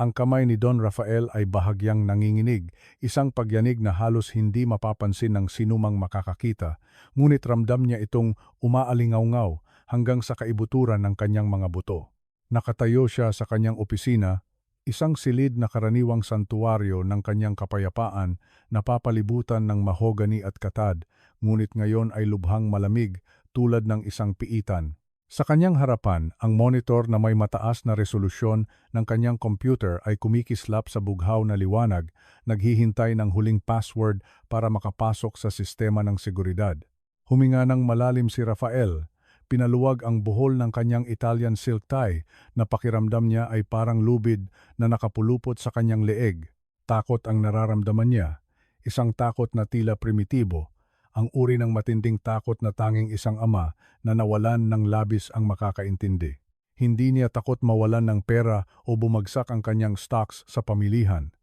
Ang kamay ni Don Rafael ay bahagyang nanginginig, isang pagyanig na halos hindi mapapansin ng sinumang makakakita, ngunit ramdam niya itong umaalingaw-ngaw hanggang sa kaibuturan ng kanyang mga buto. Nakatayo siya sa kanyang opisina, isang silid na karaniwang santuwaryo ng kanyang kapayapaan, napapalibutan ng mahogany at katad, ngunit ngayon ay lubhang malamig tulad ng isang piitan. Sa kanyang harapan, ang monitor na may mataas na resolusyon ng kanyang computer ay kumikislap sa bughaw na liwanag, naghihintay ng huling password para makapasok sa sistema ng seguridad. Huminga ng malalim si Rafael, pinaluwag ang buhol ng kanyang Italian silk tie na pakiramdam niya ay parang lubid na nakapulupot sa kanyang leeg. Takot ang nararamdaman niya, isang takot na tila primitibo, ang uri ng matinding takot na tanging isang ama na nawalan ng labis ang makakaintindi. Hindi niya takot mawalan ng pera o bumagsak ang kanyang stocks sa pamilihan.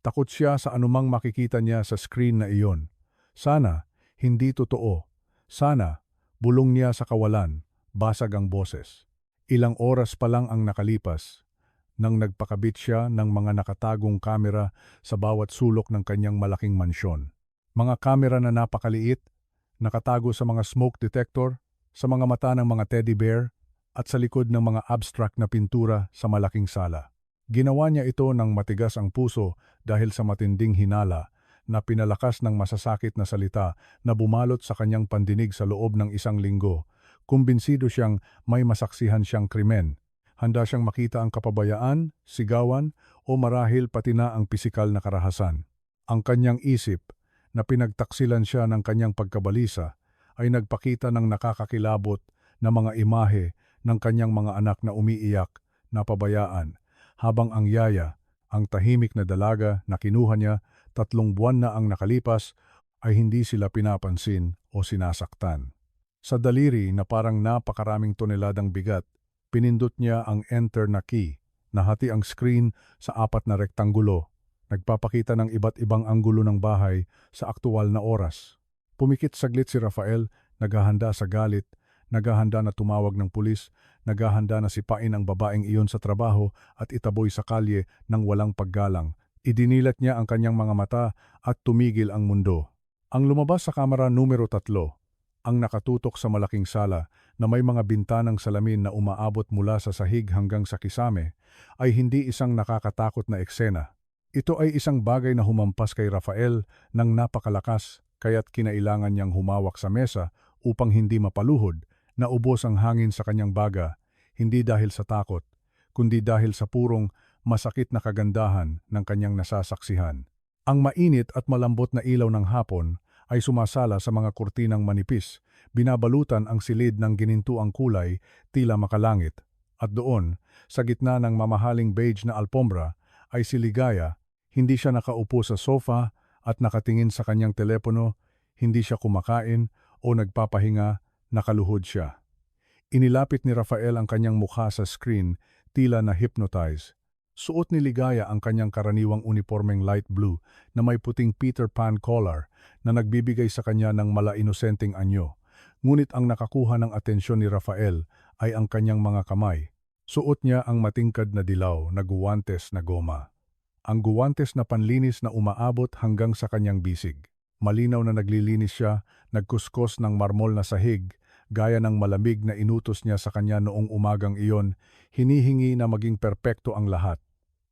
Takot siya sa anumang makikita niya sa screen na iyon. Sana, hindi totoo. Sana, bulong niya sa kawalan, basag ang boses. Ilang oras pa lang ang nakalipas nang nagpakabit siya ng mga nakatagong kamera sa bawat sulok ng kanyang malaking mansyon. Mga kamera na napakaliit, nakatago sa mga smoke detector, sa mga mata ng mga teddy bear, at sa likod ng mga abstract na pintura sa malaking sala. Ginawa niya ito ng matigas ang puso dahil sa matinding hinala na pinalakas ng masasakit na salita na bumalot sa kanyang pandinig sa loob ng isang linggo. Kumbinsido siyang may masaksihan siyang krimen. Handa siyang makita ang kapabayaan, sigawan, o marahil pati na ang pisikal na karahasan. Ang kanyang isip, na pinagtaksilan siya ng kanyang pagkabalisa, ay nagpakita ng nakakakilabot na mga imahe ng kanyang mga anak na umiiyak, napabayaan, habang ang yaya, ang tahimik na dalaga na kinuha niya 3 buwan na ang nakalipas, ay hindi sila pinapansin o sinasaktan. Sa daliri na parang napakaraming toneladang bigat, pinindot niya ang enter na key, nahati ang screen sa 4 na rektanggulo, nagpapakita ng iba't ibang anggulo ng bahay sa aktual na oras. Pumikit saglit si Rafael, naghahanda sa galit, naghahanda na tumawag ng pulis, naghahanda na sipain ang babaeng iyon sa trabaho at itaboy sa kalye ng walang paggalang. Idinilat niya ang kanyang mga mata at tumigil ang mundo. Ang lumabas sa kamera numero 3, ang nakatutok sa malaking sala na may mga bintanang salamin na umaabot mula sa sahig hanggang sa kisame, ay hindi isang nakakatakot na eksena. Ito ay isang bagay na humampas kay Rafael ng napakalakas, kaya't kinailangan niyang humawak sa mesa upang hindi mapaluhod, na ubos ang hangin sa kanyang baga, hindi dahil sa takot, kundi dahil sa purong masakit na kagandahan ng kanyang nasasaksihan. Ang mainit at malambot na ilaw ng hapon ay sumasala sa mga kurtinang manipis, binabalutan ang silid ng ginintuang kulay, tila makalangit. At doon, sa gitna ng mamahaling beige na alpombra, ay si Ligaya. Hindi siya nakaupo sa sofa at nakatingin sa kanyang telepono, hindi siya kumakain o nagpapahinga, nakaluhod siya. Inilapit ni Rafael ang kanyang mukha sa screen, tila na hypnotize. Suot ni Ligaya ang kanyang karaniwang uniformeng light blue na may puting Peter Pan collar na nagbibigay sa kanya ng mala-inosenteng anyo. Ngunit ang nakakuha ng atensyon ni Rafael ay ang kanyang mga kamay. Suot niya ang matingkad na dilaw na guwantes na goma. Ang guwantes na panlinis na umaabot hanggang sa kanyang bisig. Malinaw na naglilinis siya, nagkuskos ng marmol na sahig, gaya ng malamig na inutos niya sa kanya noong umagang iyon, hinihingi na maging perpekto ang lahat.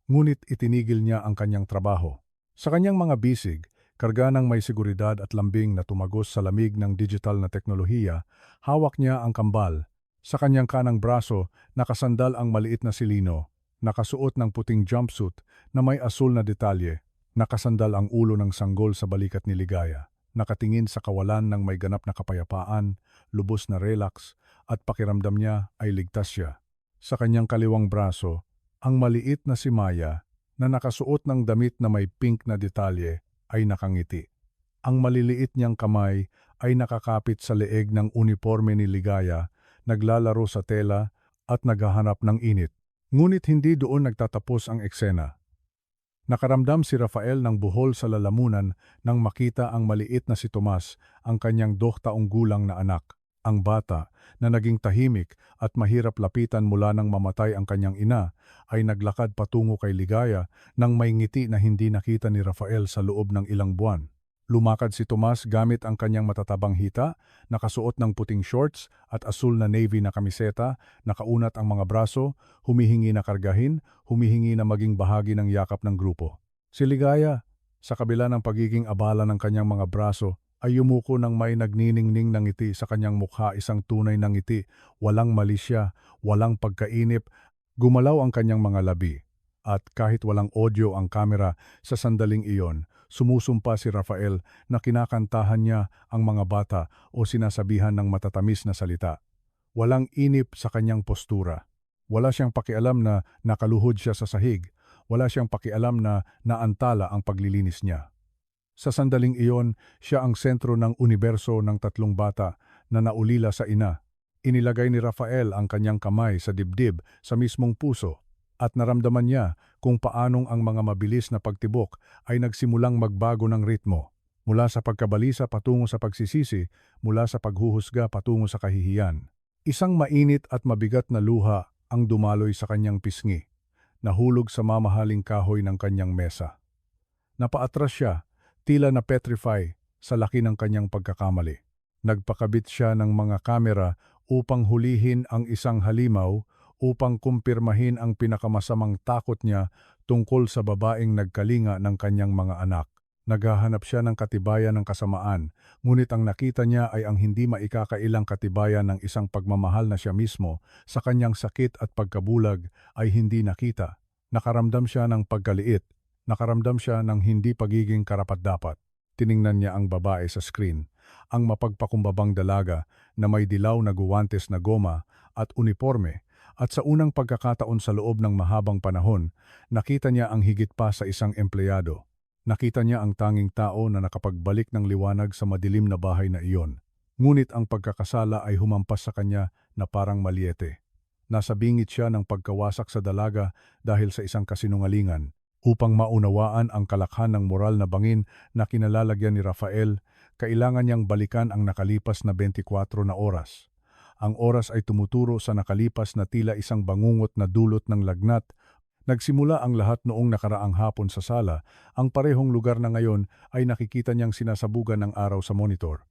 Ngunit itinigil niya ang kanyang trabaho. Sa kanyang mga bisig, karga ng may seguridad at lambing na tumagos sa lamig ng digital na teknolohiya, hawak niya ang kambal. Sa kanyang kanang braso, nakasandal ang maliit na silino. Nakasuot ng puting jumpsuit na may asul na detalye, nakasandal ang ulo ng sanggol sa balikat ni Ligaya, nakatingin sa kawalan ng may ganap na kapayapaan, lubos na relax, at pakiramdam niya ay ligtas siya. Sa kanyang kaliwang braso, ang maliit na si Maya na nakasuot ng damit na may pink na detalye ay nakangiti. Ang maliliit niyang kamay ay nakakapit sa leeg ng uniforme ni Ligaya, naglalaro sa tela at naghahanap ng init. Ngunit hindi doon nagtatapos ang eksena. Nakaramdam si Rafael ng buhol sa lalamunan nang makita ang maliit na si Tomas, ang kanyang 2 taong gulang na anak. Ang bata, na naging tahimik at mahirap lapitan mula nang mamatay ang kanyang ina, ay naglakad patungo kay Ligaya nang may ngiti na hindi nakita ni Rafael sa loob ng ilang buwan. Lumakad si Tomas gamit ang kanyang matatabang hita, nakasuot ng puting shorts at asul na navy na kamiseta, nakaunat ang mga braso, humihingi na kargahin, humihingi na maging bahagi ng yakap ng grupo. Si Ligaya, sa kabila ng pagiging abala ng kanyang mga braso, ay yumuko ng may nagniningning ng ngiti sa kanyang mukha, isang tunay ng ngiti, walang malisya, walang pagkainip, gumalaw ang kanyang mga labi. At kahit walang audio ang kamera, sa sandaling iyon, sumusumpa si Rafael na kinakantahan niya ang mga bata o sinasabihan ng matatamis na salita. Walang inip sa kanyang postura. Wala siyang pakialam na nakaluhod siya sa sahig. Wala siyang pakialam na naantala ang paglilinis niya. Sa sandaling iyon, siya ang sentro ng universo ng tatlong bata na naulila sa ina. Inilagay ni Rafael ang kanyang kamay sa dibdib sa mismong puso at naramdaman niya kung paanong ang mga mabilis na pagtibok ay nagsimulang magbago ng ritmo. Mula sa pagkabalisa patungo sa pagsisisi, mula sa paghuhusga patungo sa kahihiyan. Isang mainit at mabigat na luha ang dumaloy sa kanyang pisngi, nahulog sa mamahaling kahoy ng kanyang mesa. Napaatras siya, tila na petrify sa laki ng kanyang pagkakamali. Nagpakabit siya ng mga kamera upang hulihin ang isang halimaw, upang kumpirmahin ang pinakamasamang takot niya tungkol sa babaeng nagkalinga ng kanyang mga anak. Naghahanap siya ng katibayan ng kasamaan, ngunit ang nakita niya ay ang hindi maikakailang katibayan ng isang pagmamahal na siya mismo sa kanyang sakit at pagkabulag ay hindi nakita. Nakaramdam siya ng pagkaliit. Nakaramdam siya ng hindi pagiging karapat-dapat. Tiningnan niya ang babae sa screen, ang mapagpakumbabang dalaga na may dilaw na guwantes na goma at uniforme, at sa unang pagkakataon sa loob ng mahabang panahon, nakita niya ang higit pa sa isang empleyado. Nakita niya ang tanging tao na nakapagbalik ng liwanag sa madilim na bahay na iyon. Ngunit ang pagkakasala ay humampas sa kanya na parang malyete. Nasa bingit siya ng pagkawasak sa dalaga dahil sa isang kasinungalingan. Upang maunawaan ang kalakhan ng moral na bangin na kinalalagyan ni Rafael, kailangan niyang balikan ang nakalipas na 24 na oras. Ang oras ay tumuturo sa nakalipas na tila isang bangungot na dulot ng lagnat. Nagsimula ang lahat noong nakaraang hapon sa sala, ang parehong lugar na ngayon ay nakikita niyang sinasabugan ng araw sa monitor.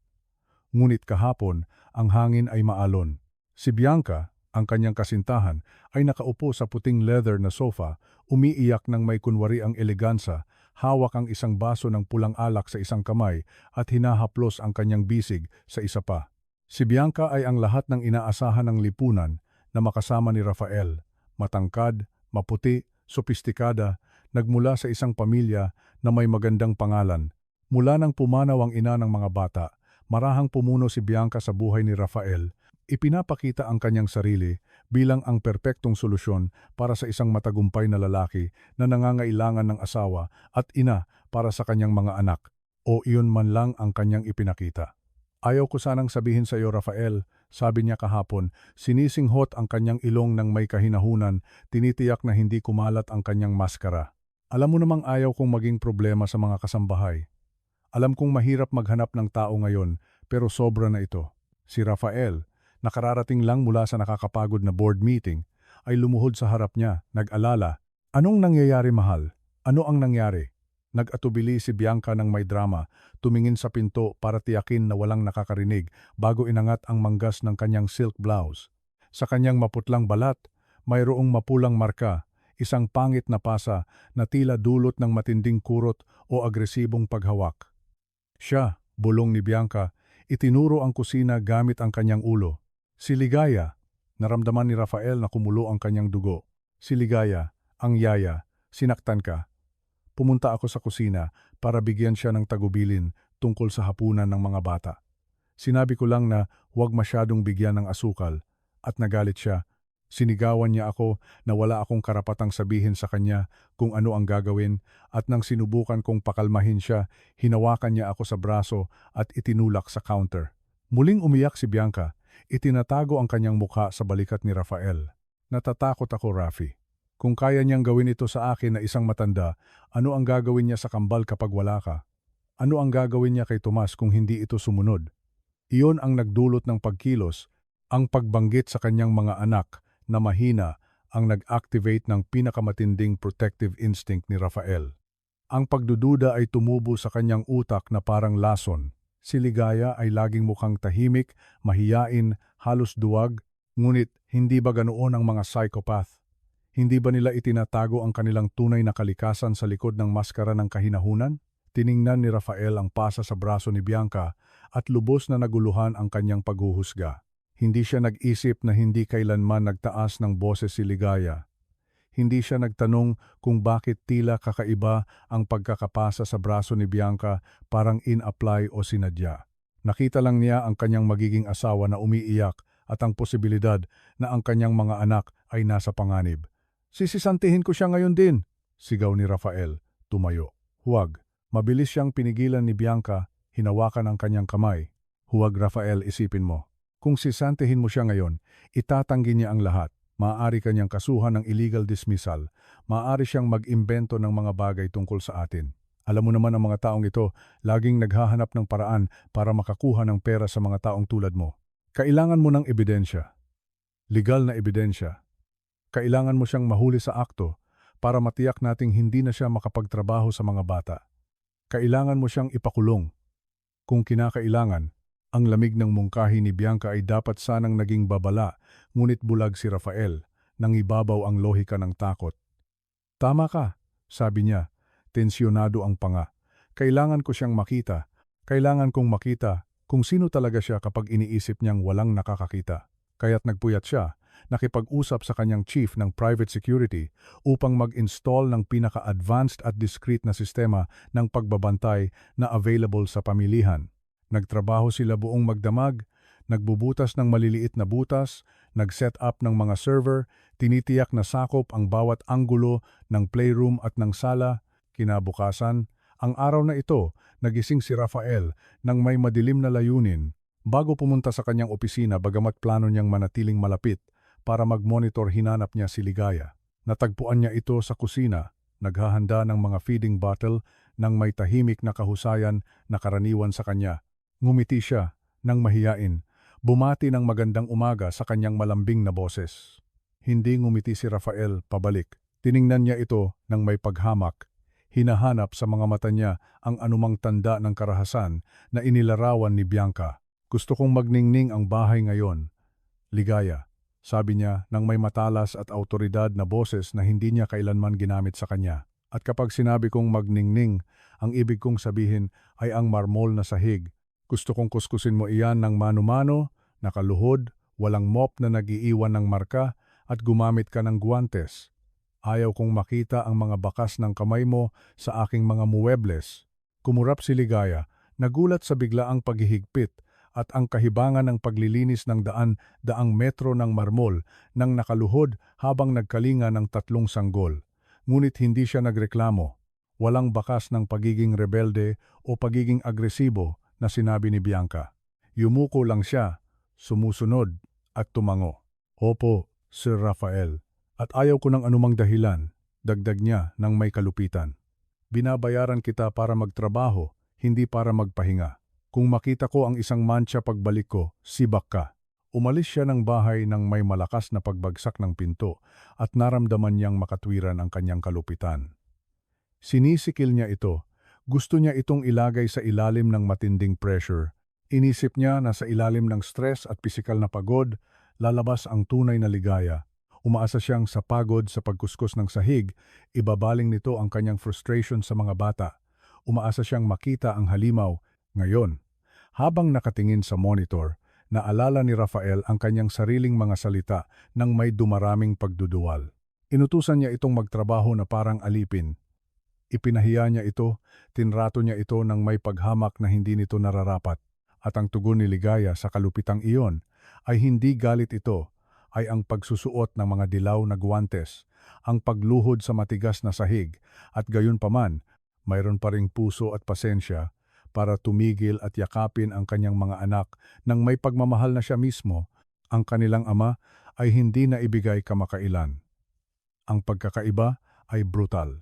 Ngunit kahapon, ang hangin ay maalon. Si Bianca, ang kanyang kasintahan, ay nakaupo sa puting leather na sofa, umiiyak ng may kunwari ang elegansa, hawak ang isang baso ng pulang alak sa isang kamay at hinahaplos ang kanyang bisig sa isa pa. Si Bianca ay ang lahat ng inaasahan ng lipunan na makasama ni Rafael, matangkad, maputi, sopistikada, nagmula sa isang pamilya na may magandang pangalan. Mula nang pumanaw ang ina ng mga bata, marahang pumuno si Bianca sa buhay ni Rafael. Ipinapakita ang kanyang sarili bilang ang perpektong solusyon para sa isang matagumpay na lalaki na nangangailangan ng asawa at ina para sa kanyang mga anak, o iyon man lang ang kanyang ipinakita. Ayaw ko sanang sabihin sa iyo, Rafael, sabi niya kahapon, sinisinghot ang kanyang ilong ng may kahinahunan, tinitiyak na hindi kumalat ang kanyang maskara. Alam mo namang ayaw kong maging problema sa mga kasambahay. Alam kong mahirap maghanap ng tao ngayon, pero sobra na ito. Si Rafael, nakararating lang mula sa nakakapagod na board meeting, ay lumuhod sa harap niya, nag-alala. Anong nangyayari, mahal? Ano ang nangyari? Nag-atubili si Bianca ng may drama, tumingin sa pinto para tiyakin na walang nakakarinig bago inangat ang manggas ng kanyang silk blouse. Sa kanyang maputlang balat, mayroong mapulang marka, isang pangit na pasa na tila dulot ng matinding kurot o agresibong paghawak. Siya, bulong ni Bianca, itinuro ang kusina gamit ang kanyang ulo. Si Ligaya, naramdaman ni Rafael na kumulo ang kanyang dugo. Si Ligaya, ang yaya, sinaktan ka. Pumunta ako sa kusina para bigyan siya ng tagubilin tungkol sa hapunan ng mga bata. Sinabi ko lang na huwag masyadong bigyan ng asukal at nagalit siya. Sinigawan niya ako na wala akong karapatang sabihin sa kanya kung ano ang gagawin at nang sinubukan kong pakalmahin siya, hinawakan niya ako sa braso at itinulak sa counter. Muling umiyak si Bianca. Itinatago ang kanyang mukha sa balikat ni Rafael. Natatakot ako, Rafi. Kung kaya niyang gawin ito sa akin na isang matanda, ano ang gagawin niya sa kambal kapag wala ka? Ano ang gagawin niya kay Tomas kung hindi ito sumunod? Iyon ang nagdulot ng pagkilos, ang pagbanggit sa kanyang mga anak na mahina ang nag-activate ng pinakamatinding protective instinct ni Rafael. Ang pagdududa ay tumubo sa kanyang utak na parang lason. Si Ligaya ay laging mukhang tahimik, mahiyain, halos duwag, ngunit hindi ba ganoon ang mga psychopath? Hindi ba nila itinatago ang kanilang tunay na kalikasan sa likod ng maskara ng kahinahunan? Tiningnan ni Rafael ang pasa sa braso ni Bianca at lubos na naguluhan ang kanyang paghuhusga. Hindi siya nag-isip na hindi kailanman nagtaas ng boses si Ligaya. Hindi siya nagtanong kung bakit tila kakaiba ang pagkakapasa sa braso ni Bianca, parang in-apply o sinadya. Nakita lang niya ang kanyang magiging asawa na umiiyak at ang posibilidad na ang kanyang mga anak ay nasa panganib. "Sisisantihin ko siya ngayon din," sigaw ni Rafael, tumayo. "Huwag." Mabilis siyang pinigilan ni Bianca, hinawakan ang kanyang kamay. "Huwag, Rafael, isipin mo. Kung sisantihin mo siya ngayon, itatanggi niya ang lahat. Maaari kanyang kasuhan ng illegal dismissal. Maaari siyang mag-imbento ng mga bagay tungkol sa atin. Alam mo naman ang mga taong ito, laging naghahanap ng paraan para makakuha ng pera sa mga taong tulad mo. Kailangan mo ng ebidensya. Legal na ebidensya. Kailangan mo siyang mahuli sa akto para matiyak nating hindi na siya makapagtrabaho sa mga bata. Kailangan mo siyang ipakulong. Kung kinakailangan, ang lamig ng mungkahi ni Bianca ay dapat sanang naging babala, ngunit bulag si Rafael, nang ibabaw ang lohika ng takot. "Tama ka," sabi niya, tensyonado ang panga. "Kailangan ko siyang makita. Kailangan kong makita kung sino talaga siya kapag iniisip niyang walang nakakakita." Kaya't nagpuyat siya, nakipag-usap sa kanyang chief ng private security upang mag-install ng pinaka-advanced at discreet na sistema ng pagbabantay na available sa pamilihan. Nagtrabaho sila buong magdamag, nagbubutas ng maliliit na butas, nag-set up ng mga server, tinitiyak na sakop ang bawat anggulo ng playroom at ng sala. Kinabukasan, ang araw na ito, nagising si Rafael nang may madilim na layunin. Bago pumunta sa kanyang opisina bagamat plano niyang manatiling malapit para mag-monitor, hinanap niya si Ligaya. Natagpuan niya ito sa kusina, naghahanda ng mga feeding bottle nang may tahimik na kahusayan na karaniwan sa kanya. Ngumiti siya nang mahiyain, bumati ng magandang umaga sa kanyang malambing na boses. Hindi ngumiti si Rafael pabalik. Tiningnan niya ito nang may paghamak. Hinahanap sa mga mata niya ang anumang tanda ng karahasan na inilarawan ni Bianca. "Gusto kong magningning ang bahay ngayon, Ligaya," sabi niya nang may matalas at autoridad na boses na hindi niya kailanman ginamit sa kanya. At kapag sinabi kong magningning, ang ibig kong sabihin ay ang marmol na sahig. Gusto kong kuskusin mo iyan ng mano-mano, nakaluhod, walang mop na nag-iiwan ng marka, at gumamit ka ng guwantes. Ayaw kong makita ang mga bakas ng kamay mo sa aking mga muebles. Kumurap si Ligaya, nagulat sa biglaang paghihigpit at ang kahibangan ng paglilinis ng daang metro ng marmol nang nakaluhod habang nagkalinga ng 3 sanggol. Ngunit hindi siya nagreklamo. Walang bakas ng pagiging rebelde o pagiging agresibo na sinabi ni Bianca. Yumuko lang siya, sumusunod at tumango. "Opo, Sir Rafael, at ayaw ko ng anumang dahilan," dagdag niya nang may kalupitan. "Binabayaran kita para magtrabaho, hindi para magpahinga. Kung makita ko ang isang mantsa pagbalik ko, sibak ka." Umalis siya ng bahay nang may malakas na pagbagsak ng pinto at naramdaman niyang makatwiran ang kanyang kalupitan. Sinisikil niya ito. Gusto niya itong ilagay sa ilalim ng matinding pressure. Inisip niya na sa ilalim ng stress at pisikal na pagod, lalabas ang tunay na ligaya. Umaasa siyang sa pagod sa pagkuskus ng sahig, ibabaling nito ang kanyang frustration sa mga bata. Umaasa siyang makita ang halimaw. Ngayon, habang nakatingin sa monitor, naalala ni Rafael ang kanyang sariling mga salita nang may dumaraming pagduduwal. Inutusan niya itong magtrabaho na parang alipin. Ipinahiya niya ito, tinrato niya ito ng may paghamak na hindi nito nararapat. At ang tugon ni Ligaya sa kalupitang iyon ay hindi galit, ito ay ang pagsusuot ng mga dilaw na guwantes, ang pagluhod sa matigas na sahig, at gayon paman, mayroon pa ring puso at pasensya para tumigil at yakapin ang kanyang mga anak nang may pagmamahal na siya mismo, ang kanilang ama, ay hindi na ibigay kamakailan. Ang pagkakaiba ay brutal.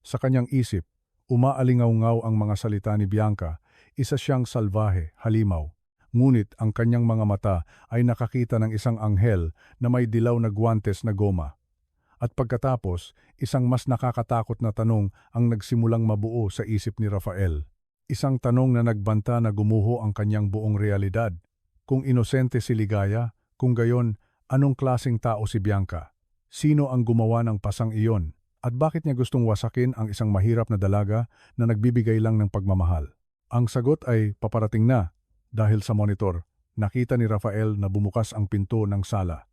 Sa kanyang isip, umaalingaw-ngaw ang mga salita ni Bianca, isa siyang salbahe, halimaw. ngunit ang kanyang mga mata ay nakakita ng isang anghel na may dilaw na guwantes na goma. At pagkatapos, isang mas nakakatakot na tanong ang nagsimulang mabuo sa isip ni Rafael. Isang tanong na nagbanta na gumuho ang kanyang buong realidad. Kung inosente si Ligaya, kung gayon, anong klaseng tao si Bianca? Sino ang gumawa ng pasang iyon? At bakit niya gustong wasakin ang isang mahirap na dalaga na nagbibigay lang ng pagmamahal? Ang sagot ay paparating na dahil sa monitor, nakita ni Rafael na bumukas ang pinto ng sala.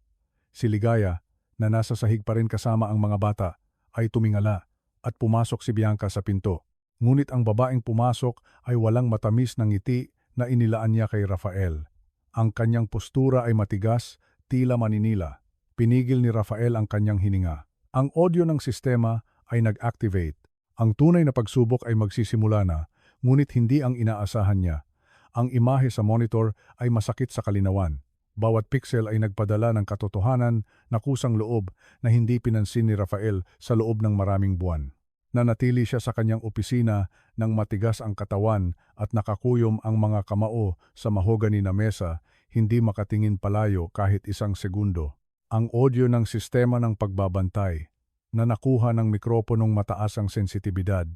Si Ligaya, na nasa sahig pa rin kasama ang mga bata, ay tumingala at pumasok si Bianca sa pinto. Ngunit ang babaeng pumasok ay walang matamis na ngiti na inilaan niya kay Rafael. Ang kanyang postura ay matigas, tila maninila. Pinigil ni Rafael ang kanyang hininga. Ang audio ng sistema ay nag-activate. Ang tunay na pagsubok ay magsisimula na, ngunit hindi ang inaasahan niya. Ang imahe sa monitor ay masakit sa kalinawan. Bawat pixel ay nagpadala ng katotohanan na kusang loob na hindi pinansin ni Rafael sa loob ng maraming buwan. Nanatili siya sa kanyang opisina nang matigas ang katawan at nakakuyom ang mga kamao sa mahogani na mesa, hindi makatingin palayo kahit isang segundo. Ang audio ng sistema ng pagbabantay na nakuha ng mikroponong mataas ang sensitibidad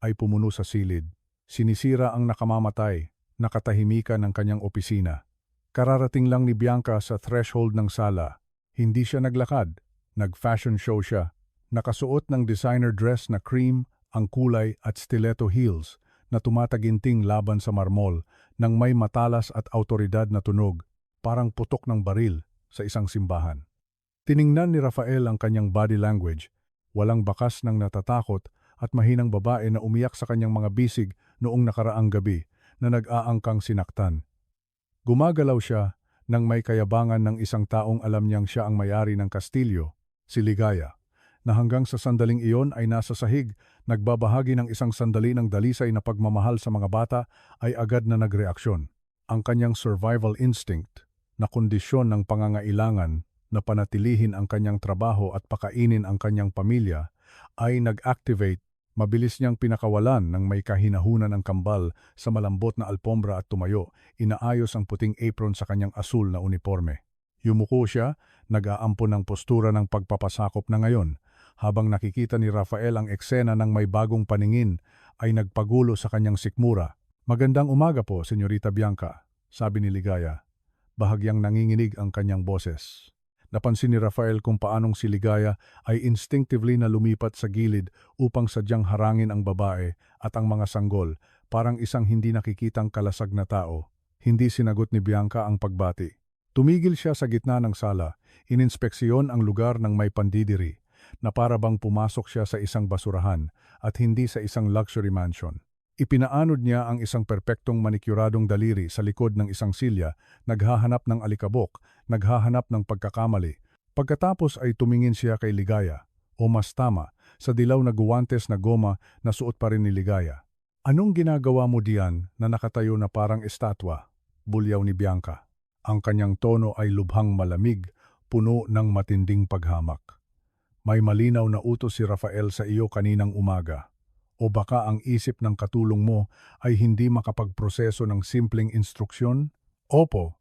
ay pumuno sa silid. Sinisira ang nakamamatay na katahimikan ng kanyang opisina. Kararating lang ni Bianca sa threshold ng sala. Hindi siya naglakad, nag-fashion show siya. Nakasuot ng designer dress na cream, ang kulay at stiletto heels na tumataginting laban sa marmol nang may matalas at autoridad na tunog, parang putok ng baril sa isang simbahan. Tiningnan ni Rafael ang kanyang body language, walang bakas ng natatakot at mahinang babae na umiyak sa kanyang mga bisig noong nakaraang gabi na nag-aangkang sinaktan. Gumagalaw siya nang may kayabangan ng isang taong alam niyang siya ang may-ari ng kastilyo, si Ligaya, na hanggang sa sandaling iyon ay nasa sahig, nagbabahagi ng isang sandali ng dalisay na pagmamahal sa mga bata ay agad na nagreaksyon. Ang kanyang survival instinct na kondisyon ng pangangailangan na panatilihin ang kanyang trabaho at pakainin ang kanyang pamilya ay nag-activate. Mabilis niyang pinakawalan ng may kahinahunan ang kambal sa malambot na alpombra at tumayo, inaayos ang puting apron sa kanyang asul na uniforme. Yumuko siya, nag-aampon ng postura ng pagpapasakop na ngayon. Habang nakikita ni Rafael ang eksena ng may bagong paningin, ay nagpagulo sa kanyang sikmura. "Magandang umaga po, Senyorita Bianca," sabi ni Ligaya. Bahagyang nanginginig ang kanyang boses. Napansin ni Rafael kung paanong si Ligaya ay instinctively na lumipat sa gilid upang sadyang harangin ang babae at ang mga sanggol, parang isang hindi nakikitang kalasag na tao. Hindi sinagot ni Bianca ang pagbati. Tumigil siya sa gitna ng sala, ininspeksyon ang lugar ng may pandidiri, na para bang pumasok siya sa isang basurahan at hindi sa isang luxury mansion. Ipinaanod niya ang isang perpektong manikyuradong daliri sa likod ng isang silya, naghahanap ng alikabok, naghahanap ng pagkakamali. Pagkatapos ay tumingin siya kay Ligaya, o mas tama, sa dilaw na guwantes na goma na suot pa rin ni Ligaya. "Anong ginagawa mo diyan na nakatayo na parang estatwa?" bulyaw ni Bianca. Ang kanyang tono ay lubhang malamig, puno ng matinding paghamak. "May malinaw na utos si Rafael sa iyo kaninang umaga. O baka ang isip ng katulong mo ay hindi makapagproseso ng simpleng instruksyon?" "Opo,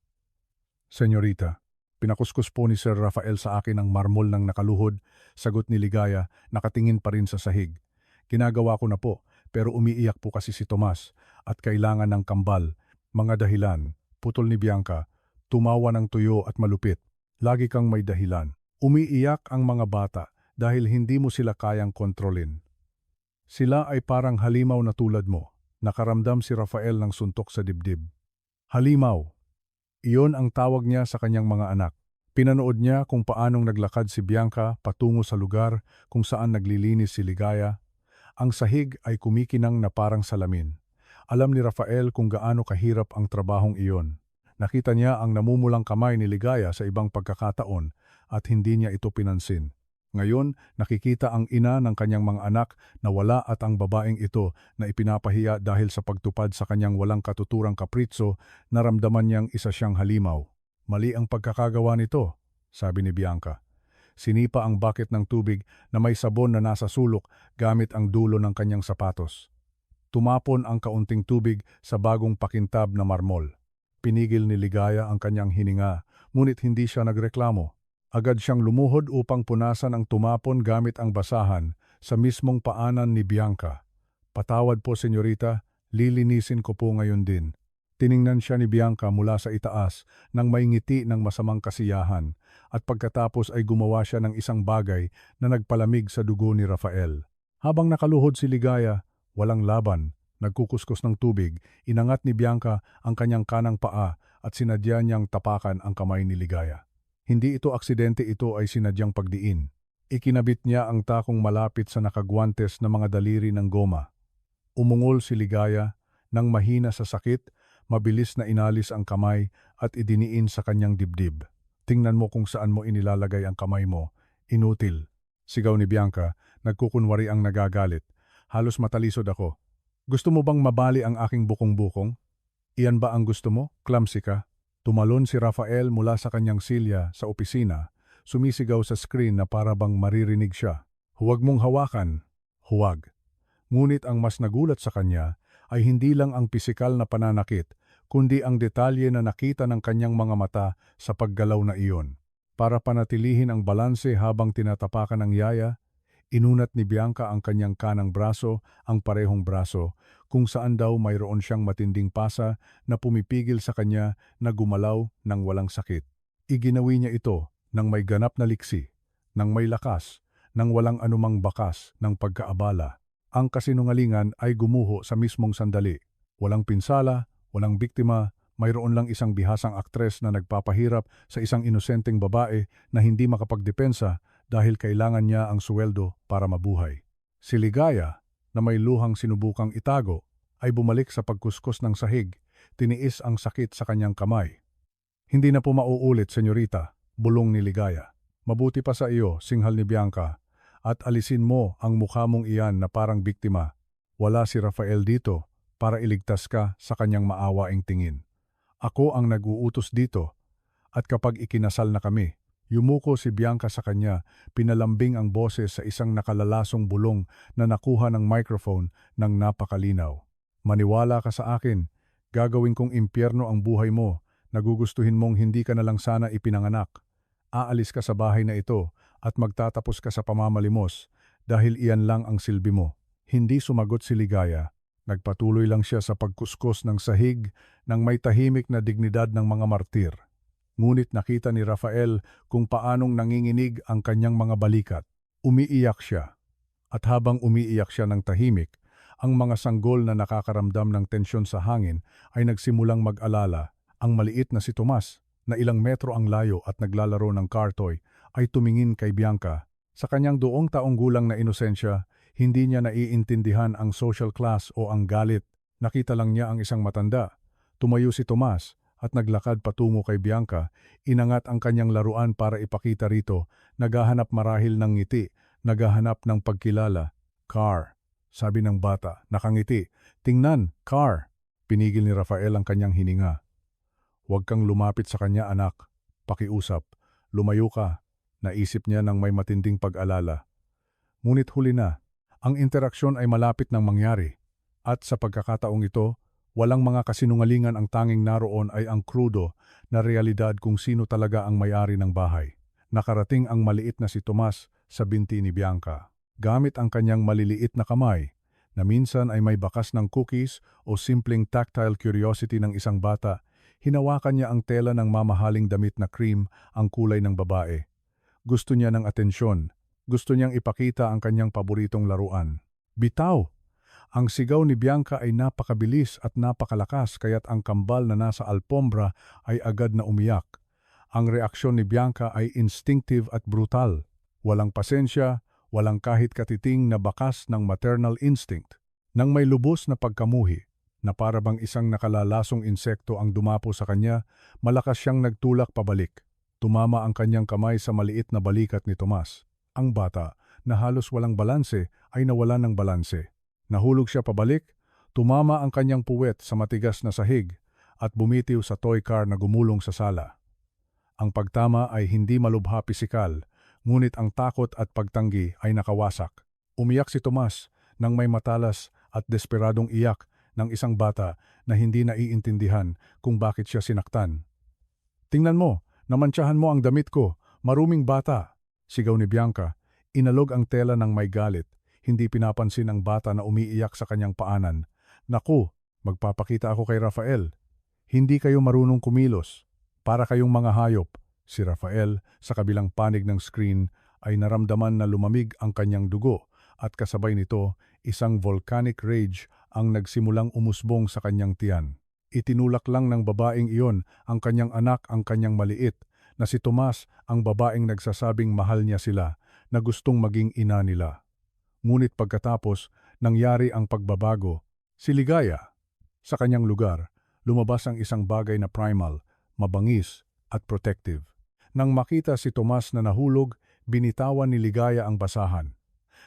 Senyorita." Pinakuskus po ni Sir Rafael sa akin ang marmol ng nakaluhod, sagot ni Ligaya, nakatingin pa rin sa sahig. "Ginagawa ko na po, pero umiiyak po kasi si Tomas at kailangan ng kambal." "Mga dahilan," putol ni Bianca, tumawa ng tuyo at malupit. "Lagi kang may dahilan. Umiiyak ang mga bata dahil hindi mo sila kayang kontrolin. Sila ay parang halimaw na tulad mo." Nakaramdam si Rafael ng suntok sa dibdib. Halimaw. Iyon ang tawag niya sa kanyang mga anak. Pinanood niya kung paanong naglakad si Bianca patungo sa lugar kung saan naglilinis si Ligaya. Ang sahig ay kumikinang na parang salamin. Alam ni Rafael kung gaano kahirap ang trabahong iyon. Nakita niya ang namumulang kamay ni Ligaya sa ibang pagkakataon at hindi niya ito pinansin. Ngayon, nakikita ang ina ng kanyang mga anak na wala at ang babaeng ito na ipinapahiya dahil sa pagtupad sa kanyang walang katuturang kapritso, naramdaman niyang isa siyang halimaw. "Mali ang pagkakagawa nito," sabi ni Bianca. Sinipa ang bucket ng tubig na may sabon na nasa sulok gamit ang dulo ng kanyang sapatos. Tumapon ang kaunting tubig sa bagong pakintab na marmol. Pinigil ni Ligaya ang kanyang hininga, ngunit hindi siya nagreklamo. Agad siyang lumuhod upang punasan ang tumapon gamit ang basahan sa mismong paanan ni Bianca. Patawad po, senyorita, lilinisin ko po ngayon din. Tiningnan siya ni Bianca mula sa itaas nang may ngiti ng masamang kasiyahan at pagkatapos ay gumawa siya ng isang bagay na nagpalamig sa dugo ni Rafael. Habang nakaluhod si Ligaya, walang laban, nagkukuskus ng tubig, inangat ni Bianca ang kanyang kanang paa at sinadya niyang tapakan ang kamay ni Ligaya. Hindi ito aksidente, ito ay sinadyang pagdiin. Ikinabit niya ang takong malapit sa nakagwantes na mga daliri ng goma. Umungol si Ligaya nang mahina sa sakit, mabilis na inalis ang kamay at idiniin sa kanyang dibdib. Tingnan mo kung saan mo inilalagay ang kamay mo. Inutil. Sigaw ni Bianca, nagkukunwari ang nagagalit. Halos matalisod ako. Gusto mo bang mabali ang aking bukong-bukong? Iyan ba ang gusto mo? Clumsy ka? Tumalon si Rafael mula sa kanyang silya sa opisina, sumisigaw sa screen na para bang maririnig siya. Huwag mong hawakan. Huwag. Ngunit ang mas nagulat sa kanya ay hindi lang ang pisikal na pananakit, kundi ang detalye na nakita ng kanyang mga mata sa paggalaw na iyon. Para panatilihin ang balanse habang tinatapakan ng yaya, inunat ni Bianca ang kanyang kanang braso, ang parehong braso, kung saan daw mayroon siyang matinding pasa na pumipigil sa kanya na gumalaw ng walang sakit. Iginawi niya ito nang may ganap na liksi, nang may lakas, nang walang anumang bakas ng pagkaabala. Ang kasinungalingan ay gumuho sa mismong sandali. Walang pinsala, walang biktima, mayroon lang isang bihasang aktres na nagpapahirap sa isang inosenteng babae na hindi makapagdepensa dahil kailangan niya ang sweldo para mabuhay. Si Ligaya, na may luhang sinubukang itago, ay bumalik sa pagkuskus ng sahig, tiniis ang sakit sa kanyang kamay. Hindi na po mauulit, senyorita, bulong ni Ligaya. Mabuti pa sa iyo, singhal ni Bianca, at alisin mo ang mukha mong iyan na parang biktima. Wala si Rafael dito para iligtas ka sa kanyang maawaing tingin. Ako ang nag-uutos dito, at kapag ikinasal na kami, yumuko si Bianca sa kanya, pinalambing ang boses sa isang nakalalasong bulong na nakuha ng microphone ng napakalinaw. Maniwala ka sa akin, gagawin kong impyerno ang buhay mo, nagugustuhin mong hindi ka na lang sana ipinanganak. Aalis ka sa bahay na ito at magtatapos ka sa pamamalimos dahil iyan lang ang silbi mo. Hindi sumagot si Ligaya. Nagpatuloy lang siya sa pagkuskos ng sahig ng may tahimik na dignidad ng mga martir. Ngunit nakita ni Rafael kung paanong nanginginig ang kanyang mga balikat. Umiiyak siya. At habang umiiyak siya ng tahimik, ang mga sanggol na nakakaramdam ng tensyon sa hangin ay nagsimulang mag-alala. Ang maliit na si Tomas, na ilang metro ang layo at naglalaro ng car toy, ay tumingin kay Bianca. Sa kanyang 2 taong gulang na inosensya, hindi niya naiintindihan ang social class o ang galit. Nakita lang niya ang isang matanda. Tumayo si Tomas at naglakad patungo kay Bianca. Inangat ang kanyang laruan para ipakita rito. Naghahanap marahil ng ngiti, naghahanap ng pagkilala. Car, sabi ng bata, nakangiti. Tingnan, car. Pinigil ni Rafael ang kanyang hininga. Huwag kang lumapit sa kanya, anak. Pakiusap. Lumayo ka. Naisip niya ng may matinding pag-alala. Ngunit huli na. Ang interaksyon ay malapit nang mangyari. At sa pagkakataong ito, walang mga kasinungalingan, ang tanging naroon ay ang krudo na realidad kung sino talaga ang may-ari ng bahay. Nakarating ang maliit na si Tomas sa binti ni Bianca. Gamit ang kanyang maliliit na kamay, na minsan ay may bakas ng cookies o simpleng tactile curiosity ng isang bata, hinawakan niya ang tela ng mamahaling damit na cream, ang kulay ng babae. Gusto niya ng atensyon. Gusto niyang ipakita ang kanyang paboritong laruan. Bitaw! Ang sigaw ni Bianca ay napakabilis at napakalakas, kaya't ang kambal na nasa alpombra ay agad na umiyak. Ang reaksyon ni Bianca ay instinctive at brutal. Walang pasensya, walang kahit katiting na bakas ng maternal instinct. Nang may lubos na pagkamuhi, na para bang isang nakalalasong insekto ang dumapo sa kanya, malakas siyang nagtulak pabalik. Tumama ang kanyang kamay sa maliit na balikat ni Tomas. Ang bata, na halos walang balanse, ay nawalan ng balanse. Nahulog siya pabalik, tumama ang kanyang puwet sa matigas na sahig at bumitiw sa toy car na gumulong sa sala. Ang pagtama ay hindi malubha pisikal, ngunit ang takot at pagtanggi ay nakawasak. Umiyak si Tomas nang may matalas at desperadong iyak ng isang bata na hindi naiintindihan kung bakit siya sinaktan. "Tingnan mo, namantsahan mo ang damit ko, maruming bata," sigaw ni Bianca. Inalog ang tela ng may galit, hindi pinapansin ang bata na umiiyak sa kanyang paanan. "Naku, magpapakita ako kay Rafael. Hindi kayo marunong kumilos. Para kayong mga hayop." Si Rafael, sa kabilang panig ng screen, ay naramdaman na lumamig ang kanyang dugo at kasabay nito, isang volcanic rage ang nagsimulang umusbong sa kanyang tiyan. Itinulak lang ng babaeng iyon ang kanyang anak, ang kanyang maliit, na si Tomas, ang babaeng nagsasabing mahal niya sila, na gustong maging ina nila. Ngunit pagkatapos, nangyari ang pagbabago. Si Ligaya, sa kanyang lugar, lumabas ang isang bagay na primal, mabangis at protective. Nang makita si Tomas na nahulog, binitawan ni Ligaya ang basahan.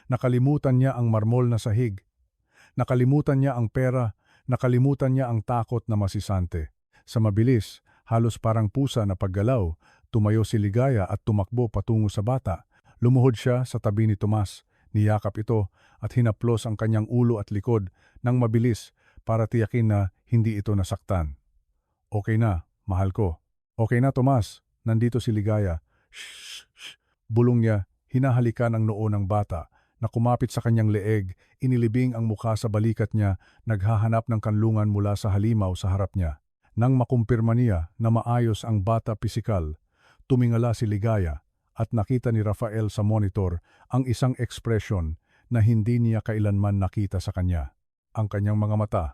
Nakalimutan niya ang marmol na sahig. Nakalimutan niya ang pera, nakalimutan niya ang takot na masisante. Sa mabilis, halos parang pusa na paggalaw, tumayo si Ligaya at tumakbo patungo sa bata. Lumuhod siya sa tabi ni Tomas, niyakap ito at hinaplos ang kanyang ulo at likod ng mabilis para tiyakin na hindi ito nasaktan. "Okay na, mahal ko." "Okay na, Tomas, nandito si Ligaya." "Shh, shh." Bulong niya, hinahalikan ang noo ng bata na kumapit sa kanyang leeg, inilibing ang mukha sa balikat niya, naghahanap ng kanlungan mula sa halimaw sa harap niya. Nang makumpirma niya na maayos ang bata pisikal, tumingala si Ligaya at nakita ni Rafael sa monitor ang isang ekspresyon na hindi niya kailanman nakita sa kanya. Ang kanyang mga mata,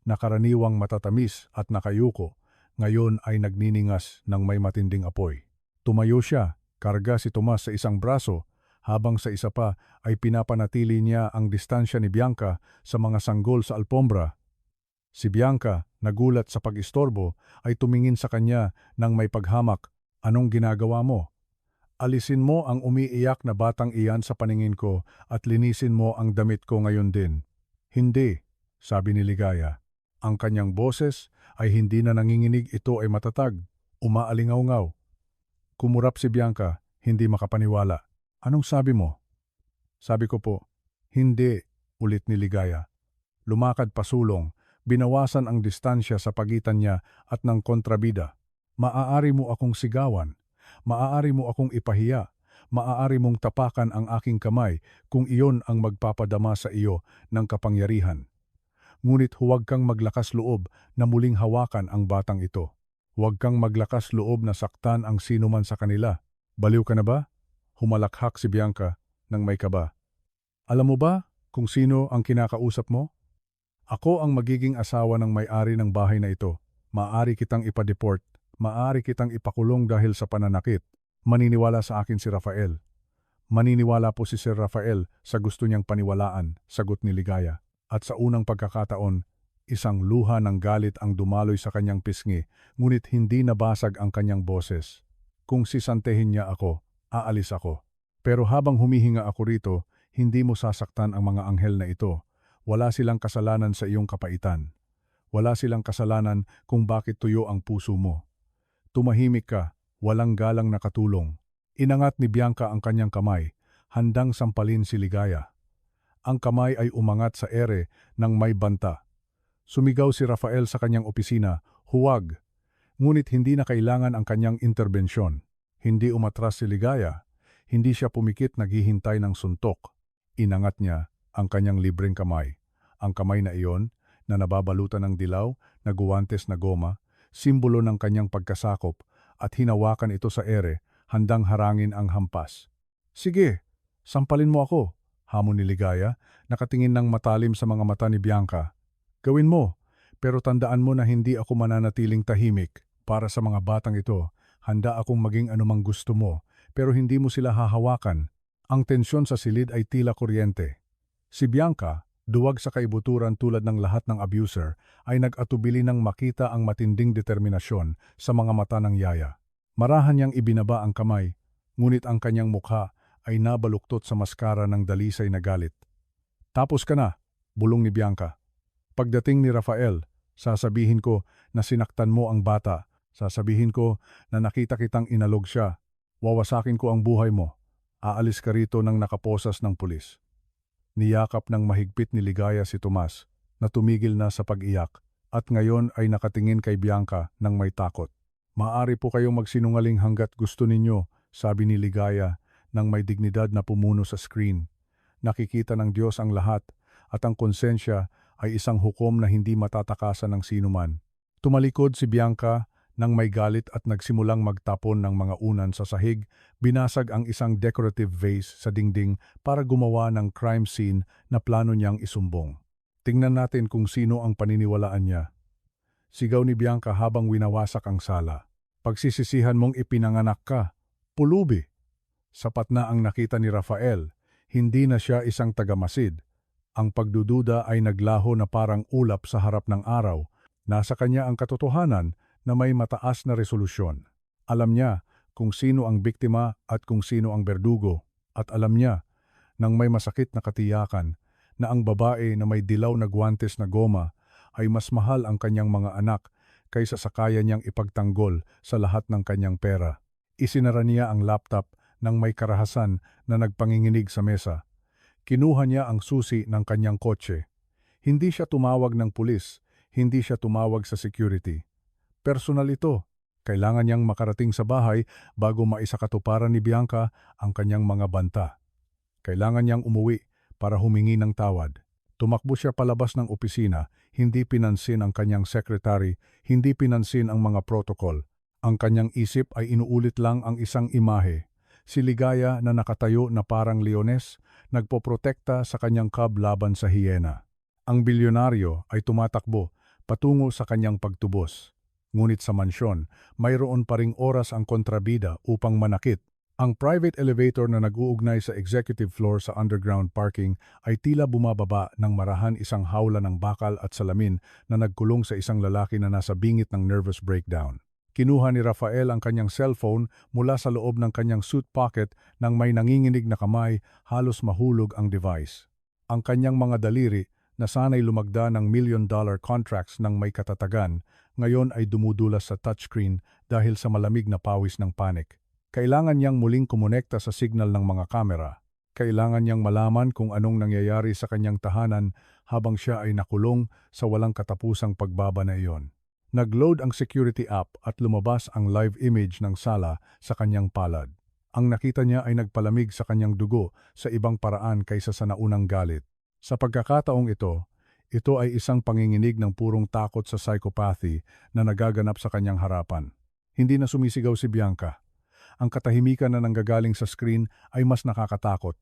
na karaniwang matatamis at nakayuko, ngayon ay nagniningas ng may matinding apoy. Tumayo siya, karga si Tomas sa isang braso, habang sa isa pa ay pinapanatili niya ang distansya ni Bianca sa mga sanggol sa alpombra. Si Bianca, nagulat sa pag-istorbo, ay tumingin sa kanya nang may paghamak. "Anong ginagawa mo?" "Alisin mo ang umiiyak na batang iyan sa paningin ko at linisin mo ang damit ko ngayon din." "Hindi," sabi ni Ligaya. Ang kanyang boses ay hindi na nanginginig, ito ay matatag, umaalingaw-ngaw. Kumurap si Bianca, hindi makapaniwala. "Anong sabi mo?" "Sabi ko po." "Hindi," ulit ni Ligaya. Lumakad pasulong, binawasan ang distansya sa pagitan niya at ng kontrabida. "Maaari mo akong sigawan, maaari mo akong ipahiya, maaari mong tapakan ang aking kamay kung iyon ang magpapadama sa iyo ng kapangyarihan. Ngunit huwag kang maglakas loob na muling hawakan ang batang ito. Huwag kang maglakas loob na saktan ang sinuman sa kanila. Baliw ka na ba?" Humalakhak si Bianca nang may kaba. "Alam mo ba kung sino ang kinakausap mo? Ako ang magiging asawa ng may-ari ng bahay na ito. Maaari kitang ipa-deport, maaari kitang ipakulong dahil sa pananakit." "Maniniwala sa akin si Rafael." "Maniniwala po si Sir Rafael sa gusto niyang paniwalaan," sagot ni Ligaya. At sa unang pagkakataon, isang luha ng galit ang dumaloy sa kanyang pisngi, ngunit hindi nabasag ang kanyang boses. "Kung sisantehin niya ako, aalis ako. Pero habang humihinga ako rito, hindi mo sasaktan ang mga anghel na ito. Wala silang kasalanan sa iyong kapaitan. Wala silang kasalanan kung bakit tuyo ang puso mo. Tumahimik ka, walang galang na katulong." Inangat ni Bianca ang kanyang kamay, handang sampalin si Ligaya. Ang kamay ay umangat sa ere ng may banta. Sumigaw si Rafael sa kanyang opisina, "Huwag!" Ngunit hindi na kailangan ang kanyang interbensyon. Hindi umatras si Ligaya. Hindi siya pumikit, naghihintay ng suntok. Inangat niya ang kanyang libreng kamay. Ang kamay na iyon, na nababalutan ng dilaw na guwantes na goma, simbolo ng kanyang pagkasakop, at hinawakan ito sa ere, handang harangin ang hampas. "Sige, sampalin mo ako," hamon ni Ligaya, nakatingin ng matalim sa mga mata ni Bianca. "Gawin mo, pero tandaan mo na hindi ako mananatiling tahimik. Para sa mga batang ito, handa akong maging anumang gusto mo, pero hindi mo sila hahawakan." Ang tensyon sa silid ay tila kuryente. Si Bianca, duwag sa kaibuturan tulad ng lahat ng abuser, ay nag-atubili ng makita ang matinding determinasyon sa mga mata ng yaya. Marahan niyang ibinaba ang kamay, ngunit ang kanyang mukha ay nabaluktot sa maskara ng dalisay na galit. "Tapos ka na," bulong ni Bianca. "Pagdating ni Rafael, sasabihin ko na sinaktan mo ang bata. Sasabihin ko na nakita kitang inalog siya. Wawasakin ko ang buhay mo. Aalis ka rito ng nakaposas ng pulis." Niyakap ng mahigpit ni Ligaya si Tomas. na tumigil na sa pag-iyak at ngayon ay nakatingin kay Bianca ng may takot. Maaari po kayong magsinungaling hanggat gusto ninyo, sabi ni Ligaya nang may dignidad na pumuno sa screen. Nakikita ng Diyos ang lahat at ang konsensya ay isang hukom na hindi matatakasan ng sinuman. Tumalikod si Bianca nang may galit at nagsimulang magtapon ng mga unan sa sahig, binasag ang isang decorative vase sa dingding para gumawa ng crime scene na plano niyang isumbong. Tingnan natin kung sino ang paniniwalaan niya. Sigaw ni Bianca habang winawasak ang sala. Pagsisisihan mong ipinanganak ka, pulubi. Sapat na ang nakita ni Rafael, hindi na siya isang tagamasid. Ang pagdududa ay naglaho na parang ulap sa harap ng araw. Nasa kanya ang katotohanan na may mataas na resolusyon. Alam niya kung sino ang biktima at kung sino ang berdugo. At alam niya, nang may masakit na katiyakan, na ang babae na may dilaw na guwantes na goma ay mas mahal ang kanyang mga anak kaysa sa kaya niyang ipagtanggol sa lahat ng kanyang pera. Isinara niya ang laptop nang may karahasan na nagpanginginig sa mesa. Kinuha niya ang susi ng kanyang kotse. Hindi siya tumawag ng pulis, hindi siya tumawag sa security. Personal ito. Kailangan niyang makarating sa bahay bago maisakatuparan ni Bianca ang kanyang mga banta. Kailangan niyang umuwi para humingi ng tawad. Tumakbo siya palabas ng opisina, hindi pinansin ang kanyang secretary, hindi pinansin ang mga protocol. Ang kanyang isip ay inuulit lang ang isang imahe. Si Ligaya na nakatayo na parang leones, nagpoprotekta sa kanyang cub laban sa hyena. Ang bilyonaryo ay tumatakbo patungo sa kanyang pagtubos. Ngunit sa mansyon, mayroon pa ring oras ang kontrabida upang manakit. Ang private elevator na nag-uugnay sa executive floor sa underground parking ay tila bumababa ng marahan isang hawla ng bakal at salamin na nagkulong sa isang lalaki na nasa bingit ng nervous breakdown. Kinuha ni Rafael ang kanyang cellphone mula sa loob ng kanyang suit pocket nang may nanginginig na kamay, halos mahulog ang device. Ang kanyang mga daliri na sanay lumagda ng million-dollar contracts ng may katatagan, ngayon ay dumudulas sa touchscreen dahil sa malamig na pawis ng panic. Kailangan niyang muling kumonekta sa signal ng mga kamera. Kailangan niyang malaman kung anong nangyayari sa kanyang tahanan habang siya ay nakulong sa walang katapusang pagbaba na iyon. Nag-load ang security app at lumabas ang live image ng sala sa kanyang palad. Ang nakita niya ay nagpalamig sa kanyang dugo sa ibang paraan kaysa sa naunang galit. Sa pagkakataong ito ay isang panginginig ng purong takot sa psychopathy na nagaganap sa kanyang harapan. Hindi na sumisigaw si Bianca. Ang katahimikan na nanggagaling sa screen ay mas nakakatakot.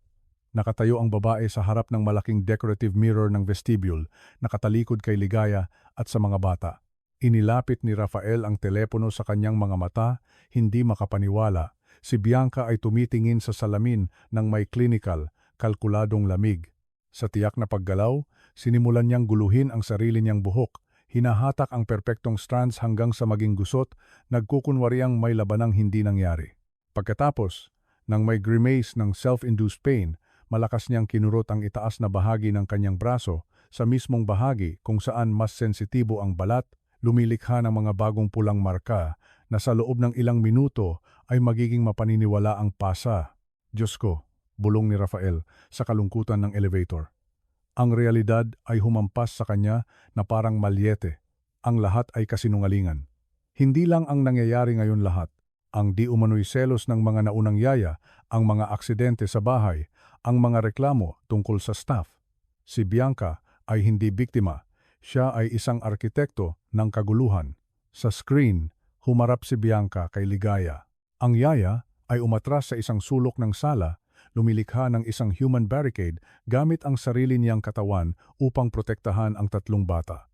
Nakatayo ang babae sa harap ng malaking decorative mirror ng vestibule, nakatalikod kay Ligaya at sa mga bata. Inilapit ni Rafael ang telepono sa kanyang mga mata, hindi makapaniwala. Si Bianca ay tumitingin sa salamin ng may clinical, kalkuladong lamig. Sa tiyak na paggalaw, sinimulan niyang guluhin ang sarili niyang buhok. Hinahatak ang perpektong strands hanggang sa maging gusot, nagkukunwariang may labanang hindi nangyari. Pagkatapos, nang may grimace ng self-induced pain, malakas niyang kinurot ang itaas na bahagi ng kanyang braso sa mismong bahagi kung saan mas sensitibo ang balat, lumilikha ng mga bagong pulang marka na sa loob ng ilang minuto ay magiging mapaniniwala ang pasa. Diyos ko, bulong ni Rafael sa kalungkutan ng elevator. Ang realidad ay humampas sa kanya na parang malyete. Ang lahat ay kasinungalingan. Hindi lang ang nangyayari ngayon lahat. Ang di umano'y selos ng mga naunang yaya, ang mga aksidente sa bahay, ang mga reklamo tungkol sa staff. Si Bianca ay hindi biktima. Siya ay isang arkitekto ng kaguluhan. Sa screen, humarap si Bianca kay Ligaya. Ang yaya ay umatras sa isang sulok ng sala, lumilikha ng isang human barricade gamit ang sarili niyang katawan upang protektahan ang tatlong bata.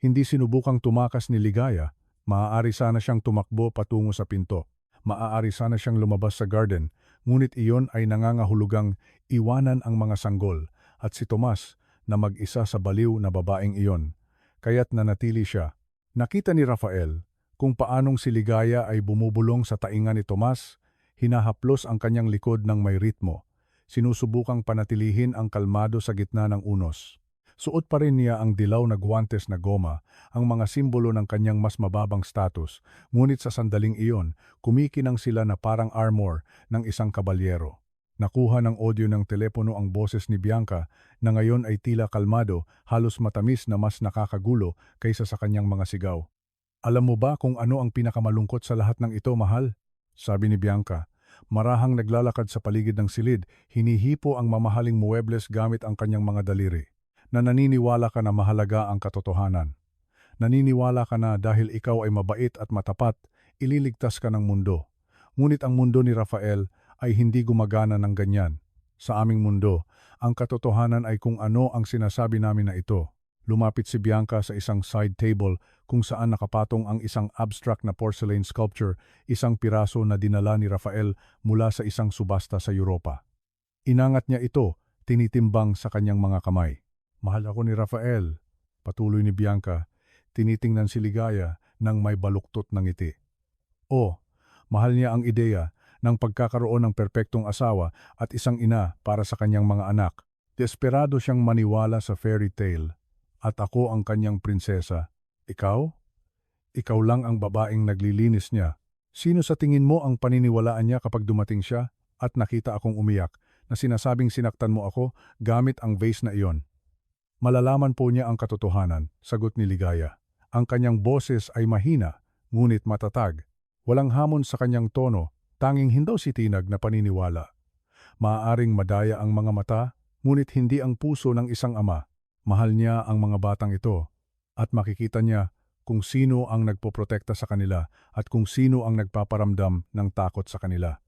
Hindi sinubukang tumakas ni Ligaya, maaari sana siyang tumakbo patungo sa pinto. Maaari sana siyang lumabas sa garden, ngunit iyon ay nangangahulugang iwanan ang mga sanggol at si Tomas na mag-isa sa baliw na babaeng iyon. Kaya't nanatili siya. Nakita ni Rafael kung paanong si Ligaya ay bumubulong sa tainga ni Tomas, hinahaplos ang kanyang likod ng may ritmo. Sinusubukang panatilihin ang kalmado sa gitna ng unos. Suot pa rin niya ang dilaw na guwantes na goma, ang mga simbolo ng kanyang mas mababang status, ngunit sa sandaling iyon, kumikinang sila na parang armor ng isang kabalyero. Nakuha ng audio ng telepono ang boses ni Bianca na ngayon ay tila kalmado, halos matamis na mas nakakagulo kaysa sa kanyang mga sigaw. Alam mo ba kung ano ang pinakamalungkot sa lahat ng ito, mahal? Sabi ni Bianca. Marahang naglalakad sa paligid ng silid, hinihipo ang mamahaling muebles gamit ang kanyang mga daliri. Na naniniwala ka na mahalaga ang katotohanan. Naniniwala ka na dahil ikaw ay mabait at matapat, ililigtas ka ng mundo. Ngunit ang mundo ni Rafael ay hindi gumagana ng ganyan. Sa aming mundo, ang katotohanan ay kung ano ang sinasabi namin na ito. Lumapit si Bianca sa isang side table kung saan nakapatong ang isang abstract na porcelain sculpture, isang piraso na dinala ni Rafael mula sa isang subasta sa Europa. Inangat niya ito, tinitimbang sa kanyang mga kamay. Mahal ako ni Rafael, patuloy ni Bianca, tinitingnan si Ligaya ng may baluktot ng ngiti. O, mahal niya ang ideya ng pagkakaroon ng perpektong asawa at isang ina para sa kanyang mga anak. Desperado siyang maniwala sa fairy tale. At ako ang kanyang prinsesa. Ikaw? Ikaw lang ang babaeng naglilinis niya. Sino sa tingin mo ang paniniwalaan niya kapag dumating siya at nakita akong umiyak na sinasabing sinaktan mo ako gamit ang vase na iyon? Malalaman po niya ang katotohanan, sagot ni Ligaya. Ang kanyang boses ay mahina, ngunit matatag. Walang hamon sa kanyang tono, tanging hindaw sitinag na paniniwala. Maaaring madaya ang mga mata, ngunit hindi ang puso ng isang ama. Mahal niya ang mga batang ito at makikita niya kung sino ang nagpoprotekta sa kanila at kung sino ang nagpaparamdam ng takot sa kanila.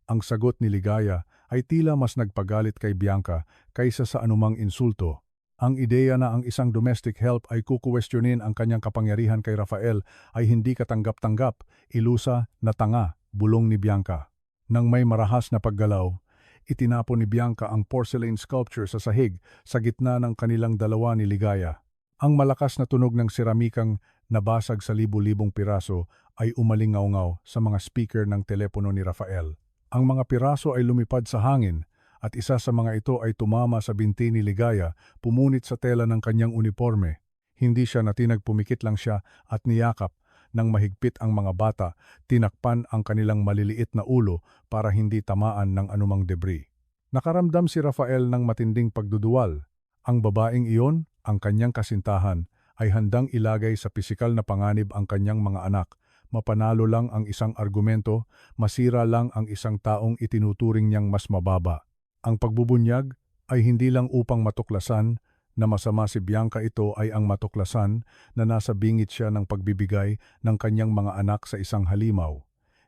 Ang sagot ni Ligaya ay tila mas nagpagalit kay Bianca kaysa sa anumang insulto. Ang ideya na ang isang domestic help ay kukuwestiyonin ang kanyang kapangyarihan kay Rafael ay hindi katanggap-tanggap, ilusa na tanga, bulong ni Bianca. Nang may marahas na paggalaw, itinapon ni Bianca ang porcelain sculpture sa sahig sa gitna ng kanilang dalawa ni Ligaya. Ang malakas na tunog ng seramikang nabasag sa libu-libong piraso ay umalingaw-ngaw sa mga speaker ng telepono ni Rafael. Ang mga piraso ay lumipad sa hangin at isa sa mga ito ay tumama sa binti ni Ligaya, pumunit sa tela ng kanyang uniforme. Hindi siya natinag, pumikit lang siya at niyakap. Nang mahigpit ang mga bata, tinakpan ang kanilang maliliit na ulo para hindi tamaan ng anumang debris. Nakaramdam si Rafael ng matinding pagduduwal. Ang babaeng iyon, ang kanyang kasintahan, ay handang ilagay sa pisikal na panganib ang kanyang mga anak. Mapanalo lang ang isang argumento, masira lang ang isang taong itinuturing niyang mas mababa. Ang pagbubunyag ay hindi lang upang matuklasan na masama si Bianca, ito ay ang matuklasan na nasa bingit siya ng pagbibigay ng kanyang mga anak sa isang halimaw.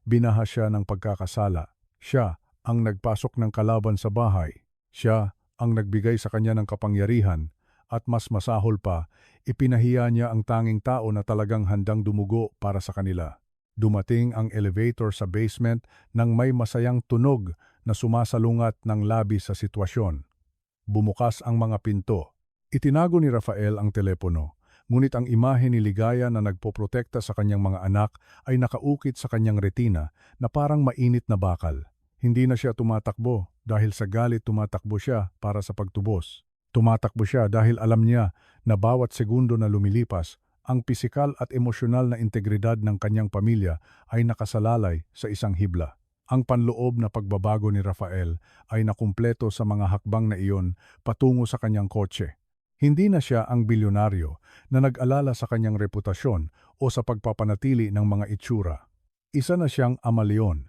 Binaha siya ng pagkakasala. Siya ang nagpasok ng kalaban sa bahay. Siya ang nagbigay sa kanya ng kapangyarihan at mas masahol pa, ipinahiya niya ang tanging tao na talagang handang dumugo para sa kanila. Dumating ang elevator sa basement nang may masayang tunog na sumasalungat ng labis sa sitwasyon. Bumukas ang mga pinto. Itinago ni Rafael ang telepono, ngunit ang imahe ni Ligaya na nagpoprotekta sa kanyang mga anak ay nakaukit sa kanyang retina na parang mainit na bakal. Hindi na siya tumatakbo dahil sa galit, tumatakbo siya para sa pagtubos. Tumatakbo siya dahil alam niya na bawat segundo na lumilipas, ang pisikal at emosyonal na integridad ng kanyang pamilya ay nakasalalay sa isang hibla. Ang panloob na pagbabago ni Rafael ay nakumpleto sa mga hakbang na iyon patungo sa kanyang kotse. Hindi na siya ang bilyonaryo na nag-alala sa kanyang reputasyon o sa pagpapanatili ng mga itsura. Isa na siyang ama leon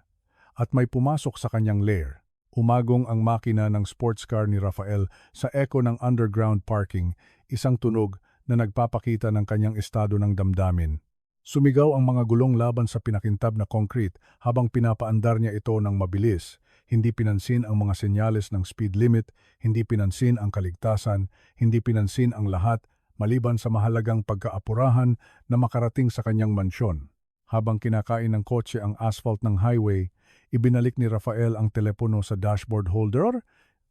at may pumasok sa kanyang lair. Umagong ang makina ng sports car ni Rafael sa echo ng underground parking, isang tunog na nagpapakita ng kanyang estado ng damdamin. Sumigaw ang mga gulong laban sa pinakintab na concrete habang pinapaandar niya ito ng mabilis. Hindi pinansin ang mga senyales ng speed limit, hindi pinansin ang kaligtasan, hindi pinansin ang lahat maliban sa mahalagang pagkaapurahan na makarating sa kanyang mansyon. Habang kinakain ng kotse ang asphalt ng highway, ibinalik ni Rafael ang telepono sa dashboard holder.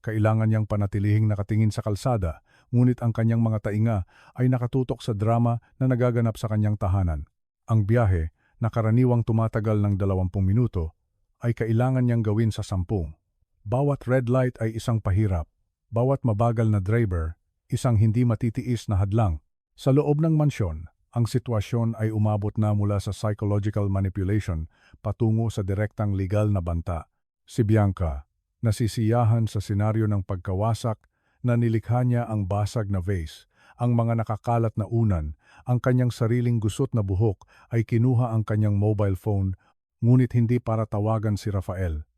Kailangan niyang panatilihing nakatingin sa kalsada, ngunit ang kanyang mga tainga ay nakatutok sa drama na nagaganap sa kanyang tahanan. Ang biyahe, na karaniwang tumatagal ng 20 minuto, ay kailangan niyang gawin sa 10. Bawat red light ay isang pahirap. Bawat mabagal na driver, isang hindi matitiis na hadlang. Sa loob ng mansyon, ang sitwasyon ay umabot na mula sa psychological manipulation patungo sa direktang legal na banta. Si Bianca, Nasisiyahan sa senaryo ng pagkawasak na nilikha niya ang basag na vase, ang mga nakakalat na unan, ang kanyang sariling gusot na buhok ay kinuha ang kanyang mobile phone, ngunit hindi para tawagan si Rafael.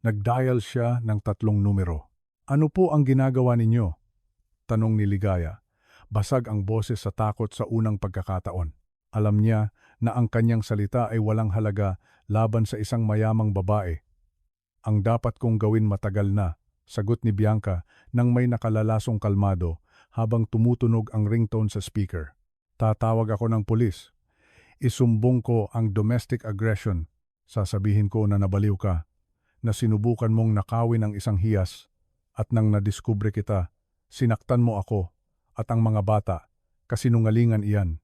Nag-dial siya ng 3 numero. Ano po ang ginagawa ninyo? Tanong ni Ligaya. Basag ang boses sa takot sa unang pagkakataon. Alam niya na ang kanyang salita ay walang halaga laban sa isang mayamang babae. Ang dapat kong gawin matagal na, sagot ni Bianca nang may nakalalasong kalmado habang tumutunog ang ringtone sa speaker. Tatawag ako ng pulis. Isumbong ko ang domestic aggression. Sasabihin ko na nabaliw ka, na sinubukan mong nakawin ang isang hiyas, at nang nadiskubre kita, sinaktan mo ako at ang mga bata, kasinungalingan iyan.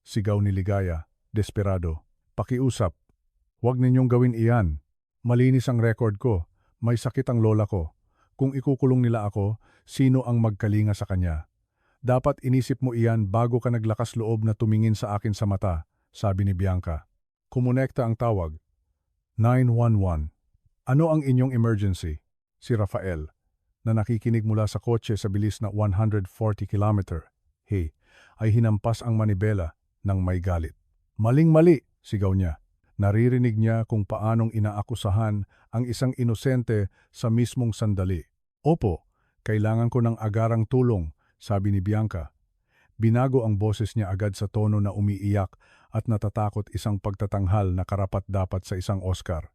Sigaw ni Ligaya, desperado. Pakiusap, huwag ninyong gawin iyan. Malinis ang record ko, may sakit ang lola ko. Kung ikukulong nila ako, sino ang magkalinga sa kanya? Dapat inisip mo iyan bago ka naglakas loob na tumingin sa akin sa mata, sabi ni Bianca. Kumonekta ang tawag. 911. Ano ang inyong emergency? Si Rafael, na nakikinig mula sa kotse sa bilis na 140 km, ay hinampas ang manibela ng may galit. Maling-mali, sigaw niya. Naririnig niya kung paanong inaakusahan ang isang inosente sa mismong sandali. Opo, kailangan ko ng agarang tulong, sabi ni Bianca. Binago ang boses niya agad sa tono na umiiyak at natatakot, isang pagtatanghal na karapat-dapat sa isang Oscar.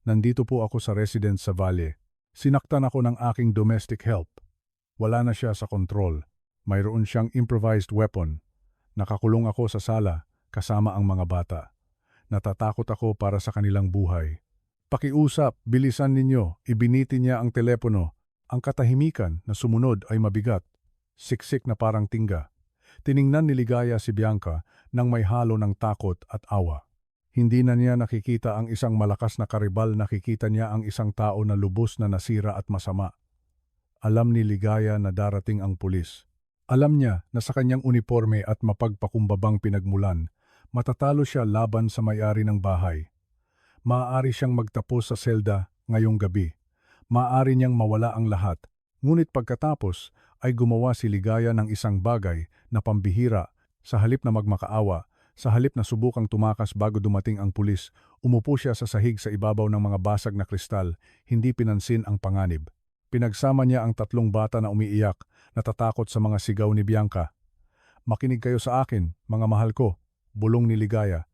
Nandito po ako sa residence sa Valle. Sinaktan ako ng aking domestic help. Wala na siya sa kontrol. Mayroon siyang improvised weapon. Nakakulong ako sa sala kasama ang mga bata. Natatakot ako para sa kanilang buhay. Pakiusap, bilisan ninyo, ibiniti niya ang telepono. Ang katahimikan na sumunod ay mabigat. Siksik na parang tingga. Tiningnan ni Ligaya si Bianca nang may halo ng takot at awa. Hindi na niya nakikita ang isang malakas na karibal, nakikita niya ang isang tao na lubos na nasira at masama. Alam ni Ligaya na darating ang pulis. Alam niya na sa kanyang uniforme at mapagpakumbabang pinagmulan, matatalo siya laban sa may-ari ng bahay. Maaari siyang magtapos sa selda ngayong gabi. Maaari niyang mawala ang lahat. Ngunit pagkatapos ay gumawa si Ligaya ng isang bagay na pambihira. Sa halip na magmakaawa, sa halip na subukang tumakas bago dumating ang pulis, umupo siya sa sahig sa ibabaw ng mga basag na kristal, hindi pinansin ang panganib. Pinagsama niya ang 3 bata na umiiyak, natatakot sa mga sigaw ni Bianca. Makinig kayo sa akin, mga mahal ko, bulong ni Ligaya.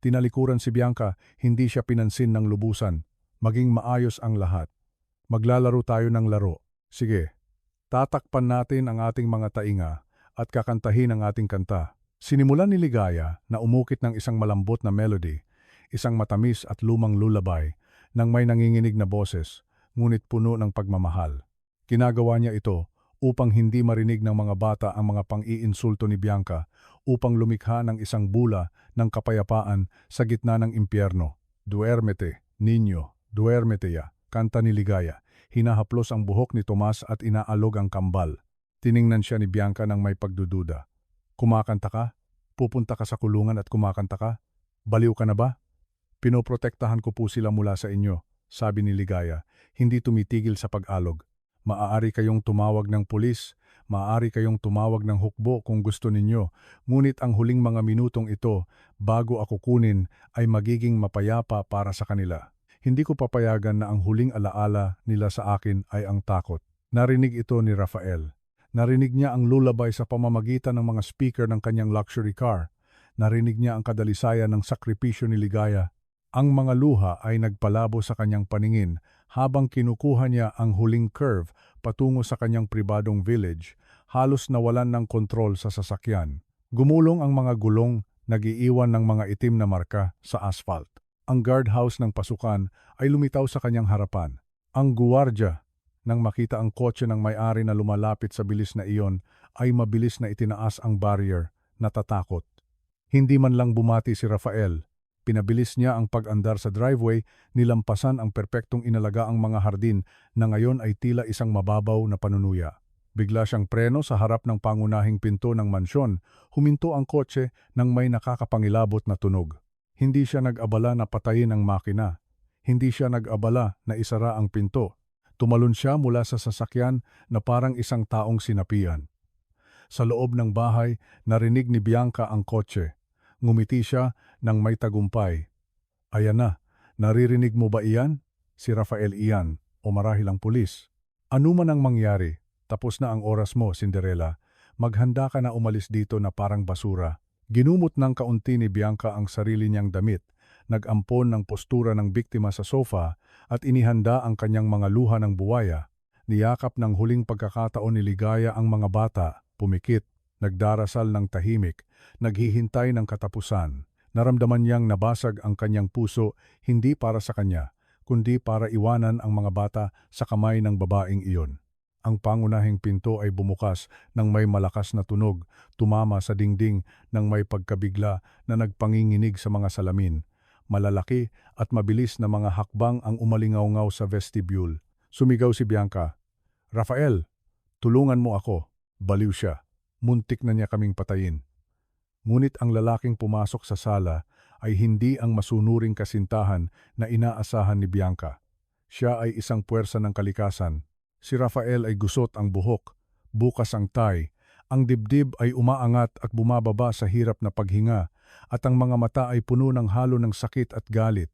Tinalikuran si Bianca, hindi siya pinansin ng lubusan. Maging maayos ang lahat. Maglalaro tayo ng laro. Sige, tatakpan natin ang ating mga tainga at kakantahin ang ating kanta. Sinimulan ni Ligaya na umukit ng isang malambot na melody, isang matamis at lumang lullaby, nang may nanginginig na boses, ngunit puno ng pagmamahal. Ginagawa niya ito upang hindi marinig ng mga bata ang mga pang-iinsulto ni Bianca, upang lumikha ng isang bula ng kapayapaan sa gitna ng impyerno. Duermete, niño, duermete ya, kanta ni Ligaya. Hinahaplos ang buhok ni Tomas at inaalog ang kambal. Tiningnan siya ni Bianca ng may pagdududa. Kumakanta ka? Pupunta ka sa kulungan at kumakanta ka? Baliw ka na ba? Pinoprotektahan ko po sila mula sa inyo, sabi ni Ligaya, hindi tumitigil sa pag-alog. Maaari kayong tumawag ng pulis, maaari kayong tumawag ng hukbo kung gusto ninyo, ngunit ang huling mga minutong ito, bago ako kunin, ay magiging mapayapa para sa kanila. Hindi ko papayagan na ang huling alaala nila sa akin ay ang takot. Narinig ito ni Rafael. Narinig niya ang lullaby sa pamamagitan ng mga speaker ng kanyang luxury car. Narinig niya ang kadalisayan ng sakripisyo ni Ligaya. Ang mga luha ay nagpalabo sa kanyang paningin habang kinukuha niya ang huling curve patungo sa kanyang pribadong village, halos nawalan ng kontrol sa sasakyan. Gumulong ang mga gulong, nag-iiwan ng mga itim na marka sa asphalt. Ang guardhouse ng pasukan ay lumitaw sa kanyang harapan. Ang guwardya, nang makita ang kotse ng may-ari na lumalapit sa bilis na iyon, ay mabilis na itinaas ang barrier, natatakot. Hindi man lang bumati si Rafael. Pinabilis niya ang pag-andar sa driveway, nilampasan ang perpektong inalagaang mga hardin na ngayon ay tila isang mababaw na panunuya. Bigla siyang preno sa harap ng pangunahing pinto ng mansyon, huminto ang kotse nang may nakakapangilabot na tunog. Hindi siya nag-abala na patayin ang makina. Hindi siya nag-abala na isara ang pinto. Tumalon siya mula sa sasakyan na parang isang taong sinapian. Sa loob ng bahay, narinig ni Bianca ang kotse. Ngumiti siya ng may tagumpay. Ayan na, naririnig mo ba iyan? Si Rafael iyan, o marahil ang pulis. Ano man ang mangyari, tapos na ang oras mo, Cinderella. Maghanda ka na umalis dito na parang basura. Ginumot ng kaunti ni Bianca ang sarili niyang damit, nag-ampon ng postura ng biktima sa sofa at inihanda ang kanyang mga luha ng buwaya. Niyakap ng huling pagkakataon ni Ligaya ang mga bata, pumikit, nagdarasal ng tahimik, naghihintay ng katapusan. Naramdaman niyang nabasag ang kanyang puso hindi para sa kanya, kundi para iwanan ang mga bata sa kamay ng babaeng iyon. Ang pangunahing pinto ay bumukas nang may malakas na tunog, tumama sa dingding ng may pagkabigla na nagpanginginig sa mga salamin. Malalaki at mabilis na mga hakbang ang umalingaw-ngaw sa vestibule. Sumigaw si Bianca, "Rafael, tulungan mo ako." Baliw siya. Muntik na niya kaming patayin. Ngunit ang lalaking pumasok sa sala ay hindi ang masunuring kasintahan na inaasahan ni Bianca. Siya ay isang puwersa ng kalikasan. Si Rafael ay gusot ang buhok, bukas ang tie, ang dibdib ay umaangat at bumababa sa hirap na paghinga, at ang mga mata ay puno ng halo ng sakit at galit.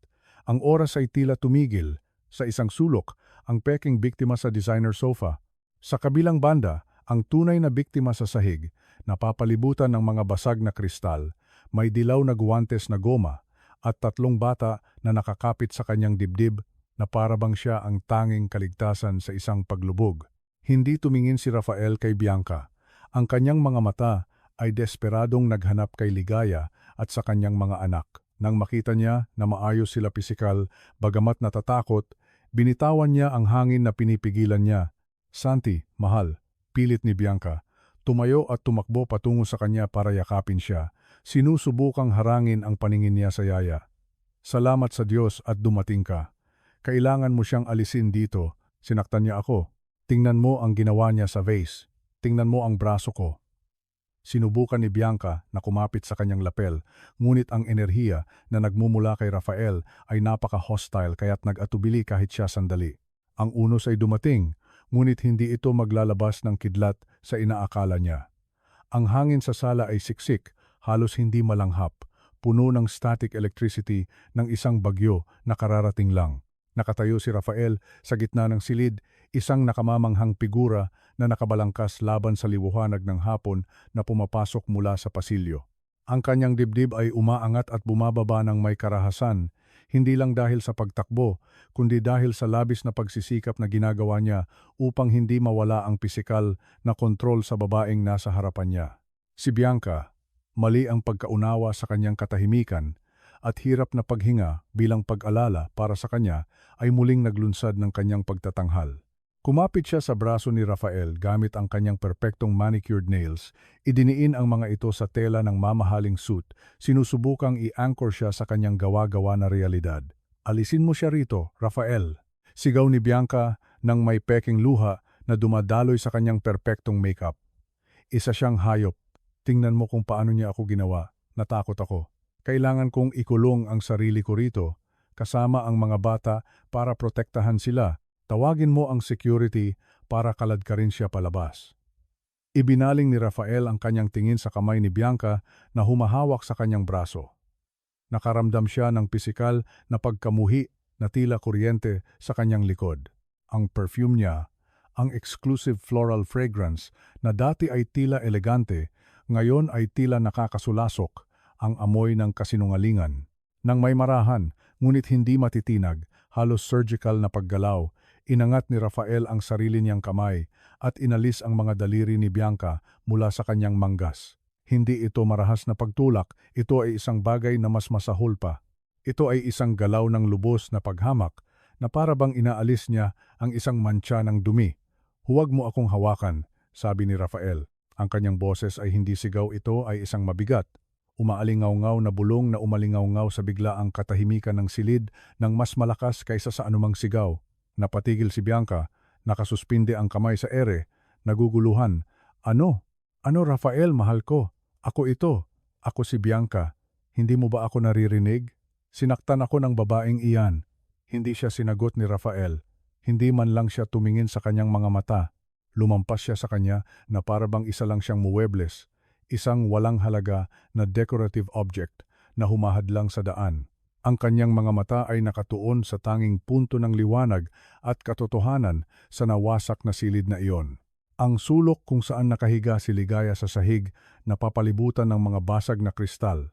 Ang oras ay tila tumigil. Sa isang sulok, ang peking biktima sa designer sofa. Sa kabilang banda, ang tunay na biktima sa sahig, napapalibutan ng mga basag na kristal, may dilaw na guwantes na goma, at tatlong bata na nakakapit sa kanyang dibdib na parabang siya ang tanging kaligtasan sa isang paglubog. Hindi tumingin si Rafael kay Bianca. Ang kanyang mga mata ay desperadong naghanap kay Ligaya at sa kanyang mga anak. Nang makita niya na maayos sila pisikal, bagamat natatakot, binitawan niya ang hangin na pinipigilan niya. "Santi, mahal," pilit ni Bianca. Tumayo at tumakbo patungo sa kanya para yakapin siya. Sinusubukang harangin ang paningin niya sa yaya. "Salamat sa Diyos at dumating ka. Kailangan mo siyang alisin dito." Sinaktan niya ako. "Tingnan mo ang ginawa niya sa vase. Tingnan mo ang braso ko." Sinubukan ni Bianca na kumapit sa kanyang lapel, ngunit ang enerhiya na nagmumula kay Rafael ay napaka-hostile kaya't nag-atubili kahit siya sandali. Ang unos ay dumating, ngunit hindi ito maglalabas ng kidlat sa inaakala niya. Ang hangin sa sala ay siksik, halos hindi malanghap, puno ng static electricity ng isang bagyo na kararating lang. Nakatayo si Rafael sa gitna ng silid, isang nakamamanghang figura na nakabalangkas laban sa liwanag ng hapon na pumapasok mula sa pasilyo. Ang kanyang dibdib ay umaangat at bumababa ng may karahasan, hindi lang dahil sa pagtakbo, kundi dahil sa labis na pagsisikap na ginagawa niya upang hindi mawala ang pisikal na kontrol sa babaeng nasa harapan niya. Si Bianca, mali ang pagkaunawa sa kanyang katahimikan, at hirap na paghinga bilang pag-alala para sa kanya ay muling naglunsad ng kanyang pagtatanghal. Kumapit siya sa braso ni Rafael gamit ang kanyang perpektong manicured nails, idiniin ang mga ito sa tela ng mamahaling suit, sinusubukang i-anchor siya sa kanyang gawa-gawa na realidad. "Alisin mo siya rito, Rafael." Sigaw ni Bianca nang may peking luha na dumadaloy sa kanyang perpektong makeup. "Isa siyang hayop. Tingnan mo kung paano niya ako ginawa. Natakot ako. Kailangan kong ikulong ang sarili ko rito, kasama ang mga bata para protektahan sila. Tawagin mo ang security para kaladkarin siya palabas." Ibinaling ni Rafael ang kanyang tingin sa kamay ni Bianca na humahawak sa kanyang braso. Nakaramdam siya ng pisikal na pagkamuhi na tila kuryente sa kanyang likod. Ang perfume niya, ang exclusive floral fragrance na dati ay tila elegante, ngayon ay tila nakakasulasok, ang amoy ng kasinungalingan. Nang may marahan, ngunit hindi matitinag, halos surgical na paggalaw, inangat ni Rafael ang sarili niyang kamay at inalis ang mga daliri ni Bianca mula sa kanyang manggas. Hindi ito marahas na pagtulak, ito ay isang bagay na mas masahol pa. Ito ay isang galaw ng lubos na paghamak na para bang inaalis niya ang isang mantsa ng dumi. "Huwag mo akong hawakan," sabi ni Rafael. Ang kanyang boses ay hindi sigaw, ito ay isang mabigat. Umaalingaw-ngaw na bulong na umalingaw-ngaw sa biglaang katahimikan ng silid ng mas malakas kaysa sa anumang sigaw. Napatigil si Bianca, nakasuspinde ang kamay sa ere, naguguluhan. "Ano? Ano, Rafael, mahal ko? Ako ito. Ako si Bianca. Hindi mo ba ako naririnig?" Sinaktan ako ng babaeng iyan. Hindi siya sinagot ni Rafael. Hindi man lang siya tumingin sa kanyang mga mata. Lumampas siya sa kanya na para bang isa lang siyang muwebles, isang walang halaga na decorative object na humahadlang sa daan. Ang kanyang mga mata ay nakatuon sa tanging punto ng liwanag at katotohanan sa nawasak na silid na iyon. Ang sulok kung saan nakahiga si Ligaya sa sahig na papalibutan ng mga basag na kristal.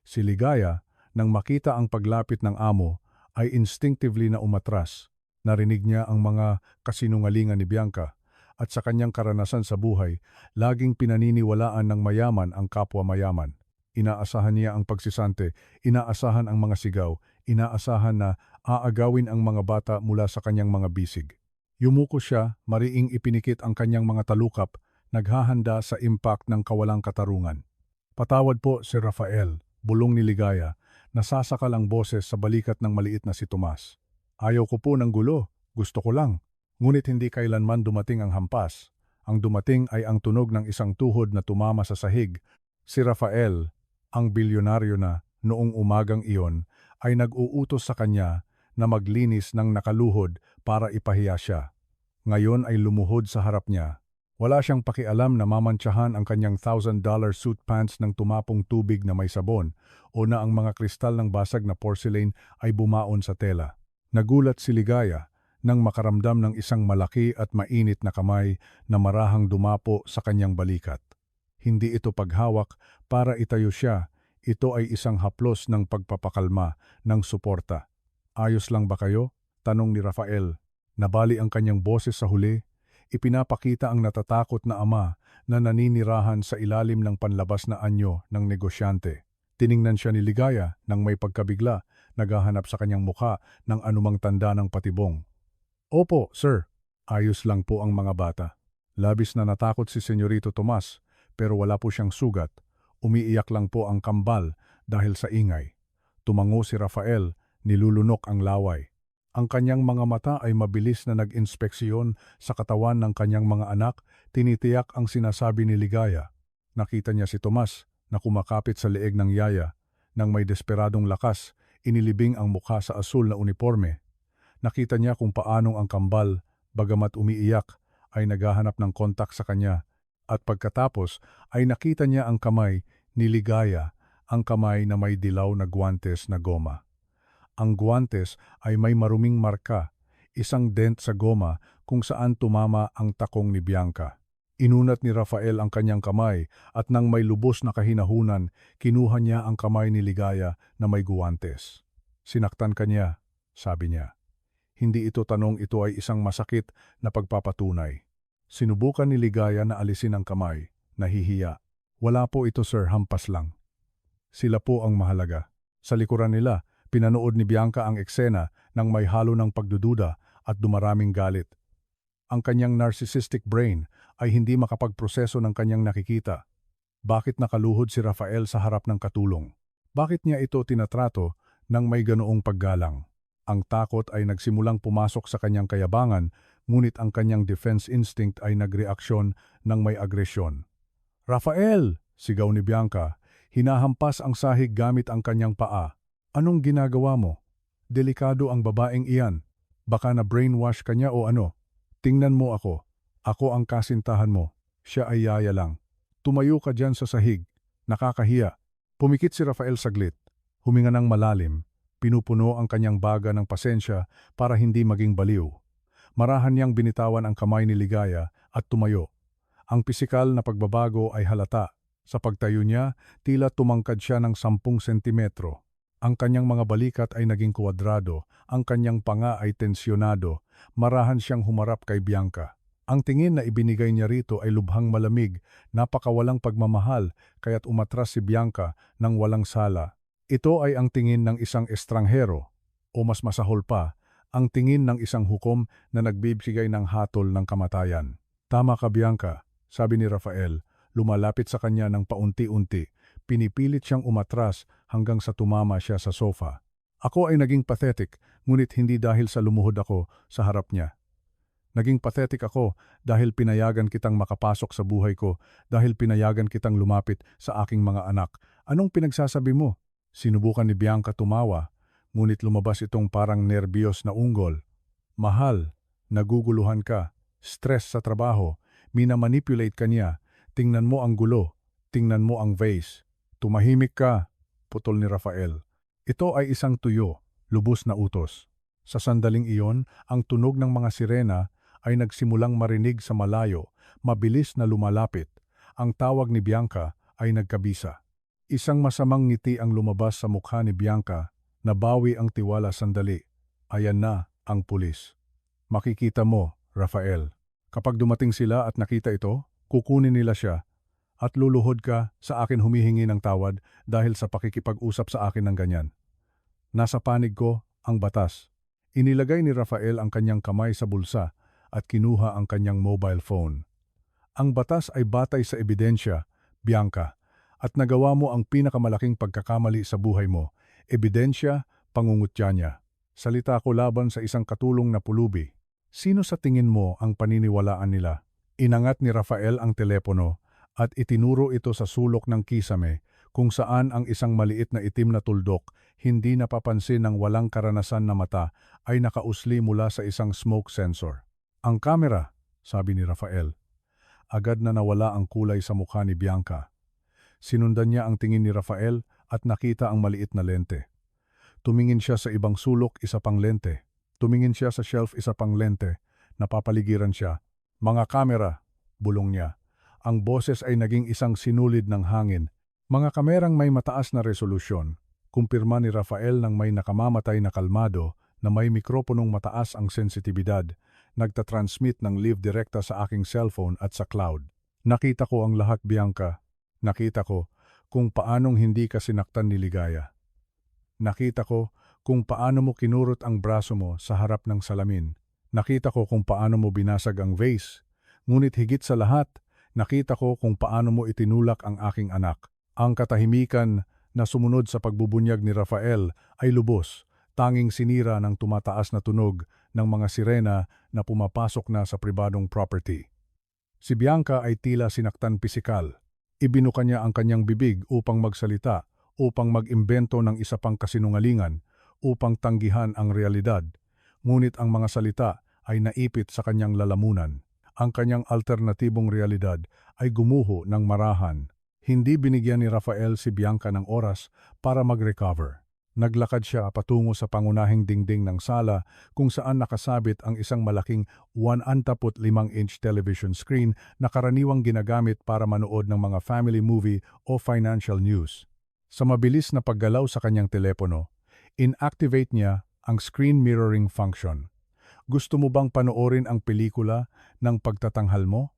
Si Ligaya, nang makita ang paglapit ng amo, ay instinctively na umatras. Narinig niya ang mga kasinungalingan ni Bianca at sa kanyang karanasan sa buhay, laging pinaniniwalaan ng mayaman ang kapwa mayaman. Inaasahan niya ang pagsisante, inaasahan ang mga sigaw, inaasahan na aagawin ang mga bata mula sa kanyang mga bisig. Yumuko siya, mariing ipinikit ang kanyang mga talukap, naghahanda sa impact ng kawalang katarungan. Patawad po, si Rafael, bulong ni Ligaya, nasasakal ang boses sa balikat ng maliit na si Tomas. Ayaw ko po ng gulo, gusto ko lang. Ngunit hindi kailanman dumating ang hampas. Ang dumating ay ang tunog ng isang tuhod na tumama sa sahig. Si Rafael, ang bilyonaryo na noong umagang iyon, ay nag-uutos sa kanya na maglinis ng nakaluhod para ipahiya siya. Ngayon ay lumuhod sa harap niya. Wala siyang pakialam na mamantsahan ang kanyang $1,000 suit pants ng tumapong tubig na may sabon o na ang mga kristal ng basag na porcelain ay bumaon sa tela. Nagulat si Ligaya nang makaramdam ng isang malaki at mainit na kamay na marahang dumapo sa kanyang balikat. Hindi ito paghawak para itayo siya, ito ay isang haplos ng pagpapakalma, ng suporta. Ayos lang ba kayo? Tanong ni Rafael. Nabali ang kanyang boses sa huli. Ipinapakita ang natatakot na ama na naninirahan sa ilalim ng panlabas na anyo ng negosyante. Tiningnan siya ni Ligaya nang may pagkabigla, naghahanap sa kanyang mukha ng anumang tanda ng patibong. Opo, sir. Ayos lang po ang mga bata. Labis na natakot si Senyorito Tomas, pero wala po siyang sugat. Umiiyak lang po ang kambal dahil sa ingay. Tumango si Rafael, nilulunok ang laway. Ang kanyang mga mata ay mabilis na nag-inspeksyon sa katawan ng kanyang mga anak, tinitiyak ang sinasabi ni Ligaya. Nakita niya si Tomas na kumakapit sa leeg ng yaya. Nang may desperadong lakas, inilibing ang mukha sa asul na uniforme. Nakita niya kung paanong ang kambal, bagamat umiiyak, ay naghahanap ng kontak sa kanya. At pagkatapos ay nakita niya ang kamay ni Ligaya, ang kamay na may dilaw na guwantes na goma. Ang guwantes ay may maruming marka, isang dent sa goma kung saan tumama ang takong ni Bianca. Inunat ni Rafael ang kanyang kamay at nang may lubos na kahinahunan, kinuha niya ang kamay ni Ligaya na may guwantes. Sinaktan ka niya, sabi niya. Hindi ito tanong, ito ay isang masakit na pagpapatunay. Sinubukan ni Ligaya na alisin ang kamay, nahihiya. Wala po ito sir, hampas lang. Sila po ang mahalaga. Sa likuran nila, pinanood ni Bianca ang eksena ng may halo ng pagdududa at dumaraming galit. Ang kanyang narcissistic brain ay hindi makapagproseso ng kanyang nakikita. Bakit nakaluhod si Rafael sa harap ng katulong? Bakit niya ito tinatrato ng may ganoong paggalang? Ang takot ay nagsimulang pumasok sa kanyang kayabangan, ngunit ang kanyang defense instinct ay nagreaksyon ng may agresyon. Rafael! Sigaw ni Bianca, hinahampas ang sahig gamit ang kanyang paa. Anong ginagawa mo? Delikado ang babaeng iyan. Baka na brainwash ka niya o ano? Tingnan mo ako. Ako ang kasintahan mo. Siya ay yaya lang. Tumayo ka dyan sa sahig. Nakakahiya. Pumikit si Rafael saglit. Huminga ng malalim. Pinupuno ang kanyang baga ng pasensya para hindi maging baliw. Marahan niyang binitawan ang kamay ni Ligaya at tumayo. Ang pisikal na pagbabago ay halata. Sa pagtayo niya, tila tumangkad siya ng 10 sentimetro. Ang kanyang mga balikat ay naging kuwadrado, ang kanyang panga ay tensyonado, marahan siyang humarap kay Bianca. Ang tingin na ibinigay niya rito ay lubhang malamig, napakawalang pagmamahal, kaya't umatras si Bianca nang walang sala. Ito ay ang tingin ng isang estranghero, o mas masahol pa, ang tingin ng isang hukom na nagbibigay ng hatol ng kamatayan. Tama ka Bianca, sabi ni Rafael, lumalapit sa kanya ng paunti-unti. Pinipilit siyang umatras hanggang sa tumama siya sa sofa. Ako ay naging pathetic, ngunit hindi dahil sa lumuhod ako sa harap niya. Naging pathetic ako dahil pinayagan kitang makapasok sa buhay ko, dahil pinayagan kitang lumapit sa aking mga anak. Anong pinagsasabi mo? Sinubukan ni Bianca tumawa, ngunit lumabas itong parang nerbiyos na unggol. Mahal, naguguluhan ka, stress sa trabaho, minamanipulate ka niya, tingnan mo ang gulo, tingnan mo ang vase. Tumahimik ka, putol ni Rafael. Ito ay isang tuyo, lubos na utos. Sa sandaling iyon, ang tunog ng mga sirena ay nagsimulang marinig sa malayo, mabilis na lumalapit. Ang tawag ni Bianca ay nagkabisa. Isang masamang ngiti ang lumabas sa mukha ni Bianca, nabawi ang tiwala sandali. Ayan na ang pulis. Makikita mo, Rafael. Kapag dumating sila at nakita ito, kukunin nila siya at luluhod ka sa akin humihingi ng tawad dahil sa pakikipag-usap sa akin ng ganyan. Nasa panig ko ang batas. Inilagay ni Rafael ang kanyang kamay sa bulsa at kinuha ang kanyang mobile phone. Ang batas ay batay sa ebidensya, Bianca, at nagawa mo ang pinakamalaking pagkakamali sa buhay mo. Ebidensya, pangungutya niya. Salita ko laban sa isang katulong na pulubi. Sino sa tingin mo ang paniniwalaan nila? Inangat ni Rafael ang telepono at itinuro ito sa sulok ng kisame kung saan ang isang maliit na itim na tuldok, hindi napapansin ng walang karanasan na mata, ay nakausli mula sa isang smoke sensor. Ang kamera, sabi ni Rafael. Agad na nawala ang kulay sa mukha ni Bianca. Sinundan niya ang tingin ni Rafael at nakita ang maliit na lente. Tumingin siya sa ibang sulok, isa pang lente. Tumingin siya sa shelf, isa pang lente. Napapaligiran siya. Mga kamera, bulong niya. Ang boses ay naging isang sinulid ng hangin. Mga kamerang may mataas na resolusyon. Kumpirma ni Rafael ng may nakamamatay na kalmado na may mikroponong mataas ang sensitibidad. Nagtatransmit ng live direkta sa aking cellphone at sa cloud. Nakita ko ang lahat, Bianca. Nakita ko kung paanong hindi ka sinaktan ni Ligaya. Nakita ko kung paano mo kinurot ang braso mo sa harap ng salamin. Nakita ko kung paano mo binasag ang vase. Ngunit higit sa lahat, nakita ko kung paano mo itinulak ang aking anak. Ang katahimikan na sumunod sa pagbubunyag ni Rafael ay lubos, tanging sinira ng tumataas na tunog ng mga sirena na pumapasok na sa pribadong property. Si Bianca ay tila sinaktan pisikal. Ibinuka niya ang kanyang bibig upang magsalita, upang mag-imbento ng isa pang kasinungalingan, upang tanggihan ang realidad. Ngunit ang mga salita ay naipit sa kanyang lalamunan. Ang kanyang alternatibong realidad ay gumuho ng marahan. Hindi binigyan ni Rafael si Bianca ng oras para mag-recover. Naglakad siya patungo sa pangunahing dingding ng sala kung saan nakasabit ang isang malaking 165-inch television screen na karaniwang ginagamit para manood ng mga family movie o financial news. Sa mabilis na paggalaw sa kanyang telepono, inactivate niya ang screen mirroring function. Gusto mo bang panoorin ang pelikula ng pagtatanghal mo?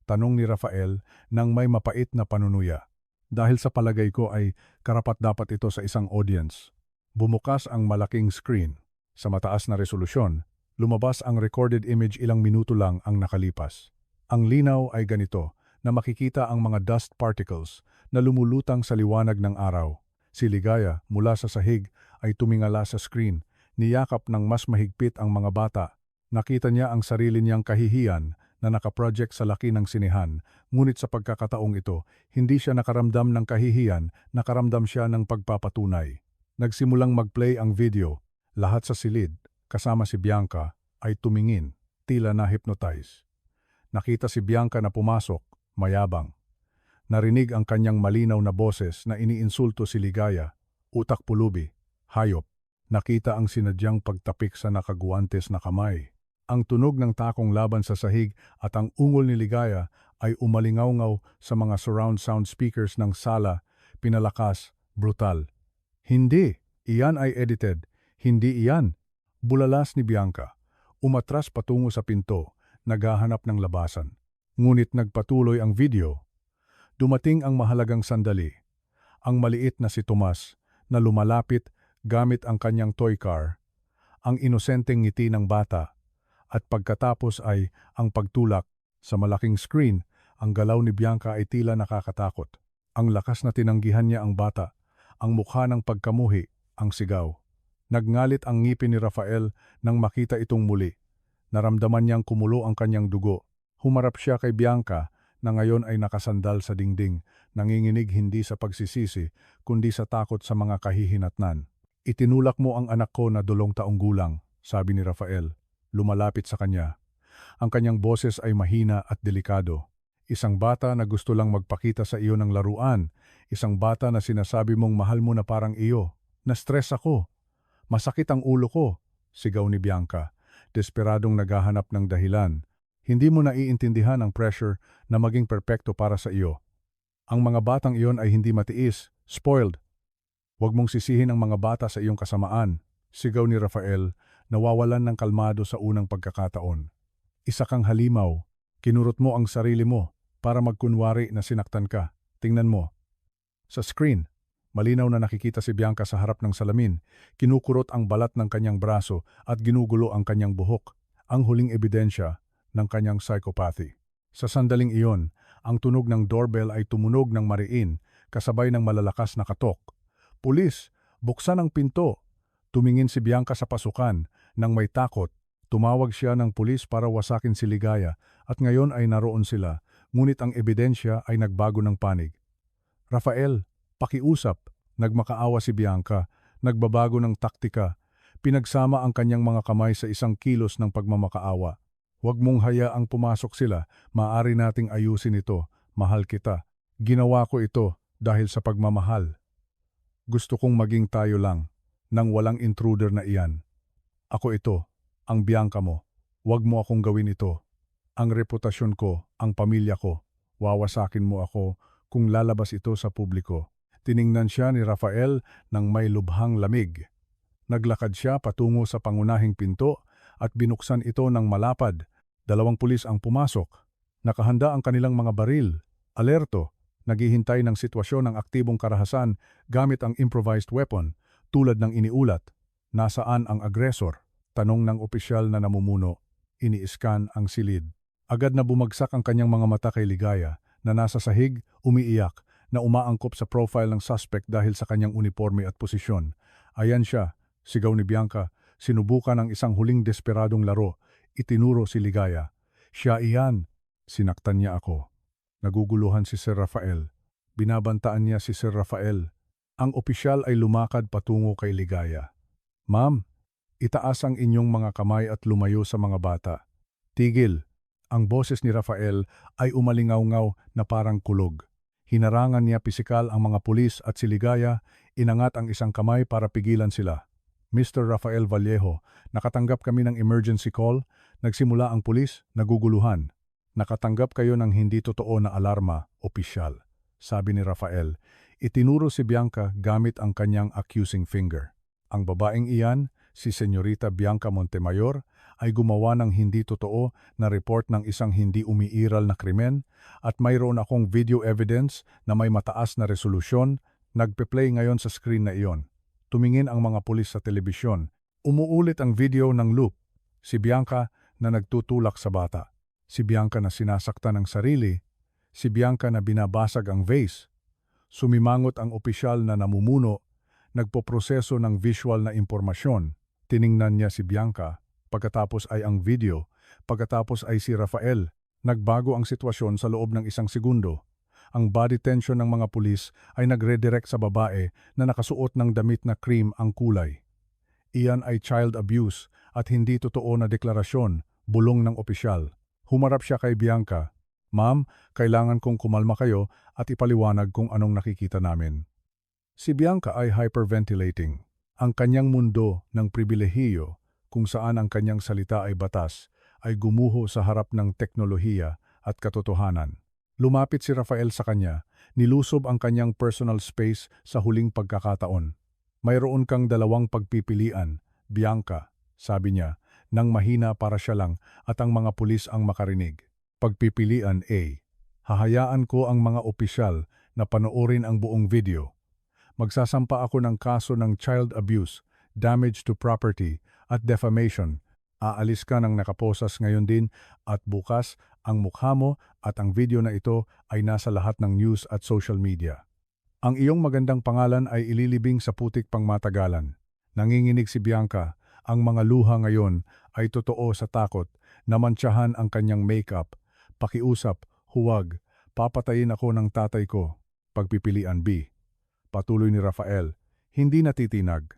Tanong ni Rafael nang may mapait na panunuya. Dahil sa palagay ko ay karapat-dapat ito sa isang audience. Bumukas ang malaking screen. Sa mataas na resolusyon, lumabas ang recorded image ilang minuto lang ang nakalipas. Ang linaw ay ganito, na makikita ang mga dust particles na lumulutang sa liwanag ng araw. Si Ligaya, mula sa sahig, ay tumingala sa screen, niyakap ng mas mahigpit ang mga bata. Nakita niya ang sarili niyang kahihiyan na nakaproject sa laki ng sinehan, ngunit sa pagkakataong ito, hindi siya nakaramdam ng kahihiyan, nakaramdam siya ng pagpapatunay. Nagsimulang mag-play ang video. Lahat sa silid, kasama si Bianca, ay tumingin, tila na-hypnotize. Nakita si Bianca na pumasok, mayabang. Narinig ang kanyang malinaw na boses na iniinsulto si Ligaya, utak pulubi, hayop. Nakita ang sinadyang pagtapik sa nakaguwantes na kamay. Ang tunog ng takong laban sa sahig at ang ungol ni Ligaya ay umalingaw-ngaw sa mga surround sound speakers ng sala, pinalakas, brutal. Hindi, iyan ay edited. Hindi iyan. Bulalas ni Bianca. Umatras patungo sa pinto, naghahanap ng labasan. Ngunit nagpatuloy ang video. Dumating ang mahalagang sandali. Ang maliit na si Tomas na lumalapit gamit ang kanyang toy car, ang inosenteng ngiti ng bata, at pagkatapos ay ang pagtulak sa malaking screen. Ang galaw ni Bianca ay tila nakakatakot. Ang lakas na tinanggihan niya ang bata, ang mukha ng pagkamuhi, ang sigaw. Nagngalit ang ngipin ni Rafael nang makita itong muli. Naramdaman niyang kumulo ang kanyang dugo. Humarap siya kay Bianca na ngayon ay nakasandal sa dingding, nanginginig hindi sa pagsisisi, kundi sa takot sa mga kahihinatnan. Itinulak mo ang anak ko na 2 taong gulang, sabi ni Rafael. lumalapit sa kanya. Ang kanyang boses ay mahina at delikado. Isang bata na gusto lang magpakita sa iyo ng laruan. Isang bata na sinasabi mong mahal mo na parang iyo. Na-stress ako. Masakit ang ulo ko, sigaw ni Bianca, desperadong naghahanap ng dahilan. Hindi mo naiintindihan ang pressure na maging perpekto para sa iyo. Ang mga batang iyon ay hindi matiis, spoiled. Huwag mong sisihin ang mga bata sa iyong kasamaan, sigaw ni Rafael, nawawalan ng kalmado sa unang pagkakataon. Isa kang halimaw, kinurot mo ang sarili mo para magkunwari na sinaktan ka. Tingnan mo. Sa screen, malinaw na nakikita si Bianca sa harap ng salamin, kinukurot ang balat ng kanyang braso at ginugulo ang kanyang buhok, ang huling ebidensya ng kanyang psychopathy. Sa sandaling iyon, ang tunog ng doorbell ay tumunog ng mariin, kasabay ng malalakas na katok. Pulis, buksan ang pinto. Tumingin si Bianca sa pasukan, nang may takot. Tumawag siya ng pulis para wasakin si Ligaya at ngayon ay naroon sila, ngunit ang ebidensya ay nagbago ng panig. Rafael, pakiusap, nagmakaawa si Bianca, nagbabago ng taktika, pinagsama ang kanyang mga kamay sa isang kilos ng pagmamakaawa. Huwag mong hayaang pumasok sila, maaari nating ayusin ito, mahal kita. Ginawa ko ito dahil sa pagmamahal. Gusto kong maging tayo lang, nang walang intruder na iyan. Ako ito, ang Bianca mo. Huwag mo akong gawin ito. Ang reputasyon ko, ang pamilya ko, wawasakin mo ako kung lalabas ito sa publiko. Tiningnan siya ni Rafael nang may lubhang lamig. Naglakad siya patungo sa pangunahing pinto at binuksan ito ng malapad. 2 pulis ang pumasok. Nakahanda ang kanilang mga baril. Alerto, naghihintay ng sitwasyon ng aktibong karahasan gamit ang improvised weapon, tulad ng iniulat. Nasaan ang agresor? Tanong ng opisyal na namumuno. Ini-scan ang silid. Agad na bumagsak ang kanyang mga mata kay Ligaya, na nasa sahig, umiiyak, na umaangkop sa profile ng suspect dahil sa kanyang uniforme at posisyon. Ayan siya, sigaw ni Bianca, sinubukan ang isang huling desperadong laro. Itinuro si Ligaya. Siya iyan. Sinaktan niya ako. Naguguluhan si Sir Rafael. Binabantaan niya si Sir Rafael. Ang opisyal ay lumakad patungo kay Ligaya. Ma'am, itaas ang inyong mga kamay at lumayo sa mga bata. Tigil. Ang boses ni Rafael ay umalingaw-ngaw na parang kulog. Hinarangan niya pisikal ang mga pulis at si Ligaya, inangat ang isang kamay para pigilan sila. Mr. Rafael Vallejo, nakatanggap kami ng emergency call, nagsimula ang pulis, naguguluhan. Nakatanggap kayo ng hindi totoo na alarma, opisyal. Sabi ni Rafael, itinuro si Bianca gamit ang kanyang accusing finger. Ang babaeng iyan, si Senyorita Bianca Montemayor, ay gumawa ng hindi totoo na report ng isang hindi umiiral na krimen at mayroon akong video evidence na may mataas na resolusyon, nagpe-play ngayon sa screen na iyon. Tumingin ang mga pulis sa telebisyon. Umuulit ang video ng loop. Si Bianca na nagtutulak sa bata. Si Bianca na sinasaktan ng sarili. Si Bianca na binabasag ang vase. Sumimangot ang opisyal na namumuno, nagpoproseso ng visual na impormasyon. Tiningnan niya si Bianca, pagkatapos ay ang video, pagkatapos ay si Rafael. Nagbago ang sitwasyon sa loob ng 1 segundo. Ang body tension ng mga pulis ay nagredirect sa babae na nakasuot ng damit na cream ang kulay. Iyan ay child abuse at hindi totoo na deklarasyon, bulong ng opisyal. Humarap siya kay Bianca. Ma'am, kailangan kong kumalma kayo at ipaliwanag kung anong nakikita namin. Si Bianca ay hyperventilating. Ang kanyang mundo ng pribilehiyo, kung saan ang kanyang salita ay batas, ay gumuho sa harap ng teknolohiya at katotohanan. Lumapit si Rafael sa kanya, nilusob ang kanyang personal space sa huling pagkakataon. Mayroon kang 2 pagpipilian, Bianca, sabi niya, nang mahina para siya lang at ang mga pulis ang makarinig. Pagpipilian A. Hahayaan ko ang mga opisyal na panoorin ang buong video. Magsasampa ako ng kaso ng child abuse, damage to property at defamation. Aalis ka ng nakaposas ngayon din at bukas ang mukha mo at ang video na ito ay nasa lahat ng news at social media. Ang iyong magandang pangalan ay ililibing sa putik pangmatagalan. Nanginginig si Bianca, ang mga luha ngayon ay totoo sa takot na mantsahan ang kanyang makeup. Pakiusap, huwag, papatayin ako ng tatay ko. Pagpipilian B. Patuloy ni Rafael, hindi natitinag.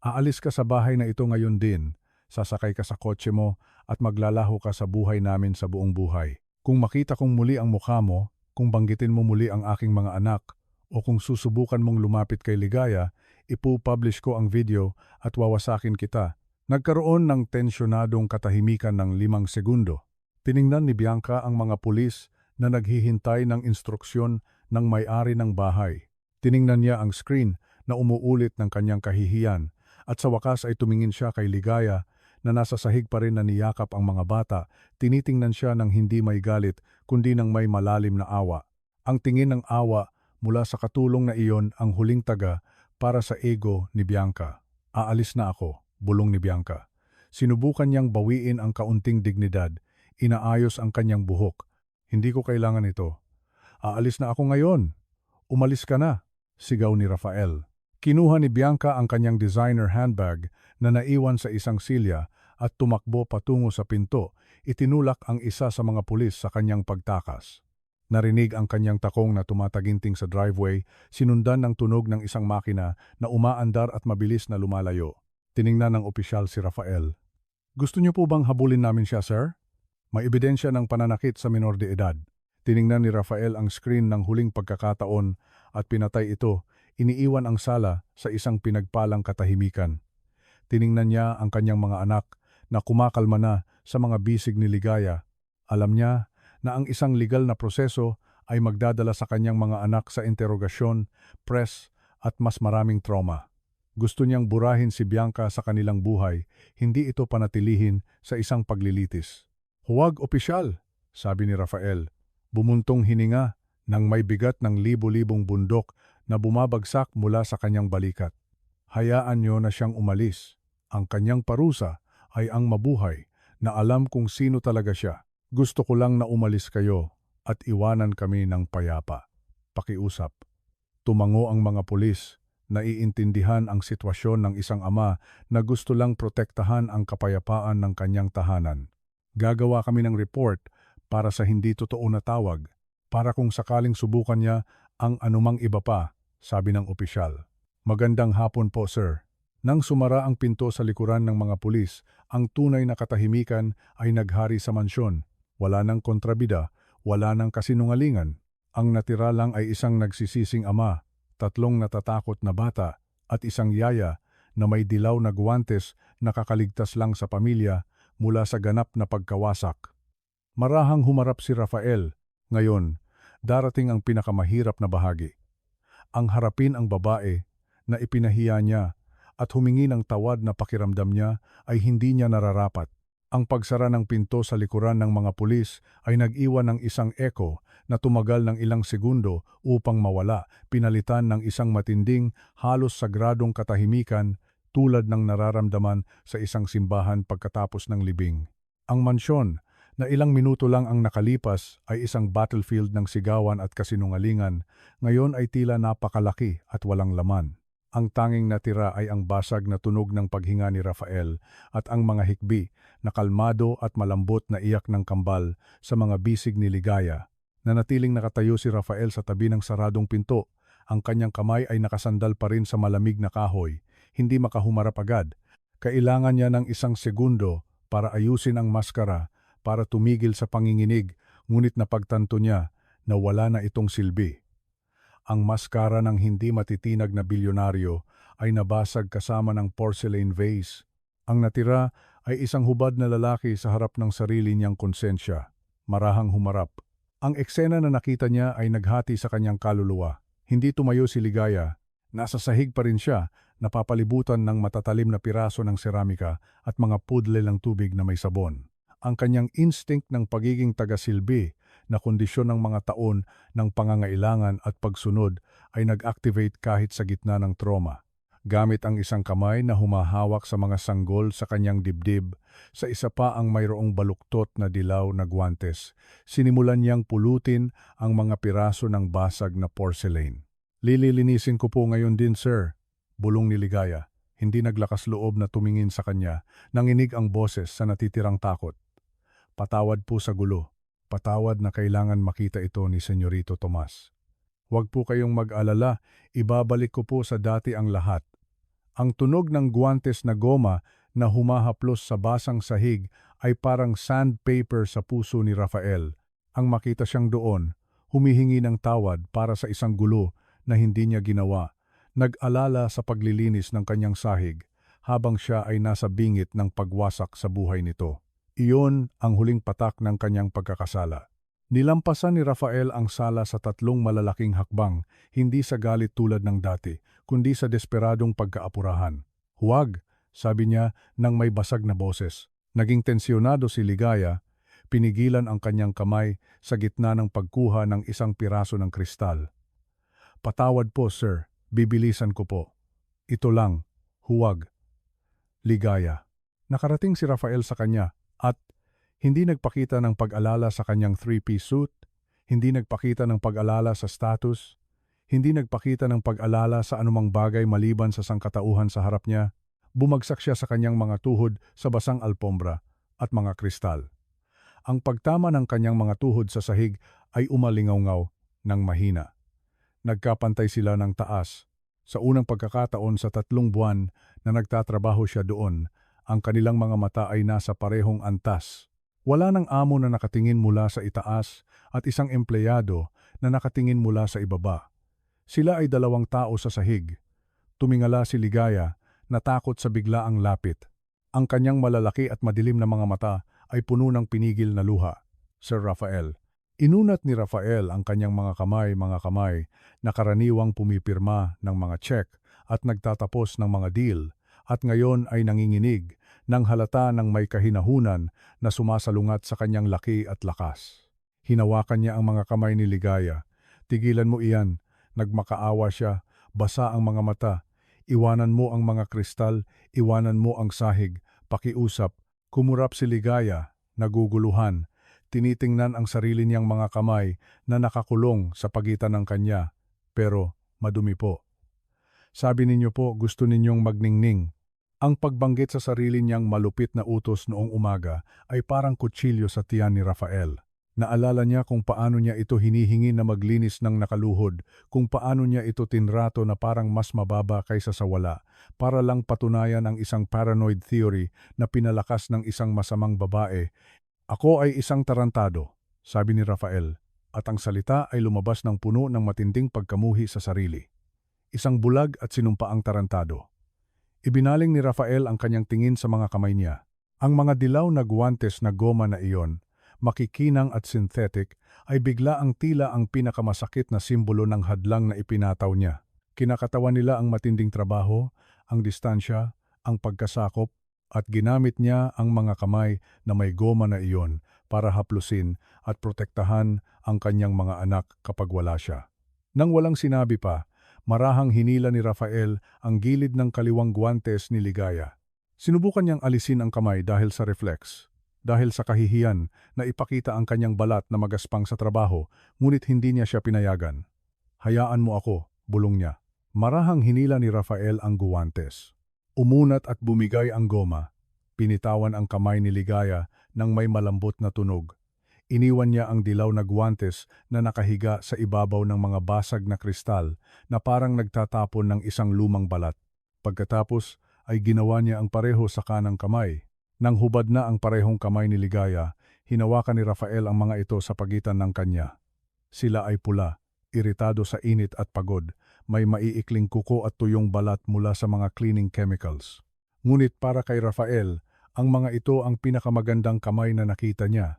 Aalis ka sa bahay na ito ngayon din. sasakay ka sa kotse mo at maglalaho ka sa buhay namin sa buong buhay. Kung makita kong muli ang mukha mo, kung banggitin mo muli ang aking mga anak, o kung susubukan mong lumapit kay Ligaya, ipo-publish ko ang video at wawasakin kita. Nagkaroon ng tensyonadong katahimikan ng 5 segundo. Tiningnan ni Bianca ang mga pulis na naghihintay ng instruksyon ng may-ari ng bahay. Tiningnan niya ang screen na umuulit ng kanyang kahihiyan at sa wakas ay tumingin siya kay Ligaya na nasa sahig pa rin na niyakap ang mga bata. Tinitingnan siya ng hindi may galit kundi ng may malalim na awa. Ang tingin ng awa mula sa katulong na iyon ang huling taga para sa ego ni Bianca. Aalis na ako, bulong ni Bianca. Sinubukan niyang bawiin ang kaunting dignidad. Inaayos ang kanyang buhok. Hindi ko kailangan ito. Aalis na ako ngayon. Umalis ka na, sigaw ni Rafael. Kinuha ni Bianca ang kanyang designer handbag na naiwan sa isang silya at tumakbo patungo sa pinto. Itinulak ang isa sa mga pulis sa kanyang pagtakas. Narinig ang kanyang takong na tumataginting sa driveway, sinundan ng tunog ng isang makina na umaandar at mabilis na lumalayo. Tiningnan ng opisyal si Rafael. Gusto niyo po bang habulin namin siya, sir? May ebidensya ng pananakit sa minor de edad. Tiningnan ni Rafael ang screen ng huling pagkakataon at pinatay ito. Iniiwan ang sala sa isang pinagpalang katahimikan. Tiningnan niya ang kanyang mga anak na kumakalma na sa mga bisig ni Ligaya. Alam niya na ang isang legal na proseso ay magdadala sa kanyang mga anak sa interogasyon, press at mas maraming trauma. Gusto niyang burahin si Bianca sa kanilang buhay, hindi ito panatilihin sa isang paglilitis. Huwag, opisyal, sabi ni Rafael. Bumuntong hininga nang may bigat ng libo-libong bundok na bumabagsak mula sa kanyang balikat. Hayaan niyo na siyang umalis. Ang kanyang parusa ay ang mabuhay na alam kung sino talaga siya. Gusto ko lang na umalis kayo at iwanan kami ng payapa. Pakiusap. Tumango ang mga pulis. Naiintindihan ang sitwasyon ng isang ama na gusto lang protektahan ang kapayapaan ng kanyang tahanan. Gagawa kami ng report para sa hindi totoo na tawag, para kung sakaling subukan niya ang anumang iba pa, sabi ng opisyal. Magandang hapon po, sir. Nang sumara ang pinto sa likuran ng mga pulis, ang tunay na katahimikan ay naghari sa mansyon. Wala nang kontrabida, wala nang kasinungalingan. Ang natira lang ay isang nagsisising ama, 3 natatakot na bata, at isang yaya na may dilaw na guwantes na kakaligtas lang sa pamilya mula sa ganap na pagkawasak. Marahang humarap si Rafael. Ngayon, darating ang pinakamahirap na bahagi. Ang harapin ang babae na ipinahiya niya at humingi ng tawad na pakiramdam niya ay hindi niya nararapat. Ang pagsara ng pinto sa likuran ng mga pulis ay nag-iwan ng isang eko na tumagal ng ilang segundo upang mawala, pinalitan ng isang matinding, halos sagradong katahimikan tulad ng nararamdaman sa isang simbahan pagkatapos ng libing. Ang mansyon, na ilang minuto lang ang nakalipas, ay isang battlefield ng sigawan at kasinungalingan, ngayon ay tila napakalaki at walang laman. Ang tanging natira ay ang basag na tunog ng paghinga ni Rafael at ang mga hikbi na kalmado at malambot na iyak ng kambal sa mga bisig ni Ligaya. Nanatiling nakatayo si Rafael sa tabi ng saradong pinto. Ang kanyang kamay ay nakasandal pa rin sa malamig na kahoy, hindi makahumarap agad. Kailangan niya ng isang segundo para ayusin ang maskara, para tumigil sa panginginig, ngunit napagtanto niya na wala na itong silbi. Ang maskara ng hindi matitinag na bilyonaryo ay nabasag kasama ng porcelain vase. Ang natira ay isang hubad na lalaki sa harap ng sarili niyang konsensya, marahang humarap. Ang eksena na nakita niya ay naghati sa kanyang kaluluwa. Hindi tumayo si Ligaya. Nasa sahig pa rin siya, napapalibutan ng matatalim na piraso ng seramika at mga pudle ng tubig na may sabon. Ang kanyang instinct ng pagiging tagasilbi na kondisyon ng mga taon ng pangangailangan at pagsunod ay nag-activate kahit sa gitna ng trauma. Gamit ang isang kamay na humahawak sa mga sanggol sa kanyang dibdib, sa isa pa ang mayroong baluktot na dilaw na guwantes, sinimulan niyang pulutin ang mga piraso ng basag na porcelain. Lililinisin ko po ngayon din, sir, bulong ni Ligaya. Hindi naglakas loob na tumingin sa kanya, nanginig ang boses sa natitirang takot. Patawad po sa gulo. Patawad na kailangan makita ito ni Senyorito Tomas. Huwag po kayong mag-alala, ibabalik ko po sa dati ang lahat. Ang tunog ng guwantes na goma na humahaplos sa basang sahig ay parang sandpaper sa puso ni Rafael. Ang makita siyang doon, humihingi ng tawad para sa isang gulo na hindi niya ginawa, nag-alala sa paglilinis ng kanyang sahig habang siya ay nasa bingit ng pagwasak sa buhay nito. Iyon ang huling patak ng kanyang pagkakasala. Nilampasan ni Rafael ang sala sa 3 malalaking hakbang, hindi sa galit tulad ng dati, kundi sa desperadong pagkaapurahan. "Huwag," sabi niya nang may basag na boses. Naging tensyonado si Ligaya, pinigilan ang kanyang kamay sa gitna ng pagkuha ng isang piraso ng kristal. "Patawad po, sir. Bibilisan ko po. Ito lang. Huwag." Ligaya. Nakarating si Rafael sa kanya at hindi nagpakita ng pag-alala sa kanyang 3-piece suit, hindi nagpakita ng pag-alala sa status, hindi nagpakita ng pag-alala sa anumang bagay maliban sa sangkatauhan sa harap niya. Bumagsak siya sa kanyang mga tuhod sa basang alpombra at mga kristal. Ang pagtama ng kanyang mga tuhod sa sahig ay umalingaw-ngaw ng mahina. Nagkapantay sila ng taas. Sa unang pagkakataon sa 3 buwan na nagtatrabaho siya doon, ang kanilang mga mata ay nasa parehong antas. Wala nang amo na nakatingin mula sa itaas at isang empleyado na nakatingin mula sa ibaba. Sila ay 2 tao sa sahig. Tumingala si Ligaya, natakot sa biglaang lapit. Ang kanyang malalaki at madilim na mga mata ay puno ng pinigil na luha. "Sir Rafael." Inunat ni Rafael ang kanyang mga kamay na karaniwang pumipirma ng mga check at nagtatapos ng mga deal, at ngayon ay nanginginig nang halata ng may kahinahunan na sumasalungat sa kanyang laki at lakas. Hinawakan niya ang mga kamay ni Ligaya. "Tigilan mo iyan." Nagmakaawa siya. "Basa ang mga mata. Iwanan mo ang mga kristal, iwanan mo ang sahig. Pakiusap." Kumurap si Ligaya, naguguluhan. Tinitingnan ang sarili niyang mga kamay na nakakulong sa pagitan ng kanya. "Pero madumi po. Sabi ninyo po gusto ninyong magningning." Ang pagbanggit sa sarili niyang malupit na utos noong umaga ay parang kutsilyo sa tiyan ni Rafael. Naalala niya kung paano niya ito hinihingi na maglinis ng nakaluhod, kung paano niya ito tinrato na parang mas mababa kaysa sa wala, para lang patunayan ang isang paranoid theory na pinalakas ng isang masamang babae. "Ako ay isang tarantado," sabi ni Rafael, at ang salita ay lumabas ng puno ng matinding pagkamuhi sa sarili. Isang bulag at sinumpaang tarantado. Ibinaling ni Rafael ang kanyang tingin sa mga kamay niya. Ang mga dilaw na guwantes na goma na iyon, makikinang at synthetic, ay bigla ang tila ang pinakamasakit na simbolo ng hadlang na ipinataw niya. Kinakatawan nila ang matinding trabaho, ang distansya, ang pagkasakop, at ginamit niya ang mga kamay na may goma na iyon para haplusin at protektahan ang kanyang mga anak kapag wala siya. Nang walang sinabi pa, marahang hinila ni Rafael ang gilid ng kaliwang guwantes ni Ligaya. Sinubukan niyang alisin ang kamay dahil sa reflex, dahil sa kahihiyan na ipakita ang kanyang balat na magaspang sa trabaho, ngunit hindi niya siya pinayagan. "Hayaan mo ako," bulong niya. Marahang hinila ni Rafael ang guwantes. Umunat at bumigay ang goma. Pinitawan ang kamay ni Ligaya ng may malambot na tunog. Iniwan niya ang dilaw na guwantes na nakahiga sa ibabaw ng mga basag na kristal na parang nagtatapon ng isang lumang balat. Pagkatapos ay ginawa niya ang pareho sa kanang kamay. Nang hubad na ang parehong kamay ni Ligaya, hinawakan ni Rafael ang mga ito sa pagitan ng kanya. Sila ay pula, iritado sa init at pagod, may maiikling kuko at tuyong balat mula sa mga cleaning chemicals. Ngunit para kay Rafael, ang mga ito ang pinakamagandang kamay na nakita niya.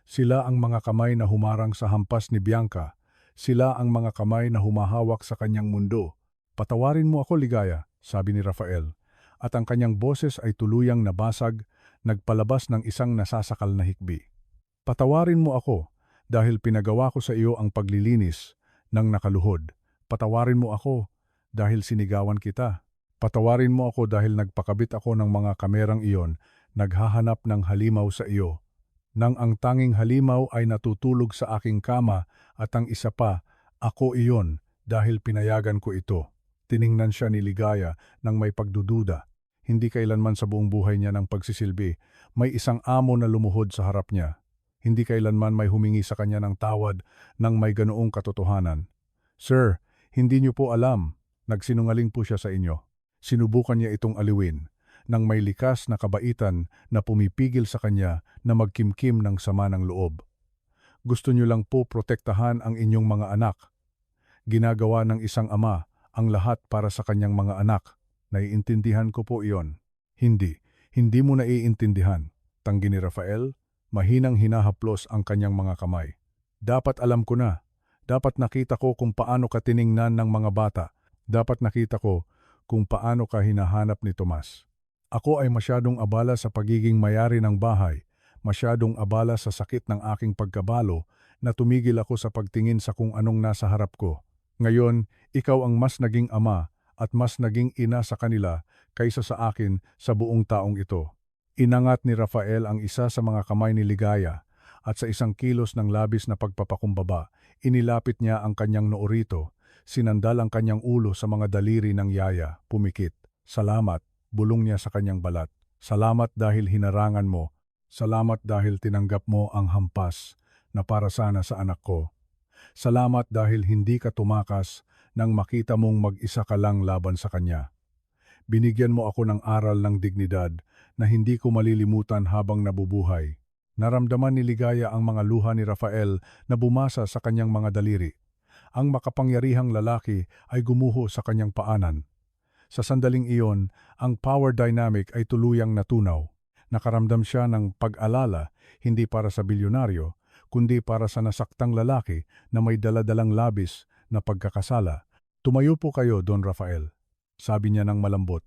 Sila ang mga kamay na humarang sa hampas ni Bianca. Sila ang mga kamay na humahawak sa kanyang mundo. "Patawarin mo ako, Ligaya," sabi ni Rafael. At ang kanyang boses ay tuluyang nabasag, nagpalabas ng isang nasasakal na hikbi. "Patawarin mo ako dahil pinagawa ko sa iyo ang paglilinis ng nakaluhod. Patawarin mo ako dahil sinigawan kita. Patawarin mo ako dahil nagpakabit ako ng mga kamerang iyon, naghahanap ng halimaw sa iyo. Nang ang tanging halimaw ay natutulog sa aking kama at ang isa pa, ako iyon dahil pinayagan ko ito." Tiningnan siya ni Ligaya ng may pagdududa. Hindi kailanman sa buong buhay niya ng pagsisilbi, may isang amo na lumuhod sa harap niya. Hindi kailanman may humingi sa kanya ng tawad ng may ganoong katotohanan. "Sir, hindi niyo po alam," nagsinungaling po siya sa inyo. Sinubukan niya itong aliwin. ng may likas na kabaitan na pumipigil sa kanya na magkimkim ng sama ng loob. Gusto niyo lang po protektahan ang inyong mga anak. Ginagawa ng isang ama ang lahat para sa kanyang mga anak. Naiintindihan ko po iyon. Hindi mo naiintindihan. Tanggi ni Rafael, mahinang hinahaplos ang kanyang mga kamay. Dapat alam ko na. Dapat nakita ko kung paano ka tiningnan ng mga bata. Dapat nakita ko kung paano ka hinahanap ni Tomas. Ako ay masyadong abala sa pagiging mayari ng bahay, masyadong abala sa sakit ng aking pagkabalo na tumigil ako sa pagtingin sa kung anong nasa harap ko. Ngayon, ikaw ang mas naging ama at mas naging ina sa kanila kaysa sa akin sa buong taong ito. Inangat ni Rafael ang isa sa mga kamay ni Ligaya at sa isang kilos ng labis na pagpapakumbaba, inilapit niya ang kanyang noo rito, sinandal ang kanyang ulo sa mga daliri ng yaya, pumikit. Salamat, bulong niya sa kanyang balat. Salamat dahil hinarangan mo. Salamat dahil tinanggap mo ang hampas na para sana sa anak ko. Salamat dahil hindi ka tumakas nang makita mong mag-isa ka lang laban sa kanya. Binigyan mo ako ng aral ng dignidad na hindi ko malilimutan habang nabubuhay. Naramdaman ni Ligaya ang mga luha ni Rafael na bumasa sa kanyang mga daliri. Ang makapangyarihang lalaki ay gumuho sa kanyang paanan. Sa sandaling iyon, ang power dynamic ay tuluyang natunaw. Nakaramdam siya ng pag-alala, hindi para sa bilyonaryo, kundi para sa nasaktang lalaki na may daladalang labis na pagkakasala. Tumayo po kayo, Don Rafael, sabi niya ng malambot.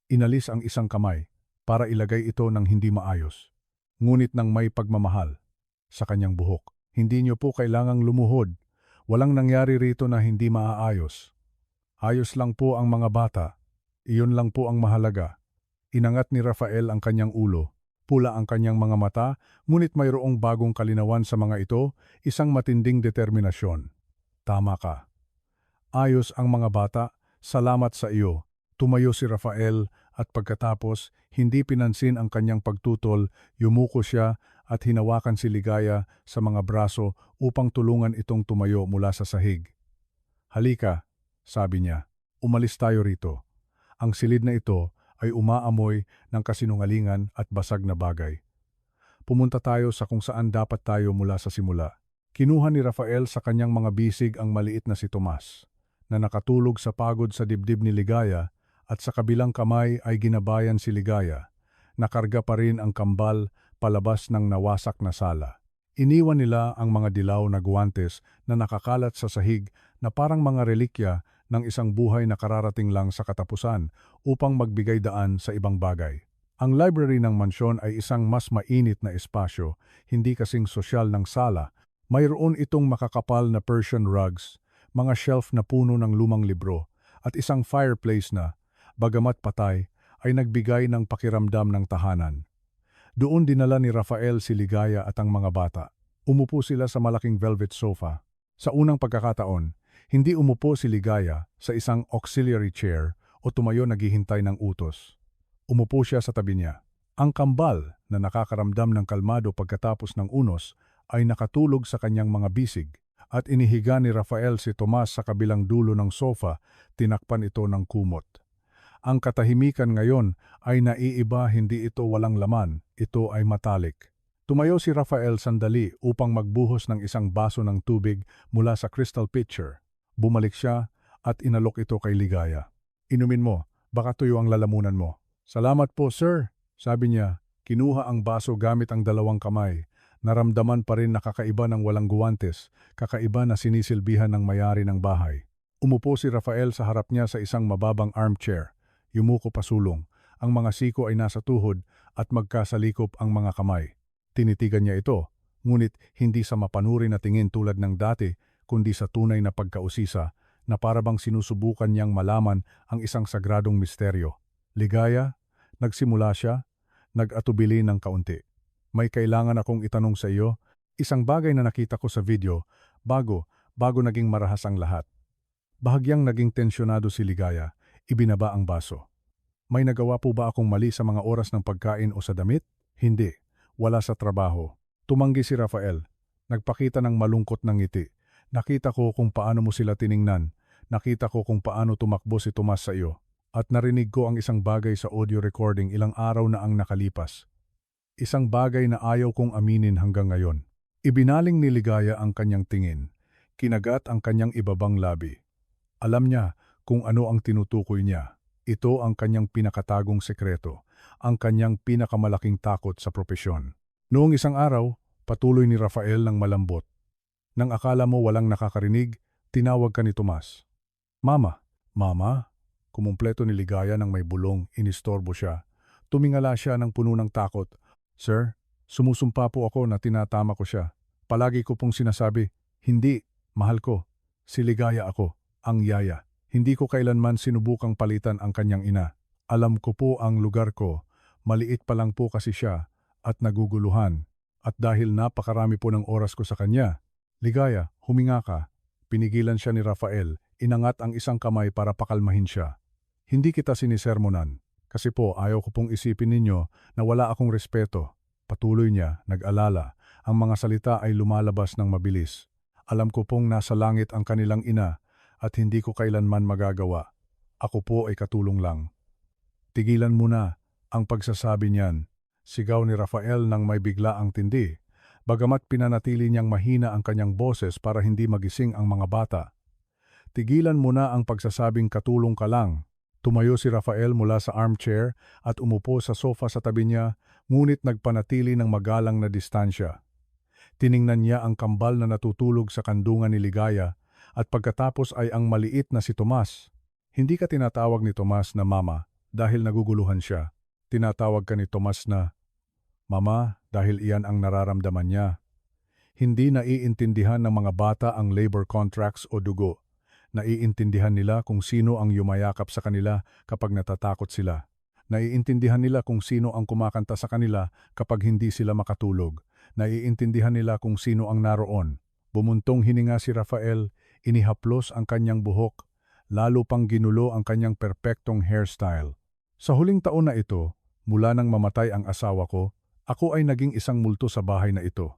Inalis ang isang kamay para ilagay ito ng hindi maayos. Ngunit ng may pagmamahal sa kanyang buhok. Hindi niyo po kailangang lumuhod. Walang nangyari rito na hindi maaayos. Ayos lang po ang mga bata. Iyon lang po ang mahalaga. Inangat ni Rafael ang kanyang ulo. Pula ang kanyang mga mata, ngunit mayroong bagong kalinawan sa mga ito, isang matinding determinasyon. Tama ka. Ayos ang mga bata, salamat sa iyo. Tumayo si Rafael at pagkatapos, hindi pinansin ang kanyang pagtutol, yumuko siya at hinawakan si Ligaya sa mga braso upang tulungan itong tumayo mula sa sahig. Halika, sabi niya, umalis tayo rito. Ang silid na ito ay umaamoy ng kasinungalingan at basag na bagay. Pumunta tayo sa kung saan dapat tayo mula sa simula. Kinuha ni Rafael sa kanyang mga bisig ang maliit na si Tomas, na nakatulog sa pagod sa dibdib ni Ligaya at sa kabilang kamay ay ginabayan si Ligaya. Nakarga pa rin ang kambal palabas ng nawasak na sala. Iniwan nila ang mga dilaw na guwantes na nakakalat sa sahig na parang mga relikya ng isang buhay na kararating lang sa katapusan upang magbigay daan sa ibang bagay. Ang library ng mansyon ay isang mas mainit na espasyo, hindi kasing sosyal ng sala. Mayroon itong makakapal na Persian rugs, mga shelf na puno ng lumang libro, at isang fireplace na, bagamat patay, ay nagbigay ng pakiramdam ng tahanan. Doon dinala ni Rafael si Ligaya at ang mga bata. Umupo sila sa malaking velvet sofa. Sa unang pagkakataon, hindi umupo si Ligaya sa isang auxiliary chair o tumayo naghihintay ng utos. Umupo siya sa tabi niya. Ang kambal na nakakaramdam ng kalmado pagkatapos ng unos ay nakatulog sa kanyang mga bisig at inihiga ni Rafael si Tomas sa kabilang dulo ng sofa, tinakpan ito ng kumot. Ang katahimikan ngayon ay naiiba, hindi ito walang laman, ito ay matalik. Tumayo si Rafael sandali upang magbuhos ng isang baso ng tubig mula sa crystal pitcher. Bumalik siya at inalok ito kay Ligaya. Inumin mo, baka tuyo ang lalamunan mo. Salamat po, sir, sabi niya. Kinuha ang baso gamit ang dalawang kamay. Naramdaman pa rin nakakaiba ng walang guwantes, kakaiba na sinisilbihan ng mayari ng bahay. Umupo si Rafael sa harap niya sa isang mababang armchair. Yumuko pasulong. Ang mga siko ay nasa tuhod at magkasalikop ang mga kamay. Tinitigan niya ito, ngunit hindi sa mapanuri na tingin tulad ng dati, kundi sa tunay na pagkausisa na parabang sinusubukan niyang malaman ang isang sagradong misteryo. Ligaya, nagsimula siya, nag-atubili ng kaunti. May kailangan akong itanong sa iyo, isang bagay na nakita ko sa video, bago naging marahas ang lahat. Bahagyang naging tensyonado si Ligaya, ibinaba ang baso. May nagawa po ba akong mali sa mga oras ng pagkain o sa damit? Hindi, wala sa trabaho. Tumanggi si Rafael, nagpakita ng malungkot ng ngiti. Nakita ko kung paano mo sila tiningnan, nakita ko kung paano tumakbo si Tomas sa iyo. At narinig ko ang isang bagay sa audio recording ilang araw na ang nakalipas. Isang bagay na ayaw kong aminin hanggang ngayon. Ibinaling ni Ligaya ang kanyang tingin. Kinagat ang kanyang ibabang labi. Alam niya kung ano ang tinutukoy niya. Ito ang kanyang pinakatagong sekreto, ang kanyang pinakamalaking takot sa propesyon. Noong isang araw, patuloy ni Rafael ng malambot. Nang akala mo walang nakakarinig, tinawag ka ni Tomas. Mama, Mama, kumumpleto ni Ligaya ng may bulong, inistorbo siya. Tumingala siya ng puno ng takot. Sir, sumusumpa po ako na tinatama ko siya. Palagi ko pong sinasabi, hindi, mahal ko. Si Ligaya ako, ang yaya. Hindi ko kailanman sinubukang palitan ang kanyang ina. Alam ko po ang lugar ko. Maliit pa lang po kasi siya at naguguluhan. At dahil napakarami po ng oras ko sa kanya, Ligaya, huminga ka. Pinigilan siya ni Rafael, inangat ang isang kamay para pakalmahin siya. Hindi kita sinisermonan, kasi po ayaw ko pong isipin ninyo na wala akong respeto. Patuloy niya, nag-alala, ang mga salita ay lumalabas ng mabilis. Alam ko pong nasa langit ang kanilang ina at hindi ko kailanman magagawa. Ako po ay katulong lang. Tigilan mo na ang pagsasabi niyan. Sigaw ni Rafael nang may bigla ang tindi. Bagamat pinanatili niyang mahina ang kanyang boses para hindi magising ang mga bata. Tigilan mo na ang pagsasabing katulong ka lang. Tumayo si Rafael mula sa armchair at umupo sa sofa sa tabi niya, ngunit nagpanatili ng magalang na distansya. Tiningnan niya ang kambal na natutulog sa kandungan ni Ligaya at pagkatapos ay ang maliit na si Tomas. Hindi ka tinatawag ni Tomas na Mama dahil naguguluhan siya. Tinatawag ka ni Tomas na Mama dahil iyan ang nararamdaman niya. Hindi naiintindihan ng mga bata ang labor contracts o dugo. Naiintindihan nila kung sino ang yumayakap sa kanila kapag natatakot sila. Naiintindihan nila kung sino ang kumakanta sa kanila kapag hindi sila makatulog. Naiintindihan nila kung sino ang naroon. Bumuntong hininga si Rafael, inihaplos ang kanyang buhok, lalo pang ginulo ang kanyang perpektong hairstyle. Sa huling taon na ito, mula nang mamatay ang asawa ko, ako ay naging isang multo sa bahay na ito.